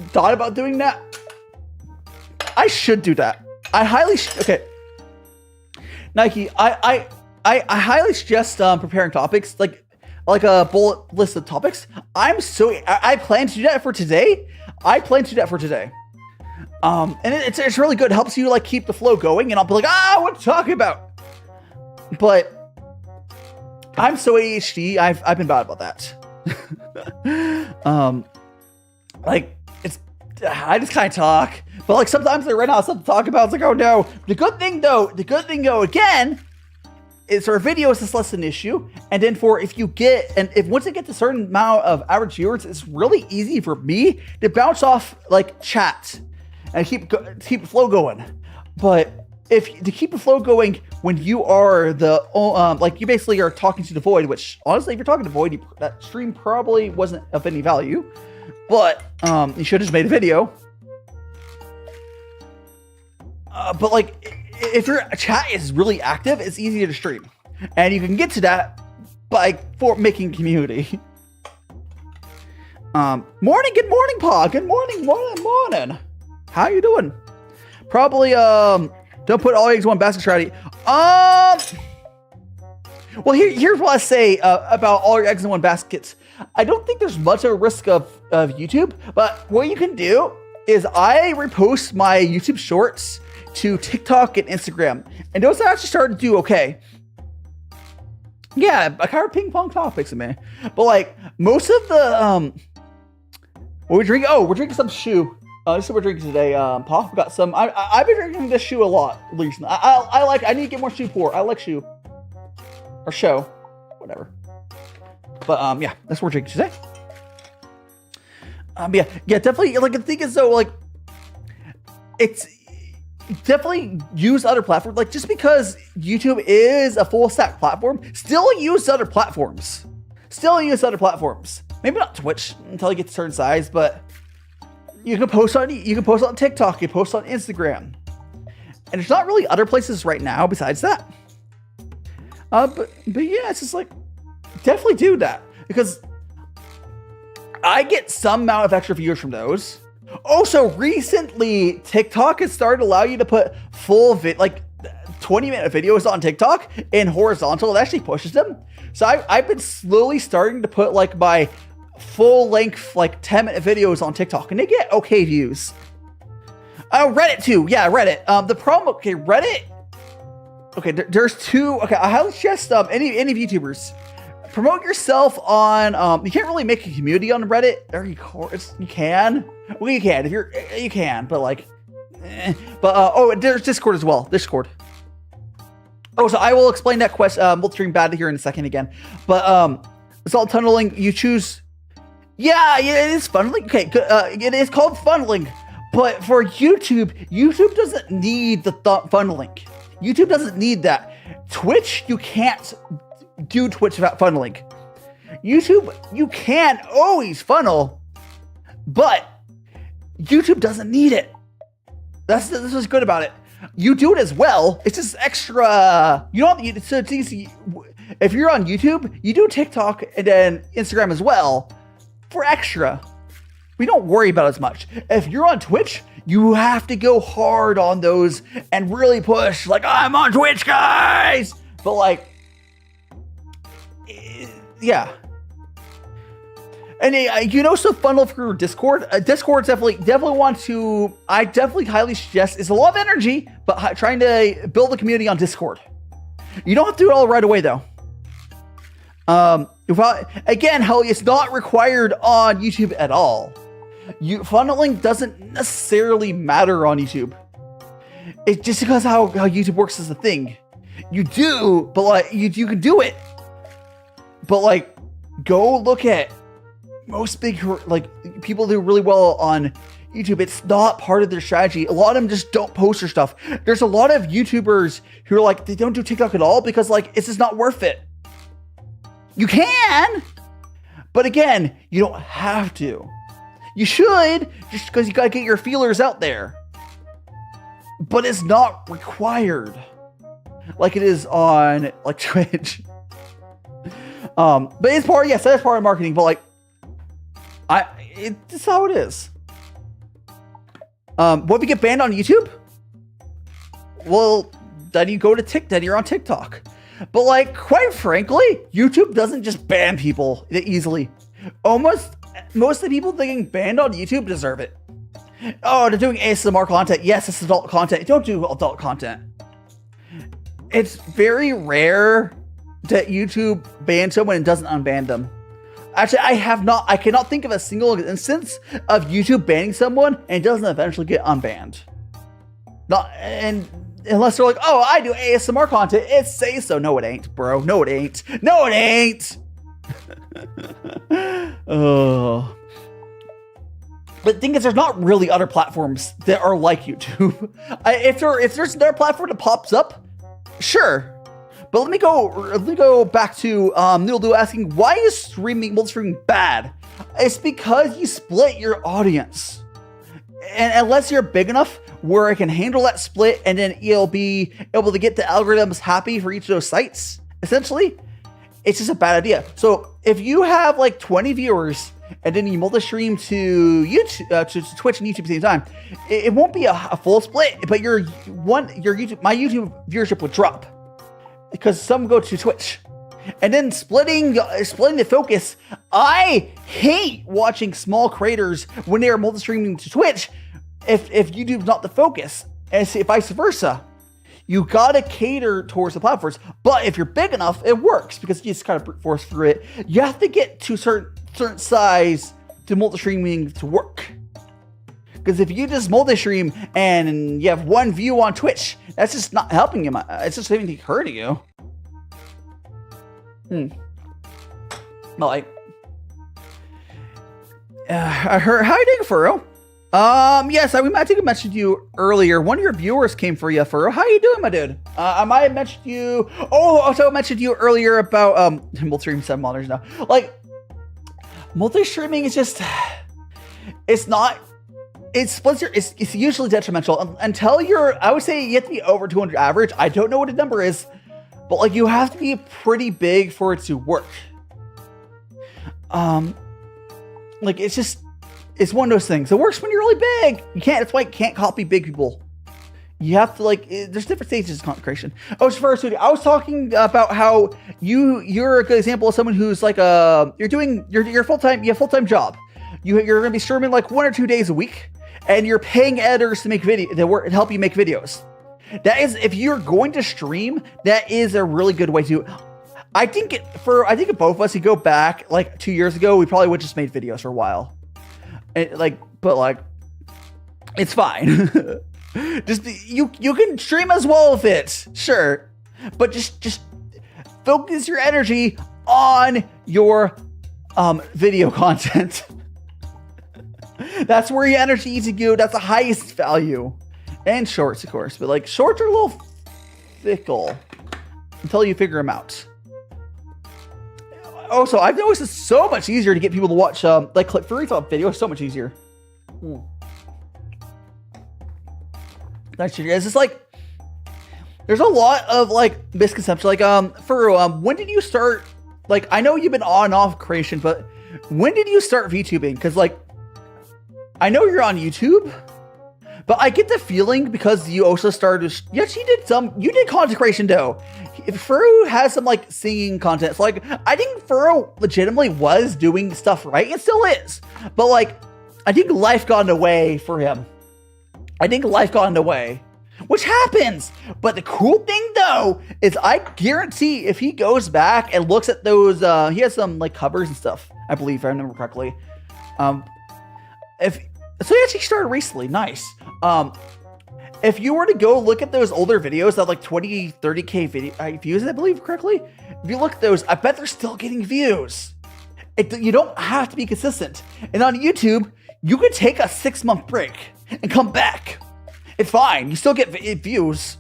thought about doing that. I should do that. I highly okay. Nike, I highly suggest preparing topics like a bullet list of topics. I plan to do that for today. And it's really good. It helps you like keep the flow going, and I'll be like, what to talk about? But I'm so ADHD. I've been bad about that. Like I just kind of talk, but like sometimes I run out of stuff to talk about. It's like, oh no. The good thing though, again, is for videos, it's less an issue. And then once it gets a certain amount of average viewers, it's really easy for me to bounce off like chat and keep the flow going. But to keep the flow going when you are you basically are talking to the void, which honestly, if you're talking to void, that stream probably wasn't of any value. But you should have just made a video. But like, if your chat is really active, it's easier to stream, and you can get to that by making community. Morning, good morning, Pa. Good morning. How you doing? Probably don't put all eggs in one basket strategy. Well, here's what I say about all your eggs in one basket. I don't think there's much of a risk of YouTube, but what you can do is I repost my YouTube shorts to TikTok and Instagram, and those actually started to do okay. Yeah, I kind of ping pong topics, man. But like most of the what we drink? Oh, we're drinking some shoe. This is what we're drinking today. Pop, we got some. I've been drinking this shoe a lot recently. I need to get more shoe pour. I like shoe. Or show. Whatever. But, yeah, that's what we're drinking today. Yeah, definitely, like, the thing is, though, like, it's definitely use other platforms. Like, just because YouTube is a full stack platform, still use other platforms. Maybe not Twitch until you get to a certain size, but you can post on TikTok, you post on Instagram. And there's not really other places right now besides that. But yeah, it's just like, definitely do that, because I get some amount of extra views from those. Also, recently, TikTok has started to allow you to put full 20-minute videos on TikTok in horizontal. It actually pushes them. So I've been slowly starting to put like my full-length, like 10-minute videos on TikTok, and they get okay views. Reddit too. Yeah, Reddit. The problem, okay, Reddit. Okay, there's two. Okay, I highly suggest any VTubers. Promote yourself on, you can't really make a community on Reddit, or you can. Well, you can, you can, but like, oh, there's Discord as well, Discord. Oh, so I will explain that multi-stream bad here in a second again, but, it's all tunneling, you choose, yeah, it is funneling, okay, it is called funneling, but for YouTube doesn't need the funneling. YouTube doesn't need that. Twitch, you can't do Twitch without funneling. YouTube, you can always funnel, but YouTube doesn't need it. This is good about it. You do it as well. It's just extra. You don't. So it's easy. If you're on YouTube, you do TikTok and then Instagram as well for extra. We don't worry about it as much. If you're on Twitch, you have to go hard on those and really push. Like, I'm on Twitch, guys. But like, yeah. And so funnel through Discord. Discord definitely want to. I definitely highly suggest. It's a lot of energy, but trying to build a community on Discord. You don't have to do it all right away, though. Again, hell, it's not required on YouTube at all. Funneling doesn't necessarily matter on YouTube. It's just because how YouTube works is a thing. You do, but like you can do it. But like, go look at most big people do really well on YouTube. It's not part of their strategy. A lot of them just don't post their stuff. There's a lot of YouTubers who are like, they don't do TikTok at all because like it's just not worth it. You can, but again, you don't have to. You should, just because you gotta get your feelers out there. But it's not required like it is on like Twitch. But it's part, yes, that's part of marketing, but like, it's how it is. What if you get banned on YouTube? Well, then you go to TikTok, then you're on TikTok. But like, quite frankly, YouTube doesn't just ban people that easily. Most of the people getting banned on YouTube deserve it. Oh, they're doing ASMR content. Yes, it's adult content. Don't do adult content. It's very rare that YouTube bans someone and doesn't unban them. Actually, I cannot think of a single instance of YouTube banning someone and it doesn't eventually get unbanned. Unless they're like, oh, I do ASMR content. It says so. No, it ain't, bro. No, it ain't. No, it ain't. Oh. But the thing is, there's not really other platforms that are like YouTube. If there's another platform that pops up, sure. But let me go back to Noodle asking, why is multi-streaming bad? It's because you split your audience. And unless you're big enough where it can handle that split and then you'll be able to get the algorithms happy for each of those sites, essentially, it's just a bad idea. So if you have like 20 viewers and then you multi-stream to YouTube, to Twitch and YouTube at the same time, it won't be a full split, but my YouTube viewership would drop because some go to Twitch. And then splitting the focus. I hate watching small creators when they are multi-streaming to Twitch if YouTube's not the focus, and vice versa. You gotta cater towards the platforms. But if you're big enough, it works because you just kind of brute force through it. You have to get to certain size to multi-streaming to work. Because if you just multi-stream and you have 1 view on Twitch, that's just not helping you. It's just hurting you. But like, I heard, how you doing, Furrow? Yes, I think I mentioned you earlier. One of your viewers came for you, Furrow. How you doing, my dude? I might have mentioned you. Oh, also I mentioned you earlier about multi-stream 7 monitors now. Like, multi-streaming is just, it's not. It's usually detrimental until I would say you have to be over 200 average. I don't know what the number is, but like you have to be pretty big for it to work. Like it's one of those things. It works when you're really big. That's why you can't copy big people. You have to there's different stages of content creation. Oh, first, I was talking about how you're a good example of someone who's like you're full-time, you have a full-time job. You're going to be streaming like 1 or 2 days a week, and you're paying editors to make to help you make videos. That is, if you're going to stream, that is a really good way to. I think if both of us could go back like 2 years ago, we probably would just made videos for a while. But it's fine. Just you can stream as well with it, sure, but just focus your energy on your video content. That's where your energy needs to go. That's the highest value. And shorts, of course. But like shorts are a little fickle until you figure them out. Also, I've noticed it's so much easier to get people to watch like clip furries on video. So much easier. That's true. It's just like there's a lot of like misconceptions. Like when did you start? Like I know you've been on and off creation, but when did you start VTubing? Because like I know you're on YouTube, but I get the feeling because you also started. Yes, you did content creation though. Furrow has some like singing content. So like I think Furrow legitimately was doing stuff right. It still is, but like I think life got in the way for him. Which happens. But the cool thing though is I guarantee if he goes back and looks at those, he has some like covers and stuff. I believe if I remember correctly. So he actually started recently. Nice. If you were to go look at those older videos that like 20, 30K views, I believe correctly. If you look at those, I bet they're still getting views. You don't have to be consistent. And on YouTube, you could take a 6-month break and come back. It's fine. You still get views.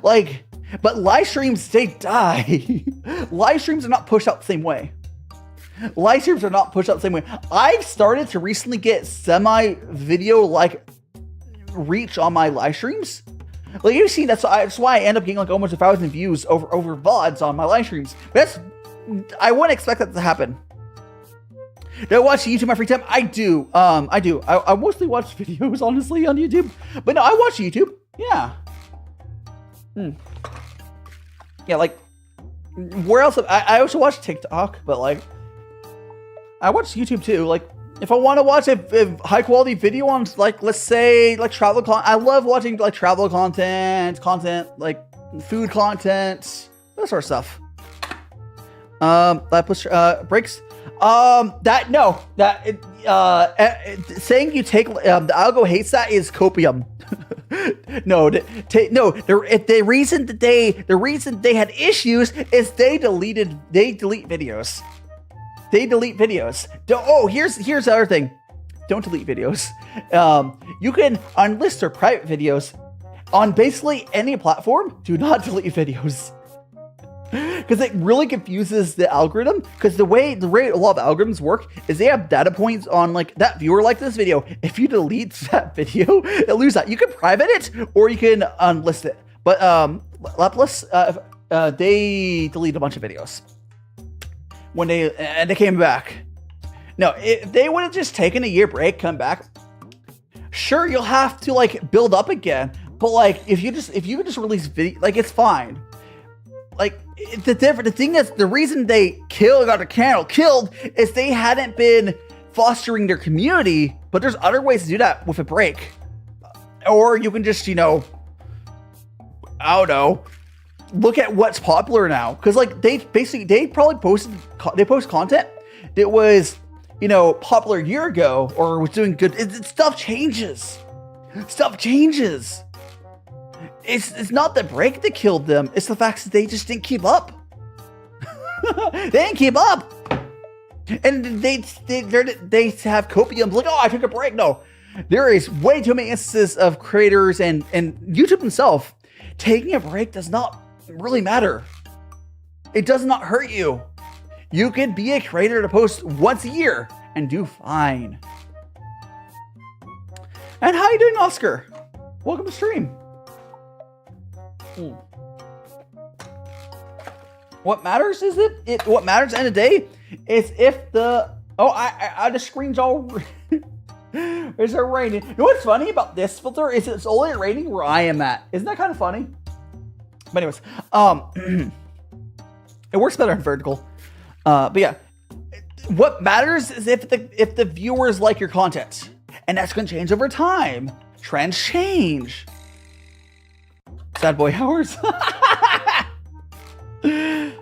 But live streams, they die. Live streams are not pushed out the same way. I've started to recently get semi-video like reach on my live streams. Like you've seen, that's why I end up getting like almost 1,000 views over VODs on my live streams. But I wouldn't expect that to happen. Do I watch YouTube in my free time? I do. I mostly watch videos, honestly, on YouTube. But no, I watch YouTube. Yeah. Yeah, like, where else? I also watch TikTok, but like, I watch YouTube too. Like, if I want to watch a high quality video on, like, let's say, like travel content. I love watching like travel content, like food content, that sort of stuff. That push breaks. Saying you take the algo hates that is copium. The reason they had issues is they delete videos. Here's the other thing. Don't delete videos. You can unlist or private videos on basically any platform. Do not delete videos. Because it really confuses the algorithm. Because the way a lot of algorithms work is they have data points on like that viewer liked this video. If you delete that video, it loses that. You can private it or you can unlist it. But Laplace, they deleted a bunch of videos when they came back. No, if they would have just taken a year break, come back. Sure, you'll have to like build up again. But like if you could just release video, like it's fine. Like the thing is, the reason they got the channel killed is they hadn't been fostering their community. But there's other ways to do that with a break, or you can just I don't know, look at what's popular now. Because like they post content that was popular a year ago or was doing good, stuff changes. Stuff changes. It's not the break that killed them. It's the fact that they just didn't keep up. They didn't keep up. And they have copiums like, oh, I took a break. No, there is way too many instances of creators and YouTube himself taking a break does not really matter. It does not hurt you. You can be a creator to post once a year and do fine. And how you doing, Oscar? Welcome to stream. What matters is what matters at the end of the day is if the the screen's all is it raining? You know what's funny about this filter is it's only raining where I am at. Isn't that kind of funny? But anyways, it works better in vertical. But yeah, what matters is if the viewers like your content, and that's going to change over time. Trends change. Sad boy hours.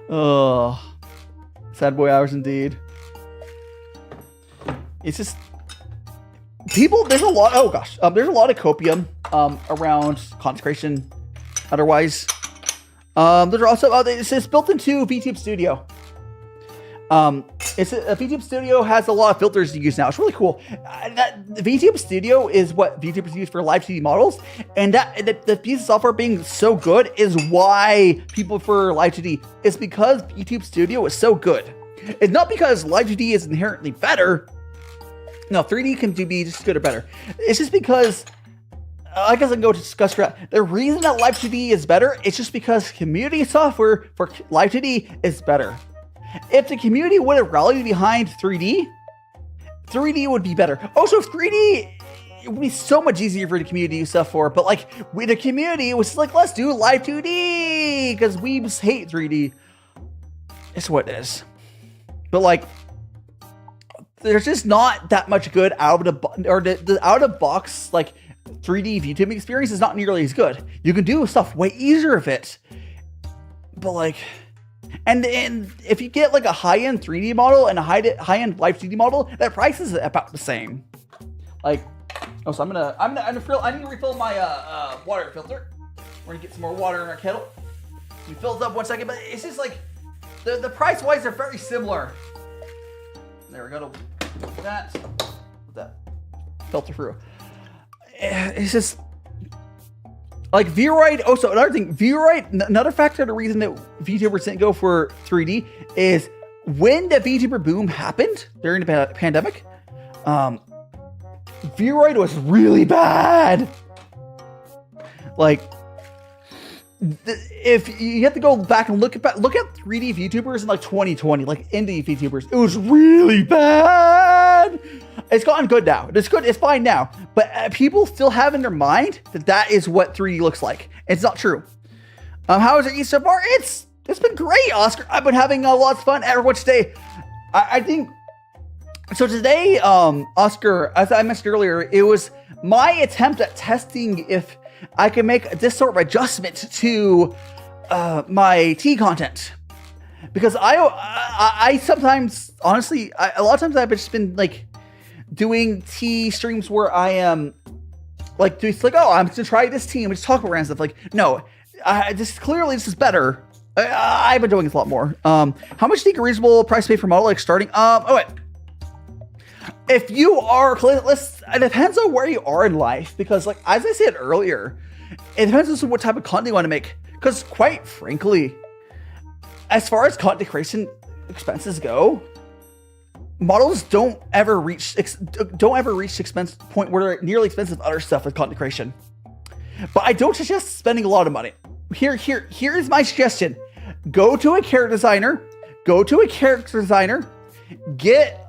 Oh, sad boy hours indeed. It's just people. There's a lot. Oh gosh, there's a lot of copium around consecration. Otherwise, there's also it's built into VTube Studio. It's a VTube Studio has a lot of filters to use now. It's really cool. VTube Studio is what VTubers use for live TV models, and the piece of software being so good is why people prefer live TV. It's because VTube Studio is so good. It's not because live TV is inherently better. No, 3D can be just as good or better. It's just because, I guess I can go to discuss that. The reason that live TV is better, it's just because community software for live TV is better. If the community would have rallied behind 3D would be better. Also, 3D, it would be so much easier for the community to use stuff for, but like with the community, it was like, let's do live 2D because weebs hate 3D. It's what it is. But like, there's just not that much good out of the out of box like 3D VTube experience is not nearly as good. You can do stuff way easier with it, but like. And if you get like a high-end 3D model and a high-end live 2D model, that price is about the same. Like, so I need to refill my water filter. We're gonna get some more water in our kettle. We fill it up 1 second, but it's just like the price-wise are very similar. There we go. Put that filter through. It's just. Like VRite, also another thing, VRite, another factor, the reason that VTubers didn't go for 3D is when the VTuber boom happened during the pandemic, VRite was really bad. Like, if you have to go back and look at 3D VTubers in like 2020, like indie VTubers, it was really bad. It's gotten good now. It's good. It's fine now. But people still have in their mind that is what 3D looks like. It's not true. How is it so far? It's been great, Oscar. I've been having a lot of fun every once today. I think so. Today, Oscar, as I mentioned earlier, it was my attempt at testing if I can make this sort of adjustment to my tea content. Because I sometimes, honestly, a lot of times I've just been like doing tea streams where I am like, I'm gonna try this tea and we just talk about random stuff. Like, no, clearly this is better. I've been doing this a lot more. How much do you think a reasonable price to pay for model like starting? If you are, it depends on where you are in life, because like, as I said earlier, it depends on what type of content you want to make. Because quite frankly, as far as content creation expenses go, models don't ever reach expense point where they're nearly expensive other stuff with content creation. But I don't suggest spending a lot of money. Here is my suggestion. Go to a character designer, get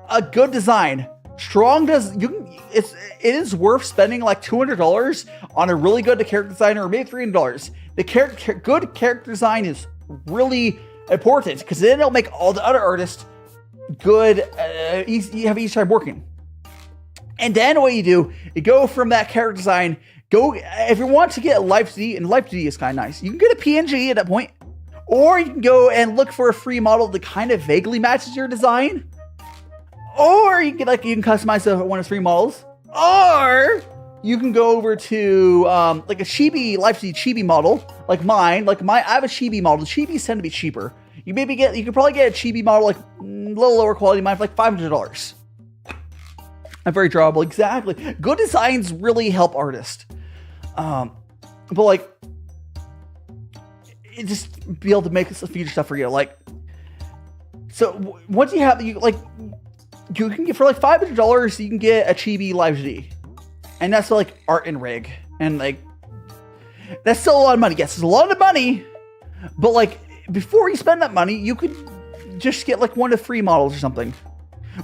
a good design. It is worth spending like $200 on a really good character designer, or maybe $300. Good character design is really important, because then it'll make all the other artists good, you have each time working. And then what you do, you go from that character design, if you want to get a live 2D, and live 2D is kind of nice, you can get a PNG at that point, or you can go and look for a free model that kind of vaguely matches your design, Or you can customize one of 3 models, or you can go over to like a chibi chibi model, like mine. I have a chibi model. The chibis tend to be cheaper. You could probably get a chibi model like a little lower quality, mine for like $500. I'm very drawable, exactly. Good designs really help artists. But like, it just be able to make some future stuff for you. Like, so once you have, you can get for like $500, you can get a chibi live GD. And that's like art and rig. And like, that's still a lot of money. Yes, it's a lot of money. But like, before you spend that money, you could just get like 1 to 3 models or something.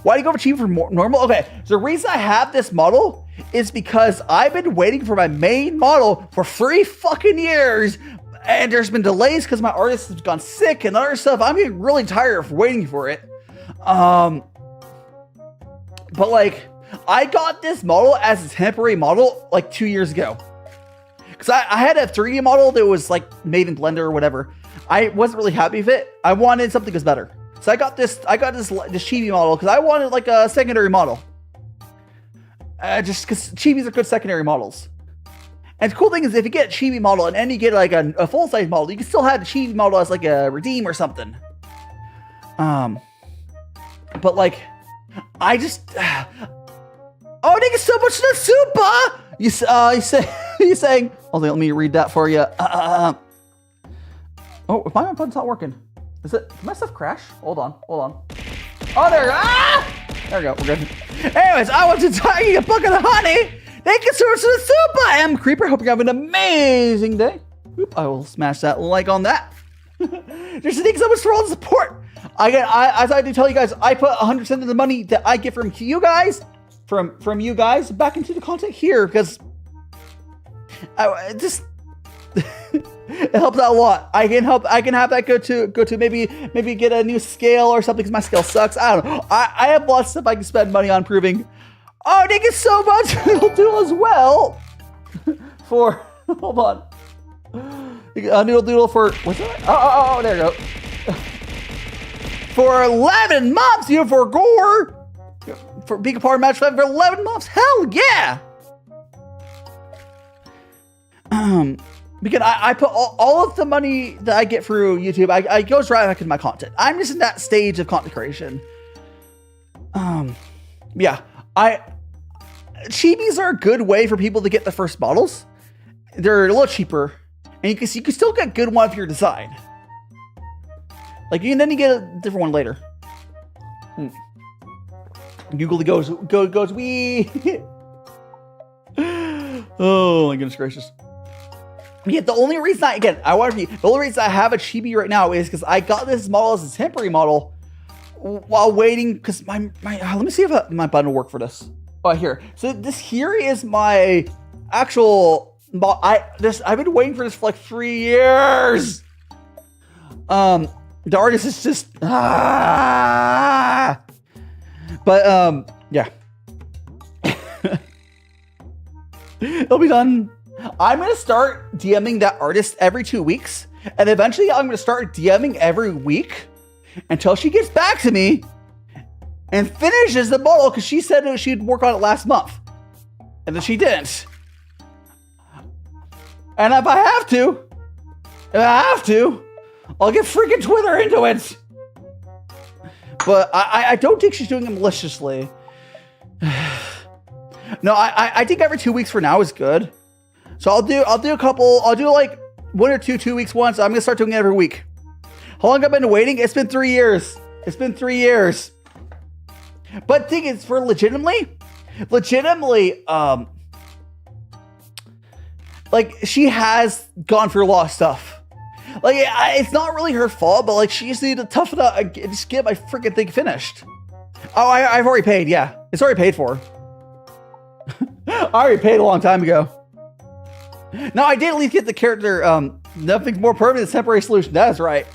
Why do you go for cheap for normal? Okay, so the reason I have this model is because I've been waiting for my main model for 3 fucking years. And there's been delays because my artist has gone sick and other stuff. I'm getting really tired of waiting for it. But like, I got this model as a temporary model like 2 years ago. Because I had a 3D model that was like made in Blender or whatever. I wasn't really happy with it. I wanted something that was better. So I got this chibi model because I wanted like a secondary model. Just because chibis are good secondary models. And the cool thing is if you get a chibi model and then you get like a full-size model, you can still have the chibi model as like a redeem or something. But like, I just... Oh, thank you so much for the super! You saying... Hold on, let me read that for you. Oh, if my button's not working. Did my stuff crash? Hold on. Oh, there we go. Ah! There we go, we're good. Anyways, I want to tell you a bucket of honey. Thank you so much for the super, M Creeper. Hope you're having an amazing day. Oop, I will smash that like on that. Just thank you so much for all the support. As I do tell you guys, I put 100% of the money that I get from you guys, from you guys, back into the content here because it helps out a lot. I can have that go to maybe get a new scale or something because my scale sucks. I don't know. I have lots of stuff I can spend money on improving. Oh, thank you so much, Noodle Doodle, as well. For hold on, Noodle Doodle for what's that? Oh, there you go. For 11 months, you for Gore. For being a part of Match 5 for 11 months. Hell yeah. Because I put all of the money that I get through YouTube, I goes right back into my content. I'm just in that stage of content creation. Yeah, chibis are a good way for people to get the first models. They're a little cheaper, and you can still get good one for your design. Like then you get a different one later. Googly goes wee. Oh my goodness gracious. Yeah, the only reason I have a chibi right now is because I got this model as a temporary model while waiting because my let me see if my button will work for this. Oh, here. So this here is my actual I've been waiting for this for like 3 years. The artist is just but yeah. It'll be done. I'm going to start DMing that artist every 2 weeks. And eventually I'm going to start DMing every week until she gets back to me and finishes the model because she said that she'd work on it last month. And then she didn't. And if I have to, I'll get freaking Twitter into it. But I don't think she's doing it maliciously. No, I think every 2 weeks for now is good. So I'll do like 1 or 2 weeks once. I'm gonna start doing it every week. How long have I been waiting? It's been 3 years. But the thing is, for legitimately, like she has gone through a lot of stuff. Like it's not really her fault, but like she just needed to toughen up and just get my freaking thing finished. Oh, I've already paid. Yeah, it's already paid for. I already paid a long time ago. No, I did at least get the character. Nothing's more permanent than temporary solution. That is right.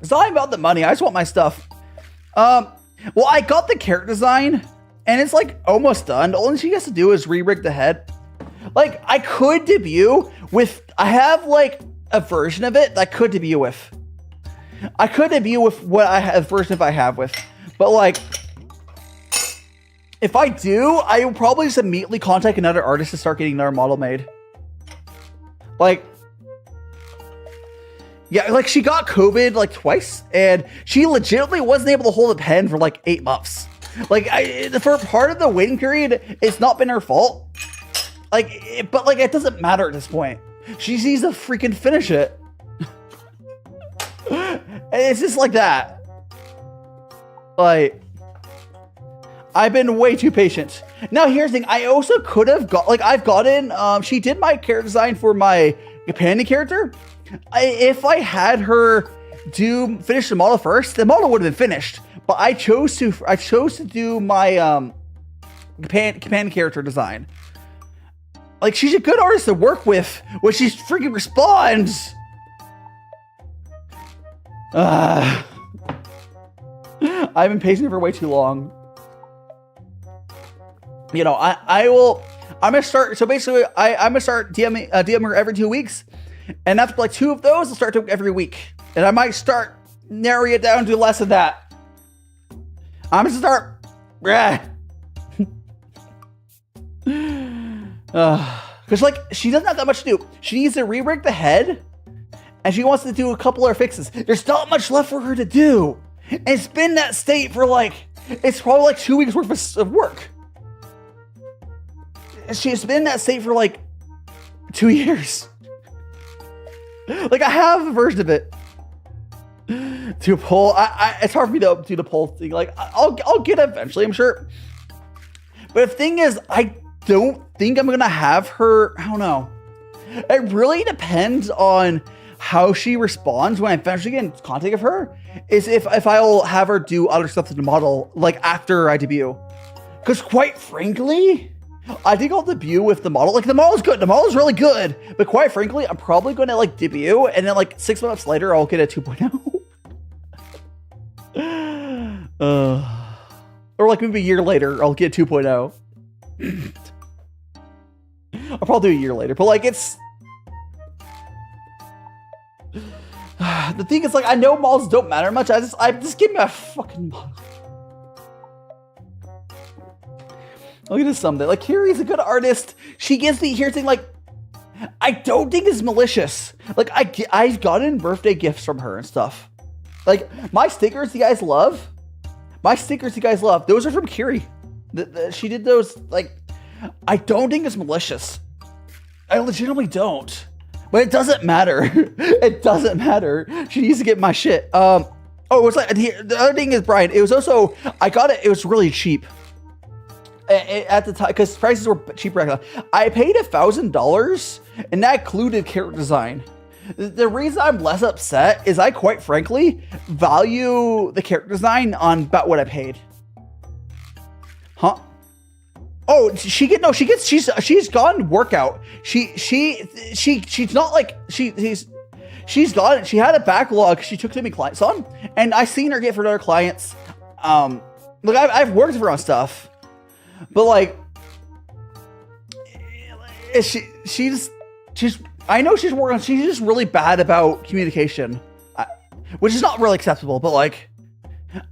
It's not about the money. I just want my stuff. Well, I got the character design, and it's like almost done. The only thing she has to do is re-rig the head. Like I could debut with. I have like a version of it that I could debut with. I could debut with what I have version if I have with, But like, if I do, I will probably just immediately contact another artist to start getting another model made. Like, yeah, like she got COVID like twice, and she legitimately wasn't able to hold a pen for like 8 months. Like, for part of the waiting period, it's not been her fault. Like, but like, it doesn't matter at this point. She needs to freaking finish it. It's just like that. Like, I've been way too patient. Now, here's the thing. I also could have got, like, I've gotten, she did my character design for my companion character. If I had her finish the model first, the model would have been finished. But I chose to do my companion character design. Like, she's a good artist to work with when she freaking responds. I've been patient for way too long. You know, I'm gonna start. So basically, I'm gonna start DM her every 2 weeks, and after like 2 of those, I'll start doing every week, and I might start narrowing it down to less of that. I'm gonna start. Because like she doesn't have that much to do. She needs to re-rig the head, and she wants to do a couple of fixes. There's not much left for her to do, and it's been that state for like, it's probably like 2 weeks worth of work. She's been in that state for like 2 years. Like, I have a version of it to pull. It's hard for me to do the pull thing. Like, I'll get it eventually, I'm sure. But the thing is, I don't think I'm gonna have her. I don't know. It really depends on how she responds when I eventually get in contact with her. Is if I'll have her do other stuff to the model like after I debut. Because quite frankly, I think I'll debut with the model. Like, the model's good. The model's really good. But quite frankly, I'm probably going to like debut, and then like 6 months later, I'll get a 2.0. Or like maybe a year later, I'll get 2.0. I'll probably do a year later. But like, it's... The thing is, like, I know models don't matter much. I just give me a fucking model. Look at this someday. Like, Kiri's a good artist. She gives me, here's the thing, like, I don't think it's malicious. Like, I've gotten birthday gifts from her and stuff. Like, my stickers you guys love. Those are from Kiri. She did those, like, I don't think it's malicious. I legitimately don't. But it doesn't matter. It doesn't matter. She needs to get my shit. Oh, it was like, the other thing is, Brian, it was also, I got it, it was really cheap. At the time, because prices were cheaper. I paid $1,000, and that included character design. The reason I'm less upset is I quite frankly value the character design on about what I paid. Huh? Oh, she's gone workout. She's not like she's got it. She had a backlog. She took too many clients on, and I seen her get for other clients. Look, I've worked for her on stuff. But like, she's I know she's working. She's just really bad about communication, which is not really acceptable. But like,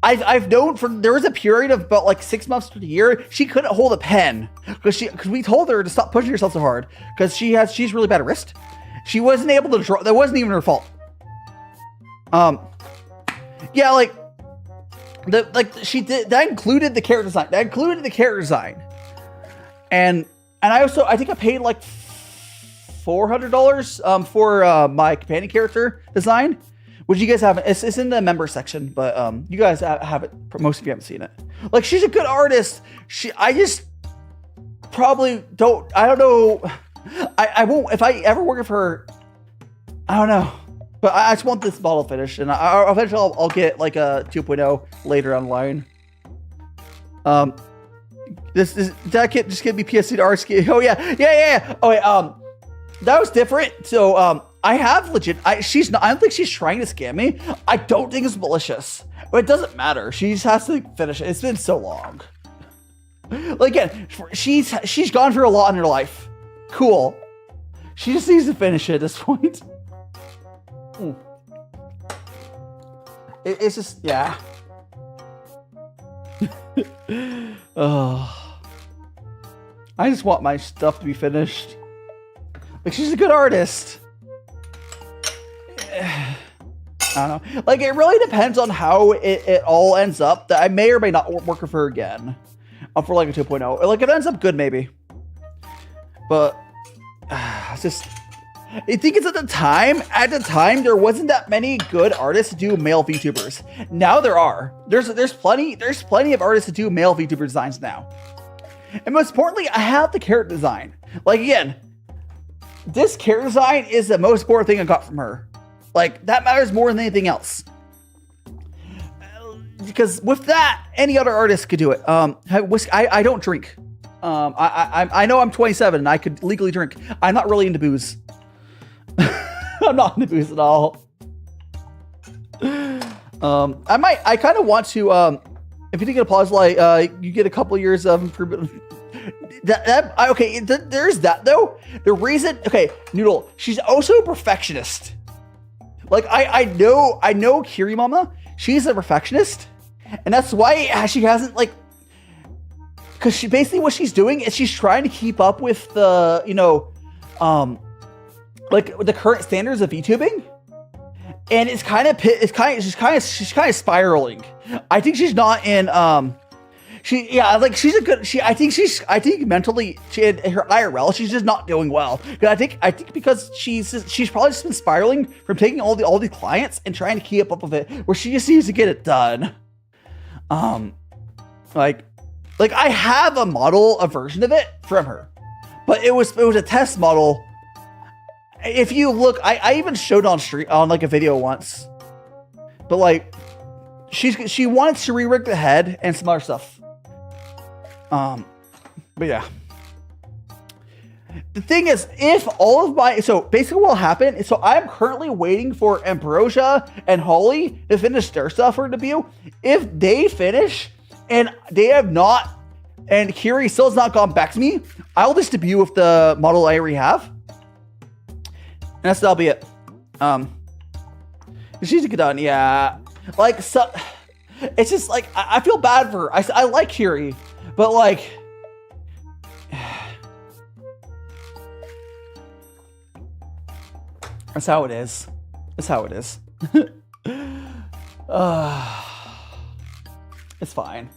I've known there was a period of about like 6 months to a year she couldn't hold a pen because we told her to stop pushing herself so hard because she's really bad at wrist. She wasn't able to draw. That wasn't even her fault. Yeah, like. She did that included the character design. And I think I paid like $400 for my companion character design, which you guys haven't. It's in the member section, but you guys have it. Most of you haven't seen it. Like, she's a good artist. I just probably don't. I don't know. I won't if I ever work with her. I don't know. But I just want this model finished, and eventually I'll get like a 2.0 later online. That kid just gonna be PSD to art scheme. Oh yeah. Oh wait, that was different. So I have legit. I don't think she's trying to scam me. I don't think it's malicious, but it doesn't matter. She just has to finish it. It's been so long. Like, again, she's gone through a lot in her life. Cool. She just needs to finish it at this point. It's just, yeah. Oh, I just want my stuff to be finished. Like, she's a good artist. I don't know. Like, it really depends on how it all ends up. That I may or may not work with her again. For like a 2.0. Like, if it ends up good, maybe. But it's just, I think it's at the time there wasn't that many good artists to do male VTubers. Now there are. There's plenty of artists to do male VTuber designs now. And most importantly, I have the character design. Like, again, this character design is the most important thing I got from her. Like, that matters more than anything else. Because with that, any other artist could do it. I don't drink. I know I'm 27 and I could legally drink. I'm not really into booze. I'm not into booze at all. I kind of want to, if you think of applause, like, you get a couple years of improvement. There's that though. The reason, okay, Noodle, she's also a perfectionist. Like, I know Kiri Mama, she's a perfectionist. And that's why she hasn't, like, because she basically what she's doing is she's trying to keep up with the, you know, like the current standards of VTubing, and she's kind of spiraling. I think she's not in I think mentally in her IRL she's just not doing well. I think because she's probably just been spiraling from taking all the clients and trying to keep up with it, where she just needs to get it done. Like I have a version of it from her, but it was a test model. If you look, I even showed on stream on like a video once, but like she wanted to re-rig the head and some other stuff. But yeah, the thing is, if all of my, so basically what will happen is, so I'm currently waiting for Ambrosia and Holly to finish their stuff for debut. If they finish and they have not, and Kiri still has not gone back to me, I'll just debut with the model I already have. And that'll be it. She's a good one, yeah. Like, so, it's just like, I feel bad for her. I like Kiri, but like, that's how it is. That's how it is. It's fine.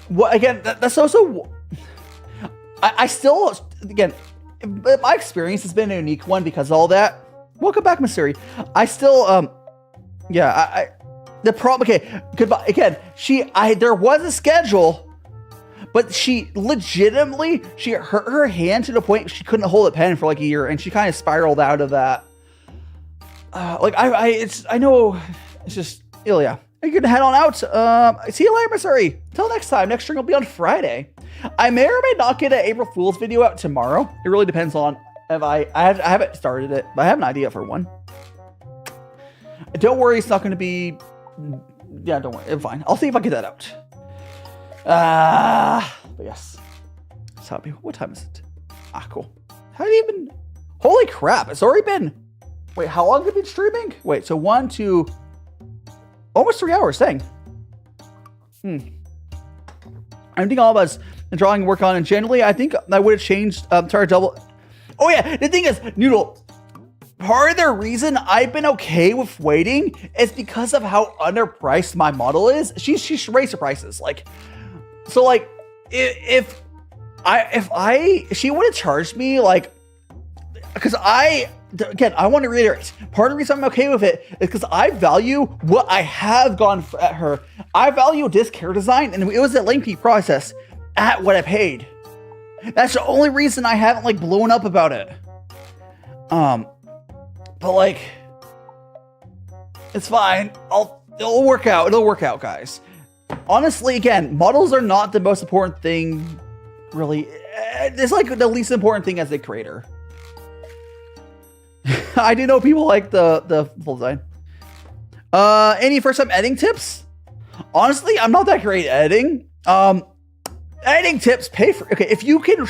Well, again, that's also, I still, again, my experience has been a unique one because of all that. Welcome back, Missouri. I still, yeah, the problem, okay, goodbye. Again, there was a schedule, but she legitimately, she hurt her hand to the point she couldn't hold a pen for like a year, and she kind of spiraled out of that. Like, I know, it's just, yeah. You can head on out. See you later, Missouri. Till next time. Next stream will be on Friday. I may or may not get an April Fool's video out tomorrow. It really depends on if I haven't started it, but I have an idea for one. Don't worry, it's not going to be. Yeah, don't worry. It's fine. I'll see if I get that out. But yes. So, what time is it? Cool. How did you even? Holy crap! It's already been. Wait, how long have you been streaming? Wait, so 1, 2. Almost 3 hours, dang. I'm thinking all about the drawing work on, and generally, I think I would have changed, double. Oh yeah, the thing is, Noodle, part of the reason I've been okay with waiting is because of how underpriced my model is. She's raised her prices, like, so like, if she would have charged me, like, because again, I want to reiterate, part of the reason I'm okay with it is because I value what I have gone at her. I value this character design, and it was a lengthy process at what I paid. That's the only reason I haven't like blown up about it. But like, it's fine. It'll work out. It'll work out, guys. Honestly, again, models are not the most important thing, really. It's like the least important thing as a creator. I do know people like the full design. Any first time editing tips? Honestly, I'm not that great at editing. Editing tips, pay for, okay, if you can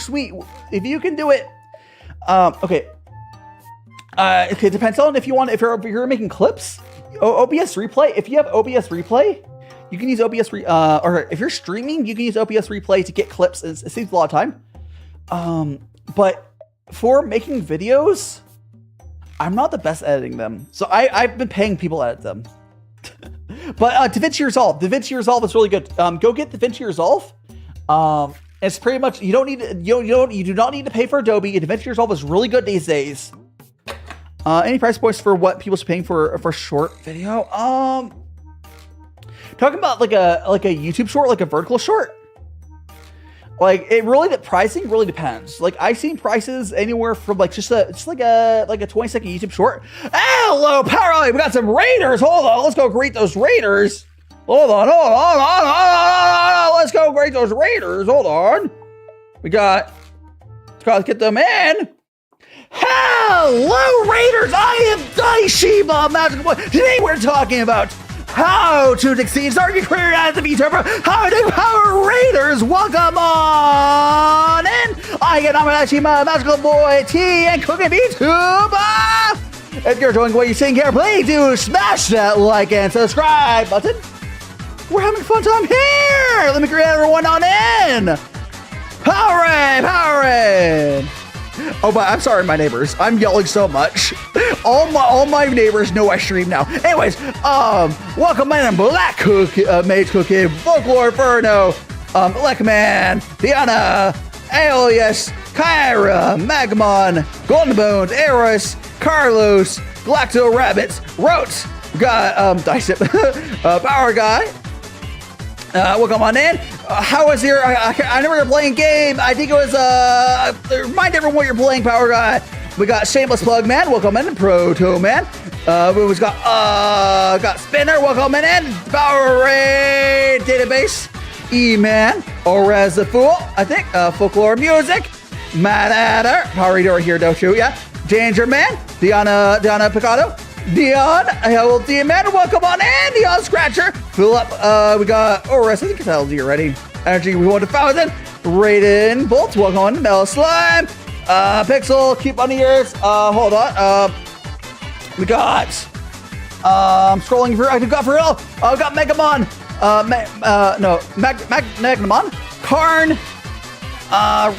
do it. Okay, depends on if you're making clips. OBS replay, if you have OBS replay, You can use OBS, or if you're streaming, you can use OBS Replay to get clips. It saves a lot of time. But for making videos, I'm not the best at editing them. So I've been paying people to edit them. But DaVinci Resolve is really good. Go get DaVinci Resolve. It's pretty much, you do not need to pay for Adobe. DaVinci Resolve is really good these days. Any price points for what people's paying for short video? Talking about like a YouTube short, like a vertical short. Like the pricing really depends. Like I've seen prices anywhere from like just like a 20-second YouTube short. Hello, Power! We got some raiders. Hold on, let's go greet those raiders. Hold on. Let's go greet those raiders. Hold on. Let's get them in. Hello, raiders! I am DaiShimaVT. Today we're talking about how to succeed, start your career as a VTuber, how to power raiders. Welcome on in. I'm DaiShimaVT, Magical Boy T, and Cooking VTuber. If you're enjoying what you're seeing here, please do smash that like and subscribe button. We're having a fun time here. Let me greet everyone on in. Power in. Oh, but I'm sorry, my neighbors. I'm yelling so much. All my neighbors know I stream now. Anyways, welcome in Black Mage Cookie, Folklore Inferno, Lekman, Diana, Alias, Kyra, Magmon, Golden Bones, Eris, Carlos, Galacto Rabbits, Rotes, got Dicep, Power Guy. Welcome on in. How was your? I know we were playing game. I think it was. Remind everyone what you're playing, Power Guy. We got Shameless Plug Man. Welcome in, Proto Man. We got Spinner. Welcome in, Power Raid Database. E-Man, Orez the Fool. I think Folklore Music. Mad Adder. Power Reader over here, don't you? Yeah. Danger Man. Diana Picado. Dion, hello, D-Man, welcome on in, Dion Scratcher. Fill up, we got Orez, I think it's LD already. Energy, we want 1,000. Raiden, Bolt, welcome on, Mel Slime. Pixel, keep on the ears. Hold on, we got, scrolling through, I got for real. We got Megamon, Magnamon, Karn,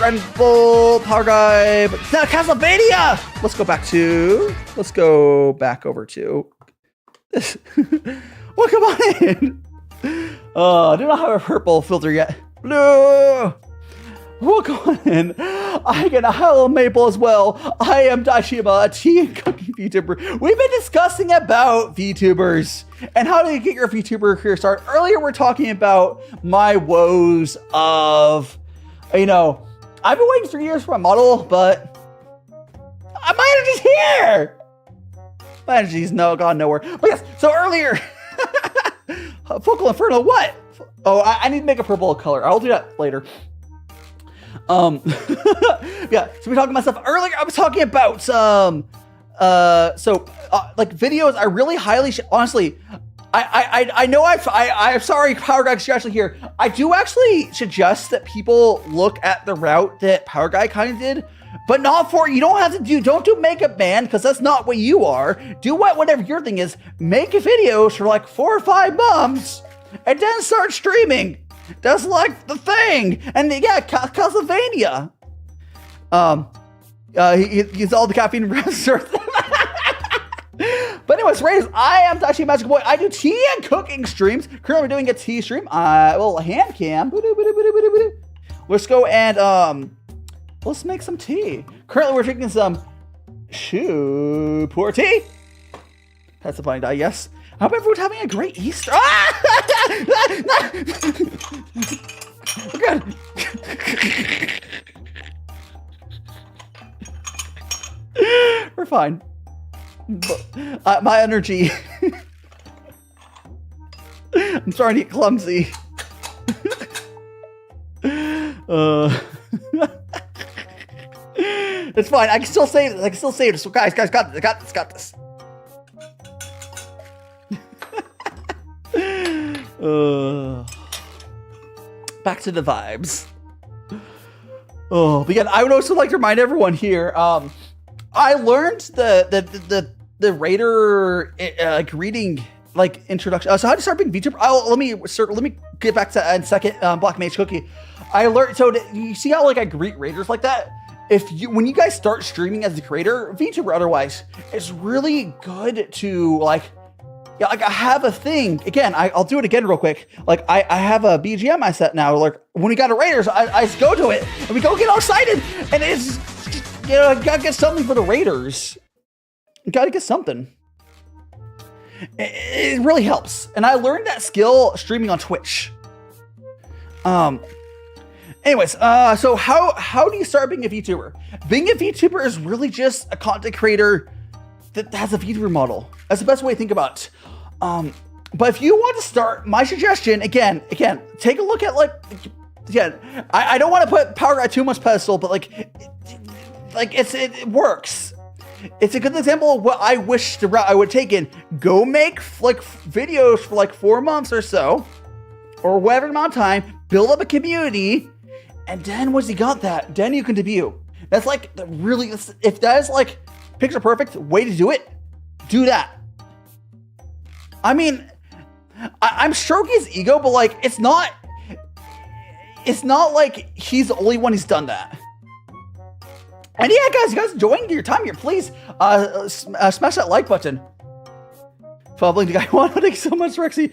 Red Bull, Power Guy, but now Castlevania. Let's go back over to this. Welcome on in. I do not have a purple filter yet. Blue. Welcome on in. I get a hello Maple as well. I am DaiShimaVT and Cooking VTuber. We've been discussing about VTubers and how to get your VTuber career started. Earlier, we're talking about my woes of, I've been waiting 3 years for my model, but my energy's here. My energy's gone nowhere. But yes, so earlier, Focal Inferno, what? Oh, I need to make a purple color. I'll do that later. Yeah, so we're talking about stuff earlier. I was talking about like videos. I really highly, honestly, I know I'm sorry, Power Guy, you're actually here. I do actually suggest that people look at the route that Power Guy kind of did, but not for, you don't have to don't do Makeup Man, because that's not what you are. Do whatever your thing is. Make videos for like 4 or 5 months, and then start streaming. That's like the thing. And yeah, Castlevania. He's all the caffeine restaurant. But anyways, Raiders, I am DaiShimaVT Boy. I do tea and cooking streams. Currently we're doing a tea stream. Well, hand cam. Let's go and let's make some tea. Currently we're drinking some Pu'er tea. That's the funny die, yes. I hope everyone's having a great Easter. Good. We're fine. But, my energy. I'm starting to get clumsy. It's fine. I can still save it. So guys, got this. Back to the vibes. But again, I would also like to remind everyone here. I learned the Raider greeting like introduction. So how do you start being VTuber? Let me get back to that in a second. Black Mage Cookie. I learned. So you see how like I greet raiders like that? When you guys start streaming as a creator, VTuber otherwise, it's really good to like. Yeah, like I have a thing. Again, I'll do it again real quick. Like I have a BGM I set now. Like when we got a Raiders, I just go to it and we go get all excited. And it's just, I gotta get something for the Raiders. You gotta get something. It really helps. And I learned that skill streaming on Twitch. Anyways, so how do you start being a VTuber? Being a VTuber is really just a content creator that has a VTuber model. That's the best way to think about it. But if you want to start, my suggestion, again, take a look at like, I don't want to put Power Guy too much pedestal, but it works. It's a good example of what I wish the route I would take in. Go make like videos for like 4 months or so, or whatever amount of time, build up a community, and then once you got that, then you can debut. That's like if that is like picture perfect way to do it, do that. I mean, I'm stroking his ego, but like it's not like he's the only one who's done that. And yeah, guys, you guys enjoying your time here? Please smash that like button. Following the guy one, thank you so much, Rexy.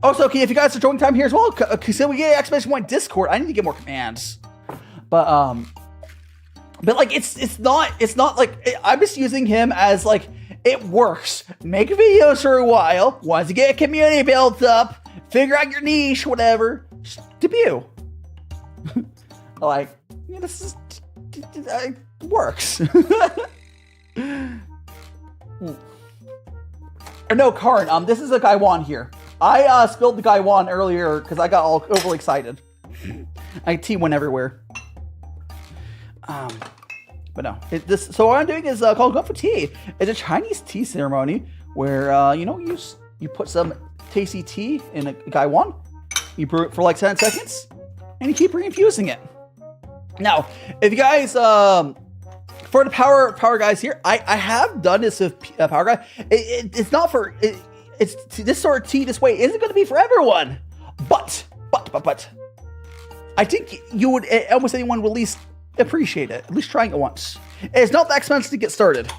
Also, okay, if you guys are enjoying time here as well, so we get exclamation point Discord. I need to get more commands, but like it's not like I'm just using him as like. It works. Make videos for a while. Once you get a community built up, figure out your niche, whatever, just debut. Like, yeah, this is works. No, Karin. This is a Gaiwan here. I spilled the Gaiwan earlier because I got all overly excited. tea went everywhere. But no, so what I'm doing is called gongfu tea. It's a Chinese tea ceremony where you put some tasty tea in a gaiwan, you brew it for like 10 seconds, and you keep reinfusing it. Now, if you guys for the power guys here, I have done this with Power Guy. It's not for it's this sort of tea this way isn't going to be for everyone, but I think you would almost anyone would at least appreciate it, at least trying it once. It's not that expensive to get started.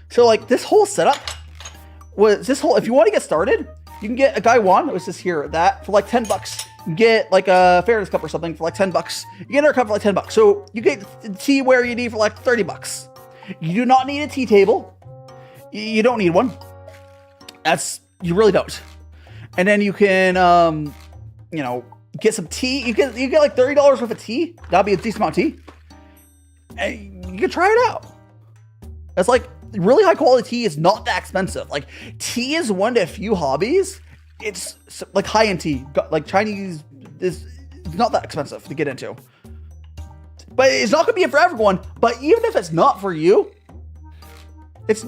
So like this whole setup was if you want to get started, you can get a Gaiwan, which is here, that for like 10 bucks. You can get like a fairness cup or something for like 10 bucks. You get another cup for like 10 bucks. So you get the tea where you need for like 30 bucks. You do not need a tea table. You don't need one. You really don't. And then you can, get some tea. You get like $30 worth of tea. That'll be a decent amount of tea. And you can try it out. It's like really high quality tea is not that expensive. Like tea is one of the few hobbies. It's like high end tea. Like Chinese is not that expensive to get into. But it's not gonna be for everyone. But even if it's not for you, it's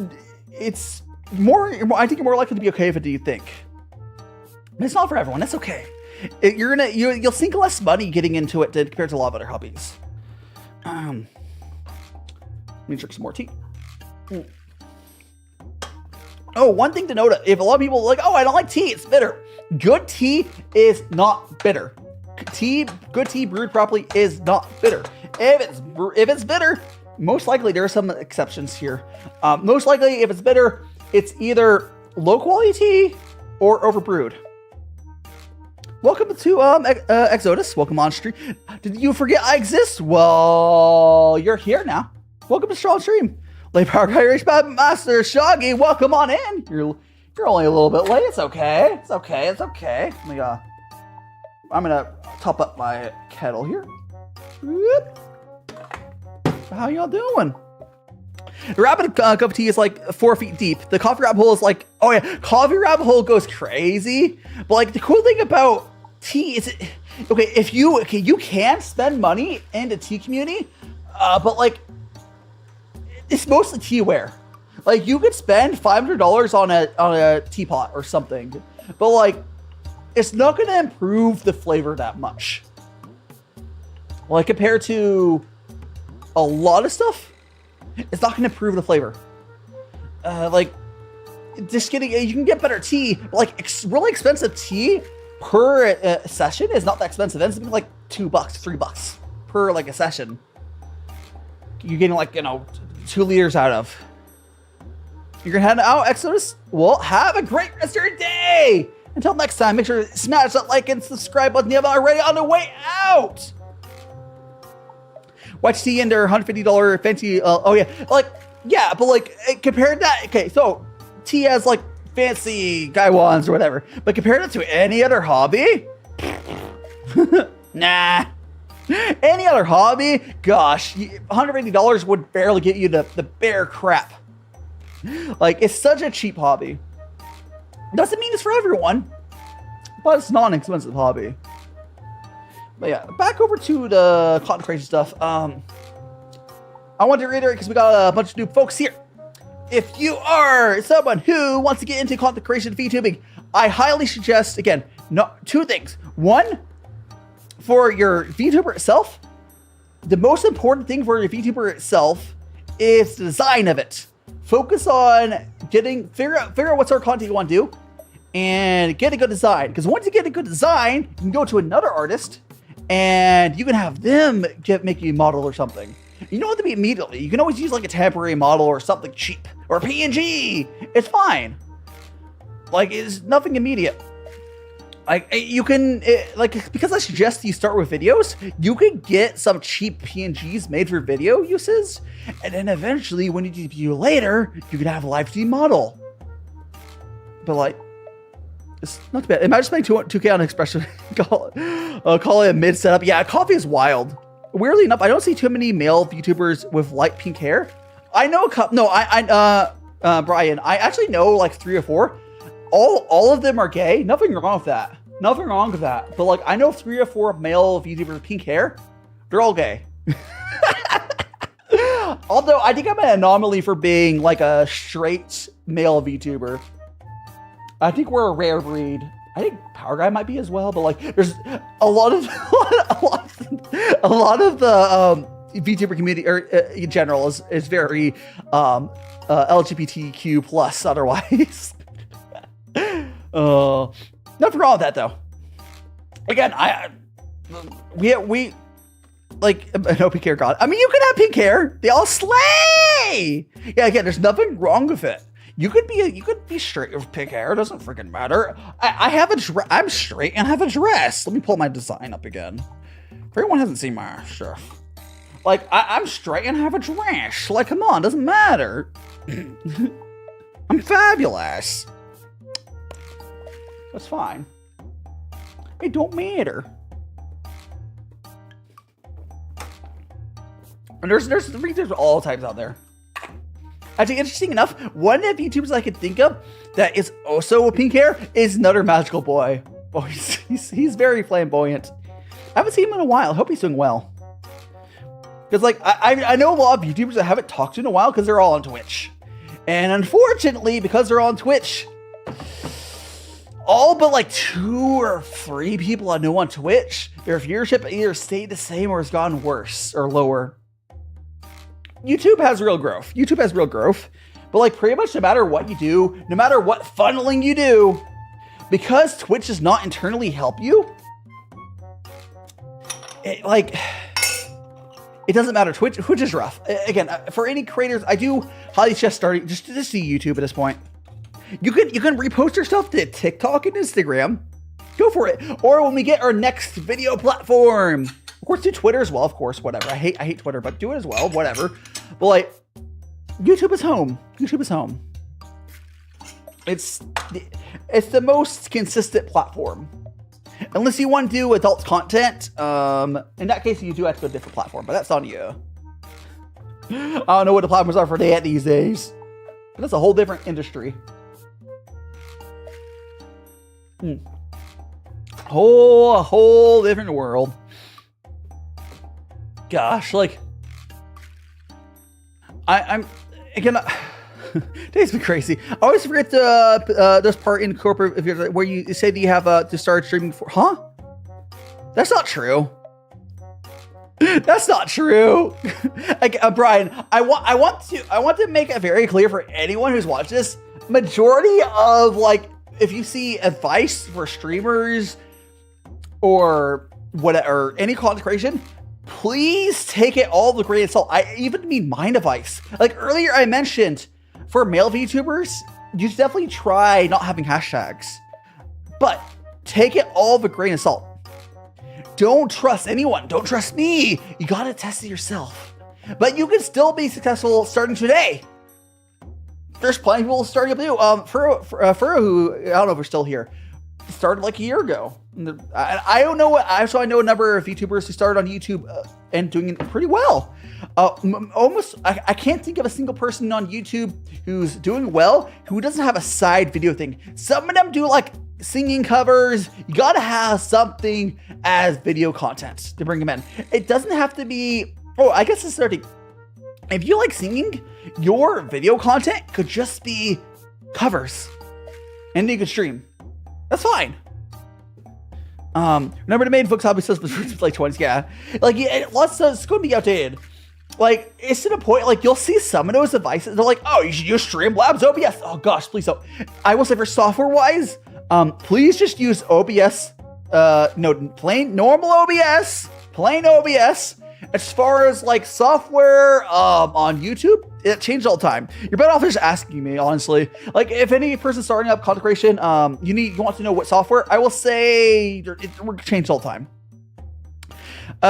more. I think you're more likely to be okay with it than you think. But it's not for everyone. That's okay. You'll sink less money getting into it compared to a lot of other hobbies. Let me drink some more tea. Oh, one thing to note, if a lot of people are like, oh, I don't like tea, it's bitter. Good tea is not bitter. Good tea brewed properly is not bitter. If it's bitter, most likely there are some exceptions here. Most likely if it's bitter, it's either low quality tea or overbrewed. Welcome to Exodus. Welcome on stream. Did you forget I exist? Well, you're here now. Welcome to Strong Stream. Late Power Guy Race Master Shoggy, welcome on in. You're only a little bit late. It's okay. It's okay. I'm gonna top up my kettle here. Whoop. How y'all doing? The rabbit cup of tea is like 4 feet deep. The coffee rabbit hole is like, oh yeah, coffee rabbit hole goes crazy. But like the cool thing about tea is, you can spend money in the tea community, but like it's mostly teaware. Like you could spend $500 on a teapot or something, but like it's not going to improve the flavor that much. Like compared to a lot of stuff, it's not going to improve the flavor. Like just getting, you can get better tea, but like really expensive tea per session is not that expensive. It's like $2, $3 per like a session. You're getting like, 2 liters out of. You're gonna head out, Exodus. Well, have a great rest of your day. Until next time, make sure to smash that like and subscribe button if you haven't already on the way out. Watch T and their $150 fancy, oh yeah, but like compared to that, okay, so T has like fancy guy wands or whatever, but compared it to any other hobby, nah. Any other hobby, gosh, $150 would barely get you the bare crap. Like, it's such a cheap hobby. Doesn't mean it's for everyone, but it's not an expensive hobby. But yeah, back over to the content creation stuff. I want to reiterate because we got a bunch of new folks here. If you are someone who wants to get into content creation VTubing, I highly suggest, again, two things. One, for your VTuber itself, the most important thing for your VTuber itself is the design of it. Focus on figure out what sort of content you want to do and get a good design. Because once you get a good design, you can go to another artist and you can have them make you a model or something. You don't have to be immediately. You can always use like a temporary model or something cheap or a PNG. It's fine. Like, it's nothing immediate. Like, you can, because I suggest you start with videos, you can get some cheap PNGs made for video uses, and then eventually, when you debut later, you can have a live 3D model. But like, it's not too bad. Am I just spending 2K on an expression? call it a mid setup. Yeah, coffee is wild. Weirdly enough, I don't see too many male VTubers with light pink hair. I know a couple. No, Brian, I actually know like 3 or 4. All of them are gay. Nothing wrong with that. Nothing wrong with that. But like, I know 3 or 4 male VTubers with pink hair. They're all gay. Although I think I'm an anomaly for being like a straight male VTuber. I think we're a rare breed. I think Power Guy might be as well. But like, there's a lot of the VTuber community or in general is very LGBTQ plus otherwise. Nothing wrong with that though. Again, we like no pink hair god. I mean, you can have pink hair. They all slay. Yeah, again, there's nothing wrong with it. You could be straight with pink hair. It doesn't freaking matter. I'm straight and have a dress. Let me pull my design up again. If everyone hasn't seen my stuff. Like, I'm straight and have a dress. Like, come on, doesn't matter. I'm fabulous. That's fine. It don't matter. And there's all types out there. Actually, interesting enough, one of the VTubers I could think of that is also with pink hair is another magical boy. Oh, he's very flamboyant. I haven't seen him in a while. I hope he's doing well. Because like I know a lot of YouTubers that haven't talked to in a while because they're all on Twitch. And unfortunately, because they're on Twitch, all but like 2 or 3 people I know on Twitch, their viewership either stayed the same or has gone worse or lower. YouTube has real growth. But like pretty much no matter what you do, no matter what funneling you do, because Twitch does not internally help you, it doesn't matter. Twitch is rough. Again, for any creators, I do highly suggest starting just to see YouTube at this point. You can repost your stuff to TikTok and Instagram. Go for it. Or when we get our next video platform, of course, do Twitter as well. Of course, whatever. I hate Twitter, but do it as well. Whatever. But like, YouTube is home. YouTube is home. It's the most consistent platform. Unless you want to do adult content, in that case, you do have to go to a different platform, but that's on you. I don't know what the platforms are for that these days. But that's a whole different industry. A whole different world. Gosh, like, I'm again. Today's been crazy. I always forget this part in corporate where you say that you have to start streaming for. Huh? That's not true. That's not true. Like, Brian, I want to make it very clear for anyone who's watched this. majority of like, if you see advice for streamers or whatever, or any content creation, please take it all with a grain of salt. I even mean mind advice. Like earlier I mentioned, for male VTubers, you should definitely try not having hashtags, but take it all with a grain of salt. Don't trust anyone. Don't trust me. You gotta test it yourself. But you can still be successful starting today. There's plenty of people starting up new. Furo, who I don't know if we're still here, started like a year ago. I don't know what. I know a number of VTubers who started on YouTube and doing it pretty well. Almost, I can't think of a single person on YouTube who's doing well who doesn't have a side video thing. Some of them do like singing covers. You gotta have something as video content to bring them in. It doesn't have to be. Oh, I guess it's starting. If you like singing, your video content could just be covers, and you could stream. That's fine. Remember the main folks hobby says like 20s, yeah. Like lots of it's gonna be outdated. Like it's to the point like you'll see some of those devices, they're like, oh, you should use Streamlabs OBS. Oh gosh, please don't. I will say for software wise, please just use OBS. No, plain normal OBS, plain OBS. As far as like software on YouTube, it changes all the time. You're better off just asking me, honestly. Like if any person starting up content creation, you want to know what software, I will say it changes all the time.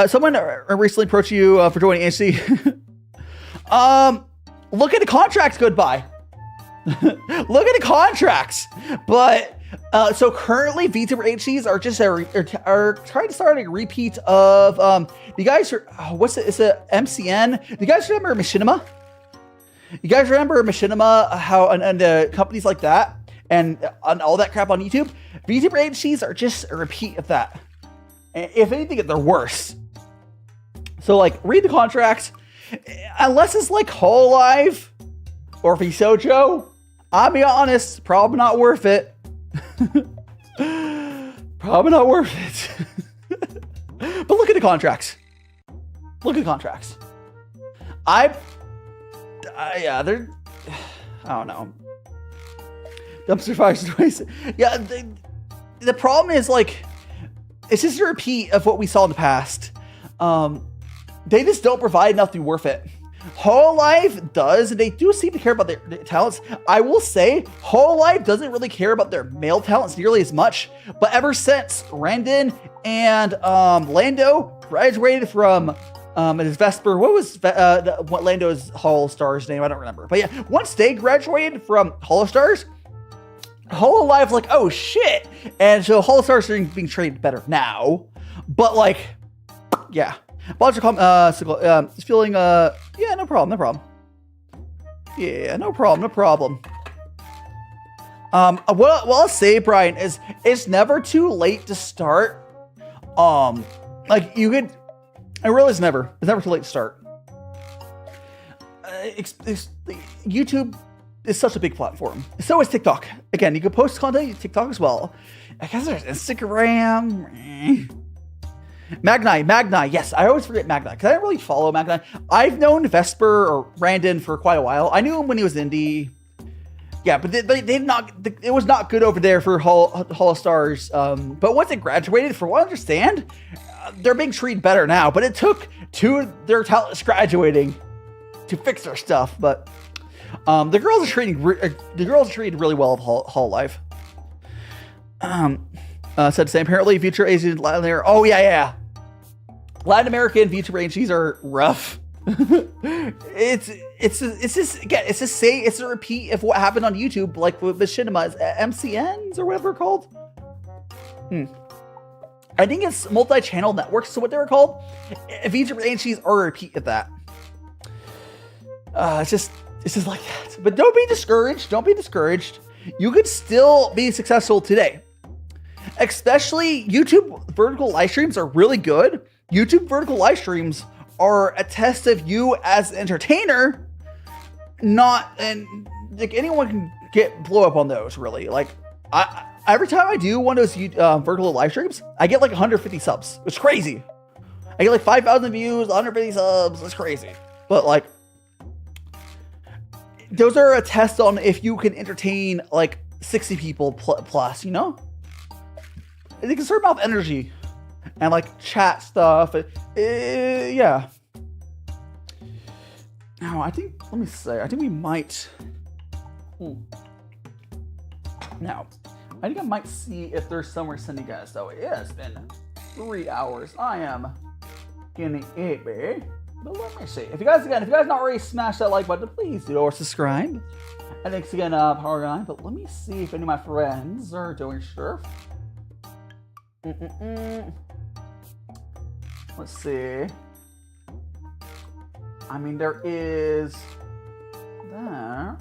Someone recently approached you for joining agency. Look at the contracts, goodbye. Look at the contracts. But so currently VTuber agencies are just are trying to start a repeat of you guys are what's it? It's a MCN. You guys remember Machinima? You guys remember Machinima? How and companies like that and all that crap on YouTube. VTuber agencies are just a repeat of that. And if anything, they're worse. So like, read the contracts. Unless it's like Hololive or VSojo, I'll be honest, probably not worth it. Probably not worth it. But look at the contracts. Look at the contracts. Yeah, they're, I don't know. Dumpster fires twice. Yeah, the problem is like, it's just a repeat of what we saw in the past. They just don't provide enough to be worth it. Hololive does, and they do seem to care about their talents. I will say, Hololive doesn't really care about their male talents nearly as much. But ever since Randon and Lando graduated from his Vesper, what was what Lando's Holo Stars name? I don't remember. But yeah, once they graduated from Holo Stars, Hololive like, oh shit, and so Holo Stars are being treated better now. But like, yeah. Just feeling, yeah, no problem. Yeah, no problem. What I'll say, Brian, is it's never too late to start. Like you could, I realize it's never too late to start. YouTube is such a big platform. So is TikTok. Again, you can post content on TikTok as well. I guess there's Instagram. Magni, yes, I always forget Magni because I don't really follow Magni. I've known Vesper or Randon for quite a while. I knew him when he was indie. Yeah, but it was not good over there for Holo Stars. But once it graduated, from what I understand, they're being treated better now. But it took two of their talents graduating to fix their stuff. But the girls are treated really well of Hololive. Said the same. Apparently, future Asian Latin America. Oh yeah. Latin American VTuber agencies are rough. It's a repeat of what happened on YouTube, like with Machinima's MCNs or whatever they're called. I think it's multi-channel networks. So what they were called. VTuber agencies are a repeat of that. It's just like that. But don't be discouraged. You could still be successful today. Especially YouTube vertical live streams are really good. YouTube vertical live streams are a test of you as an entertainer, and like anyone can blow up on those really. Like every time I do one of those vertical live streams, I get like 150 subs. It's crazy. I get like 5,000 views, 150 subs. It's crazy. But like, those are a test on if you can entertain like 60 people plus, you know? It's a certain amount of energy and like chat stuff. Yeah. Now, I think, let me say, I think we might. Now, I think I might see if there's somewhere sending guys though. It has been 3 hours. I am getting it, baby. But let me see. If you guys not already smashed that like button, please do, or subscribe. And thanks again, Power Guy. But let me see if any of my friends are doing stuff. Let's see. I mean, there is there.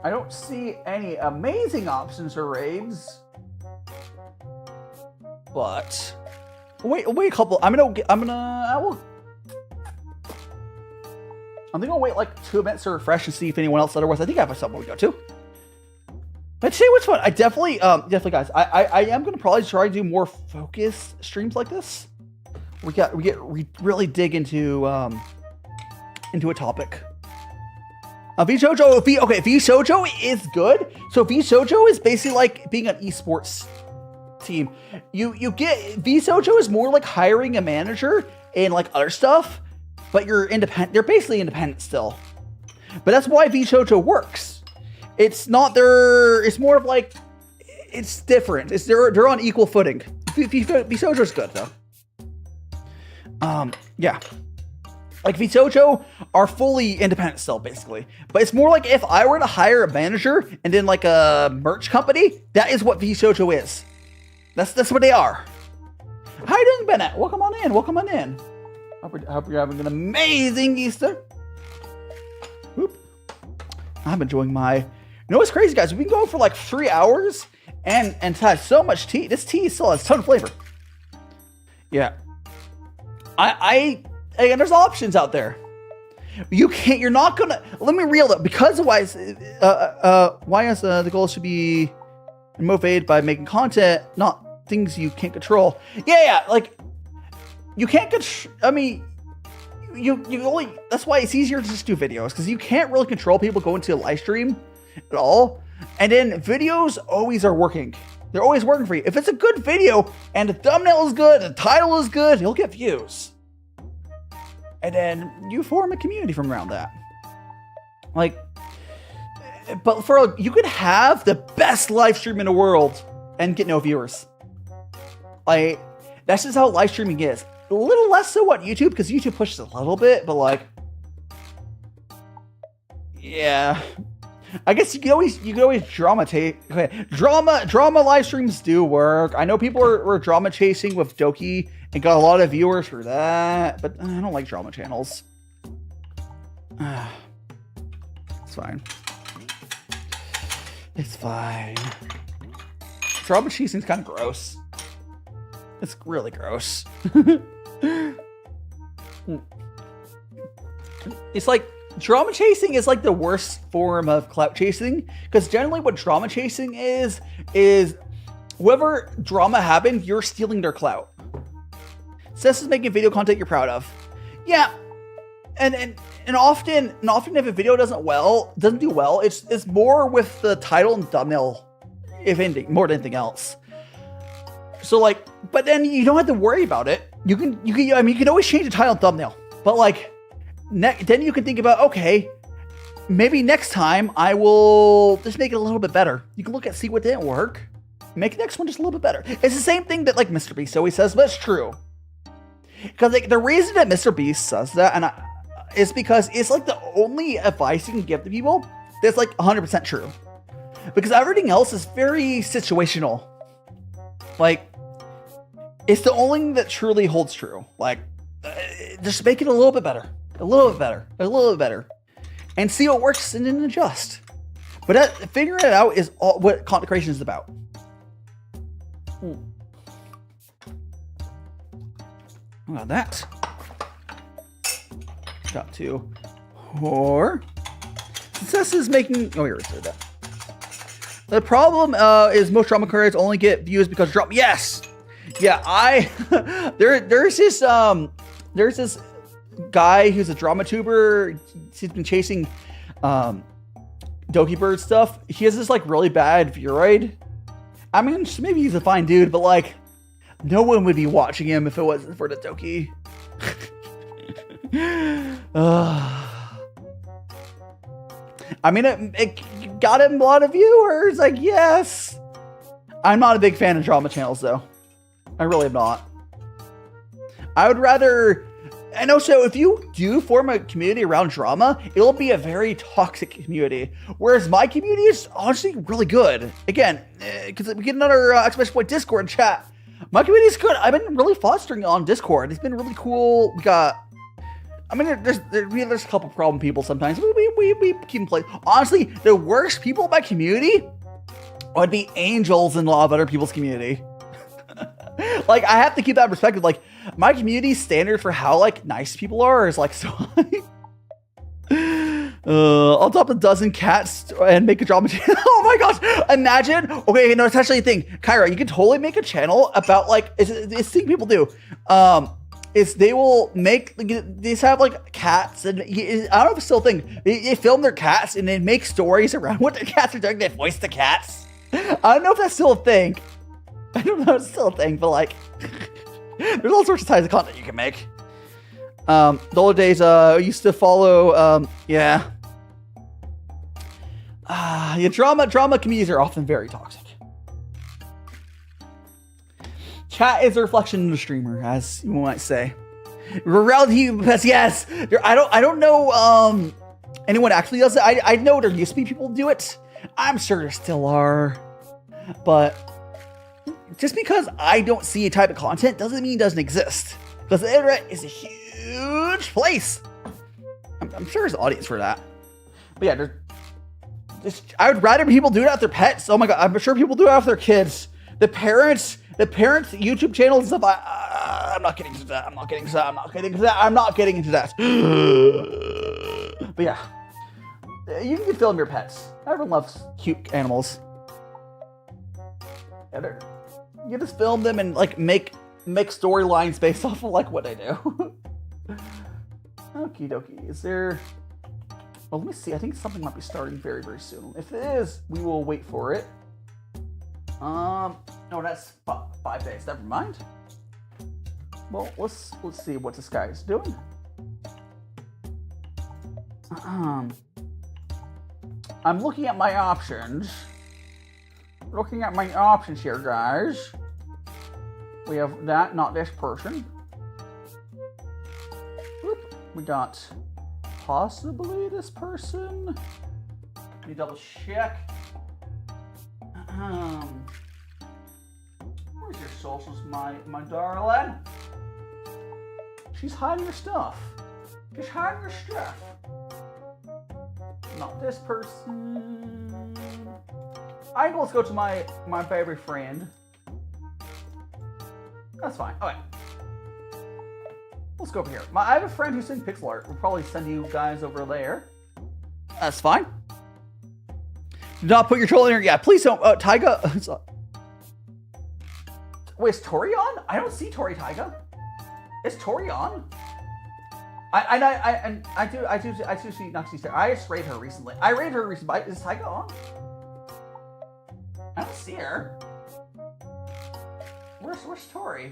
I don't see any amazing options for raids, but wait a couple. I think I'll wait like 2 minutes to refresh and see if anyone else otherwise. I think I have something we go to. Let's see which one. I definitely guys. I am gonna probably try to do more focused streams like this. We really dig into a topic. VShojo is good. So VShojo is basically like being an esports team. You get VShojo is more like hiring a manager and like other stuff, but you're independent. They're basically independent still. But that's why VShojo works. It's not their. It's more of like it's different. They're on equal footing. VShojo is good though. Yeah. Like VShojo are fully independent still, basically. But it's more like if I were to hire a manager and then like a merch company, that is what VShojo is. That's what they are. How you doing, Bennett? Welcome on in. Welcome on in. Hope you're having an amazing Easter. Whoop. I'm enjoying my. You know what's crazy, guys? We've been going for like 3 hours and had so much tea. This tea still has a ton of flavor. Yeah. And there's options out there. You're not gonna, let me reel it, because of why the goal should be motivated by making content, not things you can't control. Yeah, like, you can't I mean, you only, that's why it's easier to just do videos, because you can't really control people going to a live stream at all. And then videos always are working. They're always working for you. If it's a good video, and the thumbnail is good, the title is good, you'll get views. And then you form a community from around that. Like, but you could have the best live stream in the world and get no viewers. Like, that's just how live streaming is. A little less so on YouTube, because YouTube pushes a little bit, but like, yeah. I guess you could always drama live streams do work. I know people were drama chasing with Doki and got a lot of viewers for that, but I don't like drama channels. It's fine. It's fine. Drama chasing's kind of gross. It's really gross. It's like, drama chasing is like the worst form of clout chasing, because generally what drama chasing is whoever drama happened, you're stealing their clout. Cess is making video content you're proud of. Yeah, and often if a video doesn't do well, it's more with the title and thumbnail, if anything, more than anything else. So like, but then you don't have to worry about it. You can always change the title and thumbnail, but like. Then you can think about, okay, maybe next time I will just make it a little bit better. You can look at, see what didn't work, make the next one just a little bit better. It's the same thing that like Mr. Beast always says, but it's true. Because like the reason that Mr. Beast says that is because it's like the only advice you can give to people that's like 100% true. Because everything else is very situational. Like, it's the only thing that truly holds true. Like, just make it a little bit better. A little bit better, and see what works and then adjust. But figuring it out is all what content creation is about. Got that. Got to. Or success is making. Oh, we already said that. The problem is most drama creators only get views because drama. Yes. Yeah, there's this guy who's a drama tuber. He's been chasing Doki Bird stuff. He has this like really bad viewroid. I mean, maybe he's a fine dude, but like, no one would be watching him if it wasn't for the Doki. I mean, it got him a lot of viewers, like, yes. I'm not a big fan of drama channels, though. I really am not. I would rather... And also, if you do form a community around drama, it'll be a very toxic community. Whereas my community is honestly really good. Again, because we get another exclamation point Discord chat. My community is good. I've been really fostering on Discord. It's been really cool. We got... I mean, there's a couple problem people sometimes. We keep them playing. Honestly, the worst people in my community would be angels in a lot of other people's community. Like, I have to keep that in perspective. Like, my community's standard for how, like, nice people are is, like, so high. I'll adopt a dozen cats and make a drama channel. Oh my gosh, imagine. Okay, no, it's actually a thing. Kyra, you can totally make a channel about, like, it's thing people do. Is they will make, they just have like cats, and I don't know if it's still a thing. They film their cats and they make stories around what their cats are doing. They voice the cats. I don't know if that's still a thing. I don't know if it's still a thing, but like, there's all sorts of types of content you can make. The old days, I used to follow, yeah. Drama communities are often very toxic. Chat is a reflection of the streamer, as you might say. Reality, yes. I don't know anyone actually does it. I know there used to be people who do it. I'm sure there still are. But just because I don't see a type of content doesn't mean it doesn't exist. Because the internet is a huge place. I'm sure there's an audience for that. But yeah, I would rather people do it with their pets. Oh my god, I'm sure people do it with their kids. The parents' YouTube channels and stuff. I'm not getting into that. I'm not getting into that. But yeah, you can film your pets. Everyone loves cute animals. Yeah, you just film them and like make storylines based off of like what they do. Okie dokie. Is there? Well, let me see. I think something might be starting very, very soon. If it is, we will wait for it. No, that's 5 days. Never mind. Well, let's see what this guy is doing. I'm looking at my options. Looking at my options here, guys. We have that, not this person. Whoop. We got possibly this person. Let me double check. Where's your socials, my darling? She's hiding her stuff. She's hiding her stuff. Not this person. Let's go to my favorite friend. That's fine. Okay. Let's go over here. I have a friend who's in pixel art. We'll probably send you guys over there. That's fine. Do not put your troll in here. Yeah, please don't. Taiga. Wait, is Tori on? I don't see Tori Taiga. Is Tori on? I do see not see. I just raided her recently. Is Taiga on? I don't see her. Where's Tori?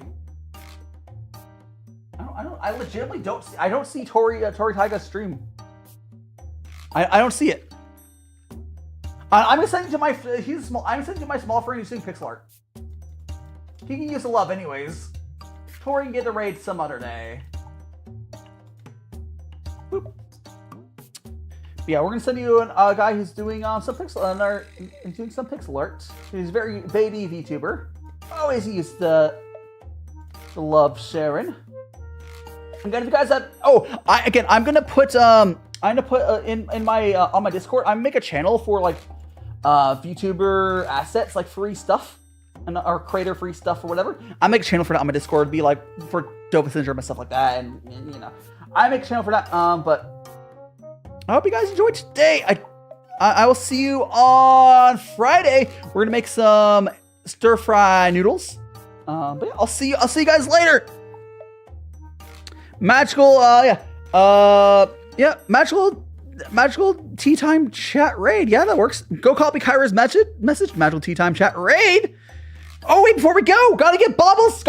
I legitimately don't see. I don't see Tori Taiga's stream. I don't see it. I'm gonna send it to my. I'm sending to my small friend who's doing pixel art. He can use the love anyways. Tori can get the raid some other day. Boop. But yeah, we're gonna send you a guy who's doing some pixel art. He's very baby VTuber. Always use the love sharing. I'm gonna, if you guys have. I'm gonna put in my on my Discord. I'm gonna make a channel for like VTuber assets, like free stuff. Or creator free stuff or whatever. I make a channel for that on my Discord, be like for Dopa Syndrome and stuff like that, and you know, I make a channel for that. But I hope you guys enjoyed today. I will see you on Friday. We're gonna make some stir fry noodles. But yeah, I'll see you guys later. Magical. Yeah. Yeah, magical tea time chat raid. Yeah, that works. Go copy Kyra's message. Magical tea time chat raid. Oh wait, before we go, gotta get baubles.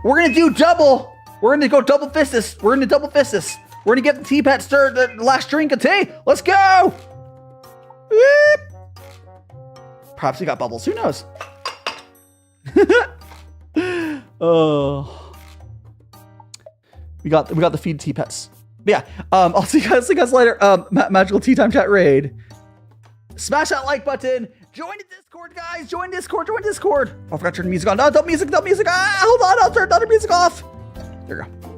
We're gonna do double. We're gonna go double fist this. We're gonna get the teapot stirred, the last drink of tea. Let's go. Whoop. Perhaps we got bubbles. Who knows? Oh, we got the feed teapots. But yeah, I'll see you guys later. Magical tea time chat raid. Smash that like button. Join the Discord, guys. Join Discord. Oh, I forgot to turn the music on. No, don't music. Hold on, I'll turn the music off. There you go.